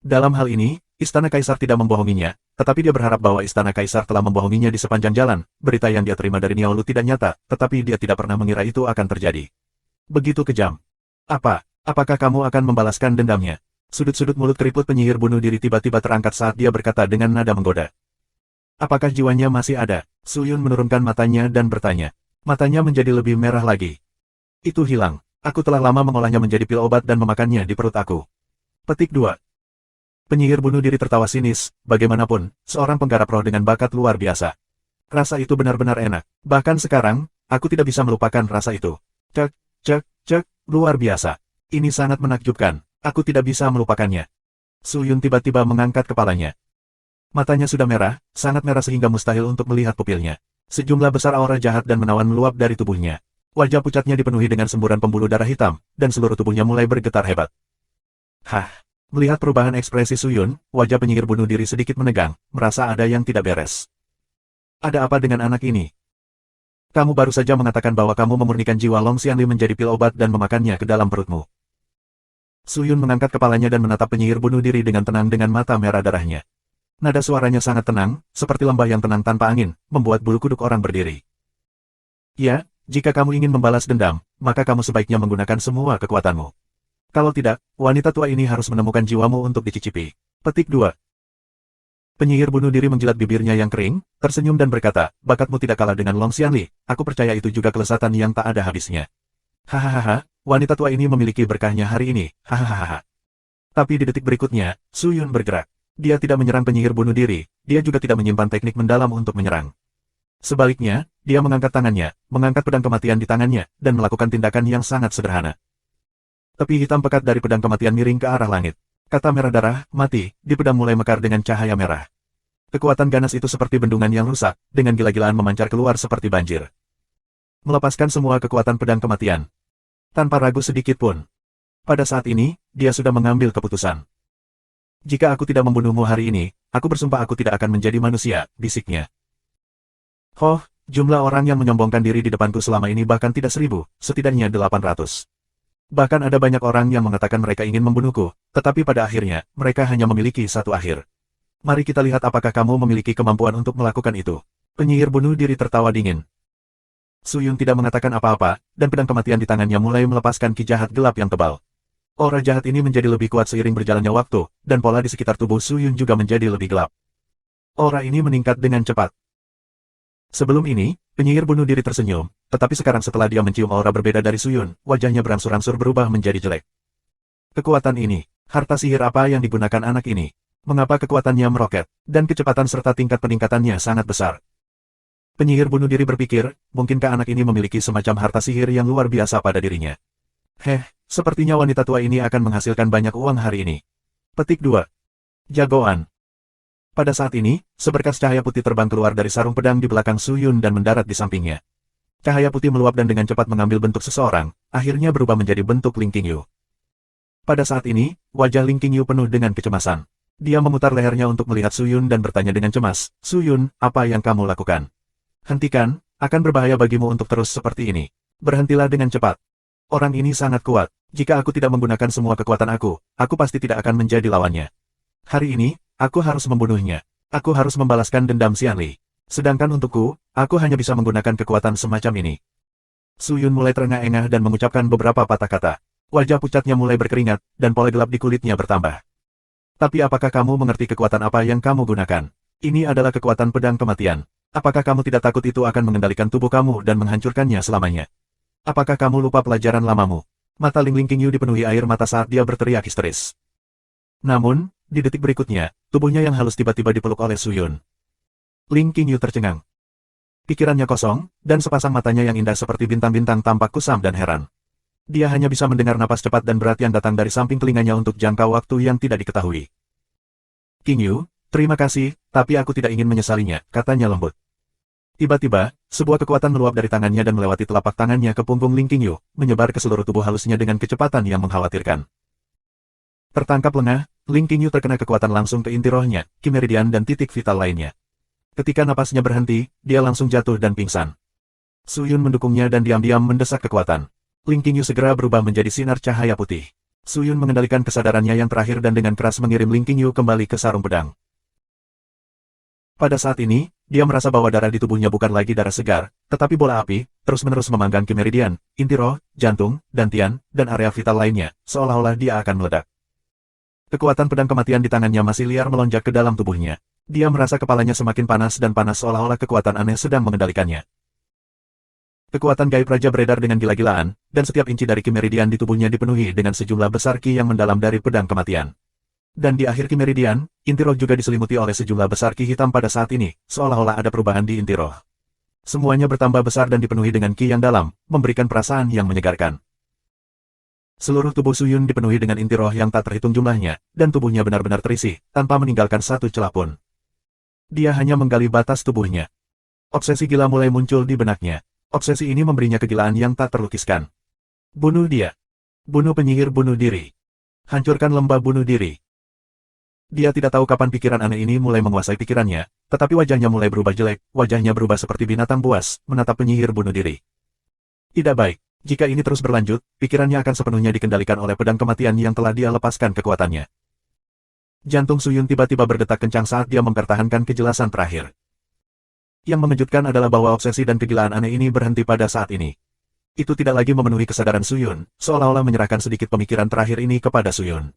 Dalam hal ini, Istana Kaisar tidak membohonginya, tetapi dia berharap bahwa Istana Kaisar telah membohonginya di sepanjang jalan. Berita yang dia terima dari Niaolu tidak nyata, tetapi dia tidak pernah mengira itu akan terjadi. Begitu kejam. Apakah kamu akan membalaskan dendamnya? Sudut-sudut mulut keriput penyihir bunuh diri tiba-tiba terangkat saat dia berkata dengan nada menggoda. Apakah jiwanya masih ada? Suyun menurunkan matanya dan bertanya. Matanya menjadi lebih merah lagi. Itu hilang. Aku telah lama mengolahnya menjadi pil obat dan memakannya di perut aku. Petik 2. Penyihir bunuh diri tertawa sinis, bagaimanapun, seorang penggarap roh dengan bakat luar biasa. Rasa itu benar-benar enak. Bahkan sekarang, aku tidak bisa melupakan rasa itu. Cek, luar biasa. Ini sangat menakjubkan. Aku tidak bisa melupakannya. Suyun tiba-tiba mengangkat kepalanya. Matanya sudah merah, sangat merah sehingga mustahil untuk melihat pupilnya. Sejumlah besar aura jahat dan menawan meluap dari tubuhnya. Wajah pucatnya dipenuhi dengan semburan pembuluh darah hitam, dan seluruh tubuhnya mulai bergetar hebat. Melihat perubahan ekspresi Suyun, wajah penyihir bunuh diri sedikit menegang, merasa ada yang tidak beres. Ada apa dengan anak ini? Kamu baru saja mengatakan bahwa kamu memurnikan jiwa Long Xianli menjadi pil obat dan memakannya ke dalam perutmu. Suyun mengangkat kepalanya dan menatap penyihir bunuh diri dengan tenang dengan mata merah darahnya. Nada suaranya sangat tenang, seperti lembah yang tenang tanpa angin, membuat bulu kuduk orang berdiri. Ya, jika kamu ingin membalas dendam, maka kamu sebaiknya menggunakan semua kekuatanmu. Kalau tidak, wanita tua ini harus menemukan jiwamu untuk dicicipi. Petik 2. Penyihir bunuh diri menjilat bibirnya yang kering, tersenyum dan berkata, bakatmu tidak kalah dengan Long Xianli, aku percaya itu juga kelezatan yang tak ada habisnya. Hahaha, wanita tua ini memiliki berkahnya hari ini, hahaha. Tapi di detik berikutnya, Suyun bergerak. Dia tidak menyerang penyihir bunuh diri, dia juga tidak menyimpan teknik mendalam untuk menyerang. Sebaliknya, dia mengangkat tangannya, mengangkat pedang kematian di tangannya, dan melakukan tindakan yang sangat sederhana. Tepi hitam pekat dari pedang kematian miring ke arah langit. Kata merah darah, mati, di pedang mulai mekar dengan cahaya merah. Kekuatan ganas itu seperti bendungan yang rusak, dengan gila-gilaan memancar keluar seperti banjir. Melepaskan semua kekuatan pedang kematian. Tanpa ragu sedikit pun. Pada saat ini, dia sudah mengambil keputusan. Jika aku tidak membunuhmu hari ini, aku bersumpah aku tidak akan menjadi manusia, bisiknya. Hoh, jumlah orang yang menyombongkan diri di depanku selama ini bahkan tidak 1000, setidaknya 800. Bahkan ada banyak orang yang mengatakan mereka ingin membunuhku, tetapi pada akhirnya, mereka hanya memiliki satu akhir. Mari kita lihat apakah kamu memiliki kemampuan untuk melakukan itu. Penyihir bunuh diri tertawa dingin. Suyun tidak mengatakan apa-apa, dan pedang kematian di tangannya mulai melepaskan ki jahat gelap yang tebal. Aura jahat ini menjadi lebih kuat seiring berjalannya waktu, dan pola di sekitar tubuh Suyun juga menjadi lebih gelap. Aura ini meningkat dengan cepat. Sebelum ini, penyihir bunuh diri tersenyum, tetapi sekarang setelah dia mencium aura berbeda dari Suyun, wajahnya berangsur-angsur berubah menjadi jelek. Kekuatan ini, harta sihir apa yang digunakan anak ini? Mengapa kekuatannya meroket, dan kecepatan serta tingkat peningkatannya sangat besar? Penyihir bunuh diri berpikir, mungkinkah anak ini memiliki semacam harta sihir yang luar biasa pada dirinya? Sepertinya wanita tua ini akan menghasilkan banyak uang hari ini. Petik 2. Jagoan. Pada saat ini, seberkas cahaya putih terbang keluar dari sarung pedang di belakang Suyun dan mendarat di sampingnya. Cahaya putih meluap dan dengan cepat mengambil bentuk seseorang, akhirnya berubah menjadi bentuk Ling Qingyu. Pada saat ini, wajah Ling Qingyu penuh dengan kecemasan. Dia memutar lehernya untuk melihat Suyun dan bertanya dengan cemas, Suyun, apa yang kamu lakukan? Hentikan, akan berbahaya bagimu untuk terus seperti ini. Berhentilah dengan cepat. Orang ini sangat kuat, jika aku tidak menggunakan semua kekuatan aku pasti tidak akan menjadi lawannya. Hari ini, aku harus membunuhnya. Aku harus membalaskan dendam Xianli. Sedangkan untukku, aku hanya bisa menggunakan kekuatan semacam ini. Suyun mulai terengah-engah dan mengucapkan beberapa patah kata. Wajah pucatnya mulai berkeringat, dan pola gelap di kulitnya bertambah. Tapi apakah kamu mengerti kekuatan apa yang kamu gunakan? Ini adalah kekuatan pedang kematian. Apakah kamu tidak takut itu akan mengendalikan tubuh kamu dan menghancurkannya selamanya? Apakah kamu lupa pelajaran lamamu? Mata Ling Qingyu dipenuhi air mata saat dia berteriak histeris. Namun, di detik berikutnya, tubuhnya yang halus tiba-tiba dipeluk oleh Suyun. Ling Qingyu tercengang. Pikirannya kosong, dan sepasang matanya yang indah seperti bintang-bintang tampak kusam dan heran. Dia hanya bisa mendengar napas cepat dan berat yang datang dari samping telinganya untuk jangka waktu yang tidak diketahui. Qingyu, terima kasih, tapi aku tidak ingin menyesalinya, katanya lembut. Tiba-tiba, sebuah kekuatan meluap dari tangannya dan melewati telapak tangannya ke punggung Ling Qingyu, menyebar ke seluruh tubuh halusnya dengan kecepatan yang mengkhawatirkan. Tertangkap lengah, Ling Qingyu terkena kekuatan langsung ke inti rohnya, ki meridian dan titik vital lainnya. Ketika napasnya berhenti, dia langsung jatuh dan pingsan. Suyun mendukungnya dan diam-diam mendesak kekuatan. Ling Qingyu segera berubah menjadi sinar cahaya putih. Suyun mengendalikan kesadarannya yang terakhir dan dengan keras mengirim Ling Qingyu kembali ke sarung pedang. Pada saat ini, dia merasa bahwa darah di tubuhnya bukan lagi darah segar, tetapi bola api, terus-menerus memanggang ki meridian, inti roh, jantung, dantian, dan area vital lainnya, seolah-olah dia akan meledak. Kekuatan pedang kematian di tangannya masih liar melonjak ke dalam tubuhnya. Dia merasa kepalanya semakin panas dan panas seolah-olah kekuatan aneh sedang mengendalikannya. Kekuatan gaib raja beredar dengan gila-gilaan, dan setiap inci dari ki meridian di tubuhnya dipenuhi dengan sejumlah besar ki yang mendalam dari pedang kematian. Dan di akhir ki meridian, inti roh juga diselimuti oleh sejumlah besar ki hitam pada saat ini, seolah-olah ada perubahan di inti roh. Semuanya bertambah besar dan dipenuhi dengan ki yang dalam, memberikan perasaan yang menyegarkan. Seluruh tubuh Suyun dipenuhi dengan inti roh yang tak terhitung jumlahnya, dan tubuhnya benar-benar terisi, tanpa meninggalkan satu celah pun. Dia hanya menggali batas tubuhnya. Obsesi gila mulai muncul di benaknya. Obsesi ini memberinya kegilaan yang tak terlukiskan. Bunuh dia. Bunuh penyihir bunuh diri. Hancurkan lembah bunuh diri. Dia tidak tahu kapan pikiran aneh ini mulai menguasai pikirannya, tetapi wajahnya mulai berubah jelek, wajahnya berubah seperti binatang buas, menatap penyihir bunuh diri. Tidak baik. Jika ini terus berlanjut, pikirannya akan sepenuhnya dikendalikan oleh pedang kematian yang telah dia lepaskan kekuatannya. Jantung Suyun tiba-tiba berdetak kencang saat dia mempertahankan kejelasan terakhir. Yang mengejutkan adalah bahwa obsesi dan kegilaan aneh ini berhenti pada saat ini. Itu tidak lagi memenuhi kesadaran Suyun, seolah-olah menyerahkan sedikit pemikiran terakhir ini kepada Suyun.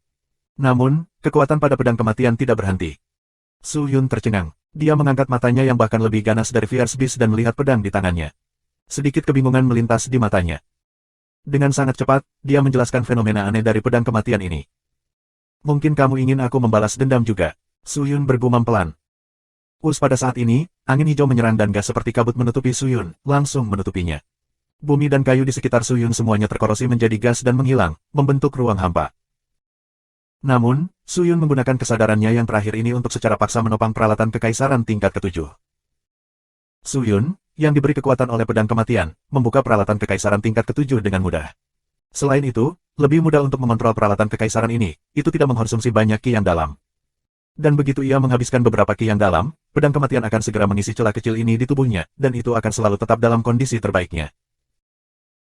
Namun, kekuatan pada pedang kematian tidak berhenti. Suyun tercengang. Dia mengangkat matanya yang bahkan lebih ganas dari Fierce Beast dan melihat pedang di tangannya. Sedikit kebingungan melintas di matanya. Dengan sangat cepat, dia menjelaskan fenomena aneh dari pedang kematian ini. Mungkin kamu ingin aku membalas dendam juga. Suyun bergumam pelan. Pada saat ini, angin hijau menyerang dan gas seperti kabut menutupi Suyun, langsung menutupinya. Bumi dan kayu di sekitar Suyun semuanya terkorosi menjadi gas dan menghilang, membentuk ruang hampa. Namun, Suyun menggunakan kesadarannya yang terakhir ini untuk secara paksa menopang peralatan kekaisaran tingkat ke-7. Suyun, yang diberi kekuatan oleh pedang kematian, membuka peralatan kekaisaran tingkat ke-7 dengan mudah. Selain itu, lebih mudah untuk mengontrol peralatan kekaisaran ini, itu tidak mengkonsumsi banyak ki yang dalam. Dan begitu ia menghabiskan beberapa ki yang dalam, pedang kematian akan segera mengisi celah kecil ini di tubuhnya, dan itu akan selalu tetap dalam kondisi terbaiknya.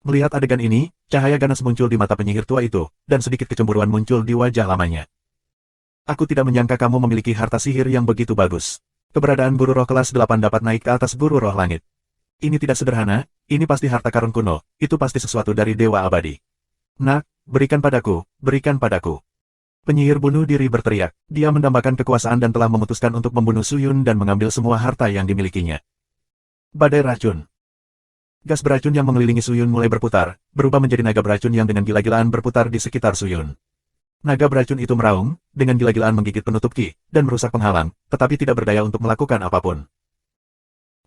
Melihat adegan ini, cahaya ganas muncul di mata penyihir tua itu, dan sedikit kecemburuan muncul di wajah lamanya. Aku tidak menyangka kamu memiliki harta sihir yang begitu bagus. Keberadaan guru roh kelas 8 dapat naik ke atas guru roh langit. Ini tidak sederhana, ini pasti harta karun kuno, itu pasti sesuatu dari dewa abadi. Nak, berikan padaku, berikan padaku. Penyihir bunuh diri berteriak, dia mendambakan kekuasaan dan telah memutuskan untuk membunuh Suyun dan mengambil semua harta yang dimilikinya. Badai racun. Gas beracun yang mengelilingi Suyun mulai berputar, berubah menjadi naga beracun yang dengan gila-gilaan berputar di sekitar Suyun. Naga beracun itu meraung, dengan gila-gilaan menggigit penutup ki, dan merusak penghalang, tetapi tidak berdaya untuk melakukan apapun.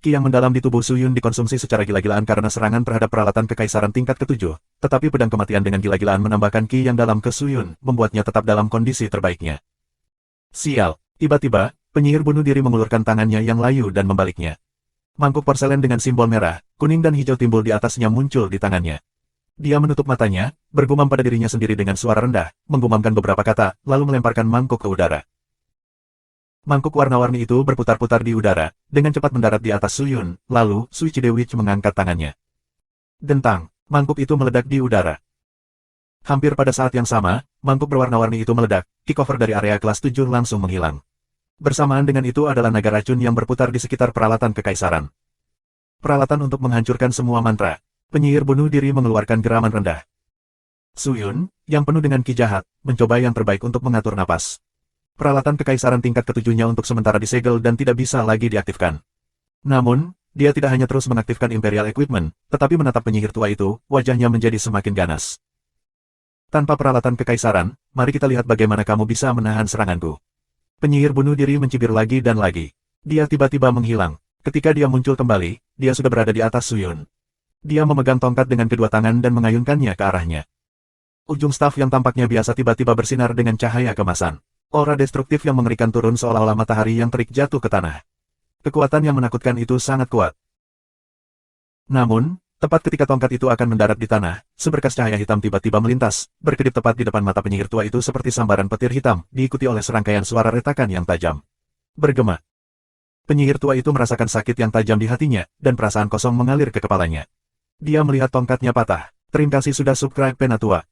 Ki yang mendalam di tubuh Suyun dikonsumsi secara gila-gilaan karena serangan terhadap peralatan kekaisaran tingkat ke-7, tetapi pedang kematian dengan gila-gilaan menambahkan ki yang dalam ke Suyun, membuatnya tetap dalam kondisi terbaiknya. Sial, tiba-tiba, penyihir bunuh diri mengulurkan tangannya yang layu dan membaliknya. Mangkuk porselen dengan simbol merah, kuning dan hijau timbul di atasnya muncul di tangannya. Dia menutup matanya, bergumam pada dirinya sendiri dengan suara rendah, menggumamkan beberapa kata, lalu melemparkan mangkuk ke udara. Mangkuk warna-warni itu berputar-putar di udara, dengan cepat mendarat di atas Suyun, lalu, Sui Chidewich mengangkat tangannya. Dentang, mangkuk itu meledak di udara. Hampir pada saat yang sama, mangkuk berwarna-warni itu meledak, kickover dari area kelas 7 langsung menghilang. Bersamaan dengan itu adalah naga racun yang berputar di sekitar peralatan kekaisaran. Peralatan untuk menghancurkan semua mantra. Penyihir bunuh diri mengeluarkan geraman rendah. Suyun, yang penuh dengan ki jahat, mencoba yang terbaik untuk mengatur napas. Peralatan kekaisaran tingkat ke-7-nya untuk sementara disegel dan tidak bisa lagi diaktifkan. Namun, dia tidak hanya terus mengaktifkan Imperial Equipment, tetapi menatap penyihir tua itu, wajahnya menjadi semakin ganas. Tanpa peralatan kekaisaran, mari kita lihat bagaimana kamu bisa menahan seranganku. Penyihir bunuh diri mencibir lagi dan lagi. Dia tiba-tiba menghilang. Ketika dia muncul kembali, dia sudah berada di atas Suyun. Dia memegang tongkat dengan kedua tangan dan mengayunkannya ke arahnya. Ujung staf yang tampaknya biasa tiba-tiba bersinar dengan cahaya kemasan. Aura destruktif yang mengerikan turun seolah-olah matahari yang terik jatuh ke tanah. Kekuatan yang menakutkan itu sangat kuat. Namun, tepat ketika tongkat itu akan mendarat di tanah, seberkas cahaya hitam tiba-tiba melintas, berkedip tepat di depan mata penyihir tua itu seperti sambaran petir hitam, diikuti oleh serangkaian suara retakan yang tajam. Bergema. Penyihir tua itu merasakan sakit yang tajam di hatinya, dan perasaan kosong mengalir ke kepalanya. Dia melihat tongkatnya patah. Terima kasih sudah subscribe Penatua.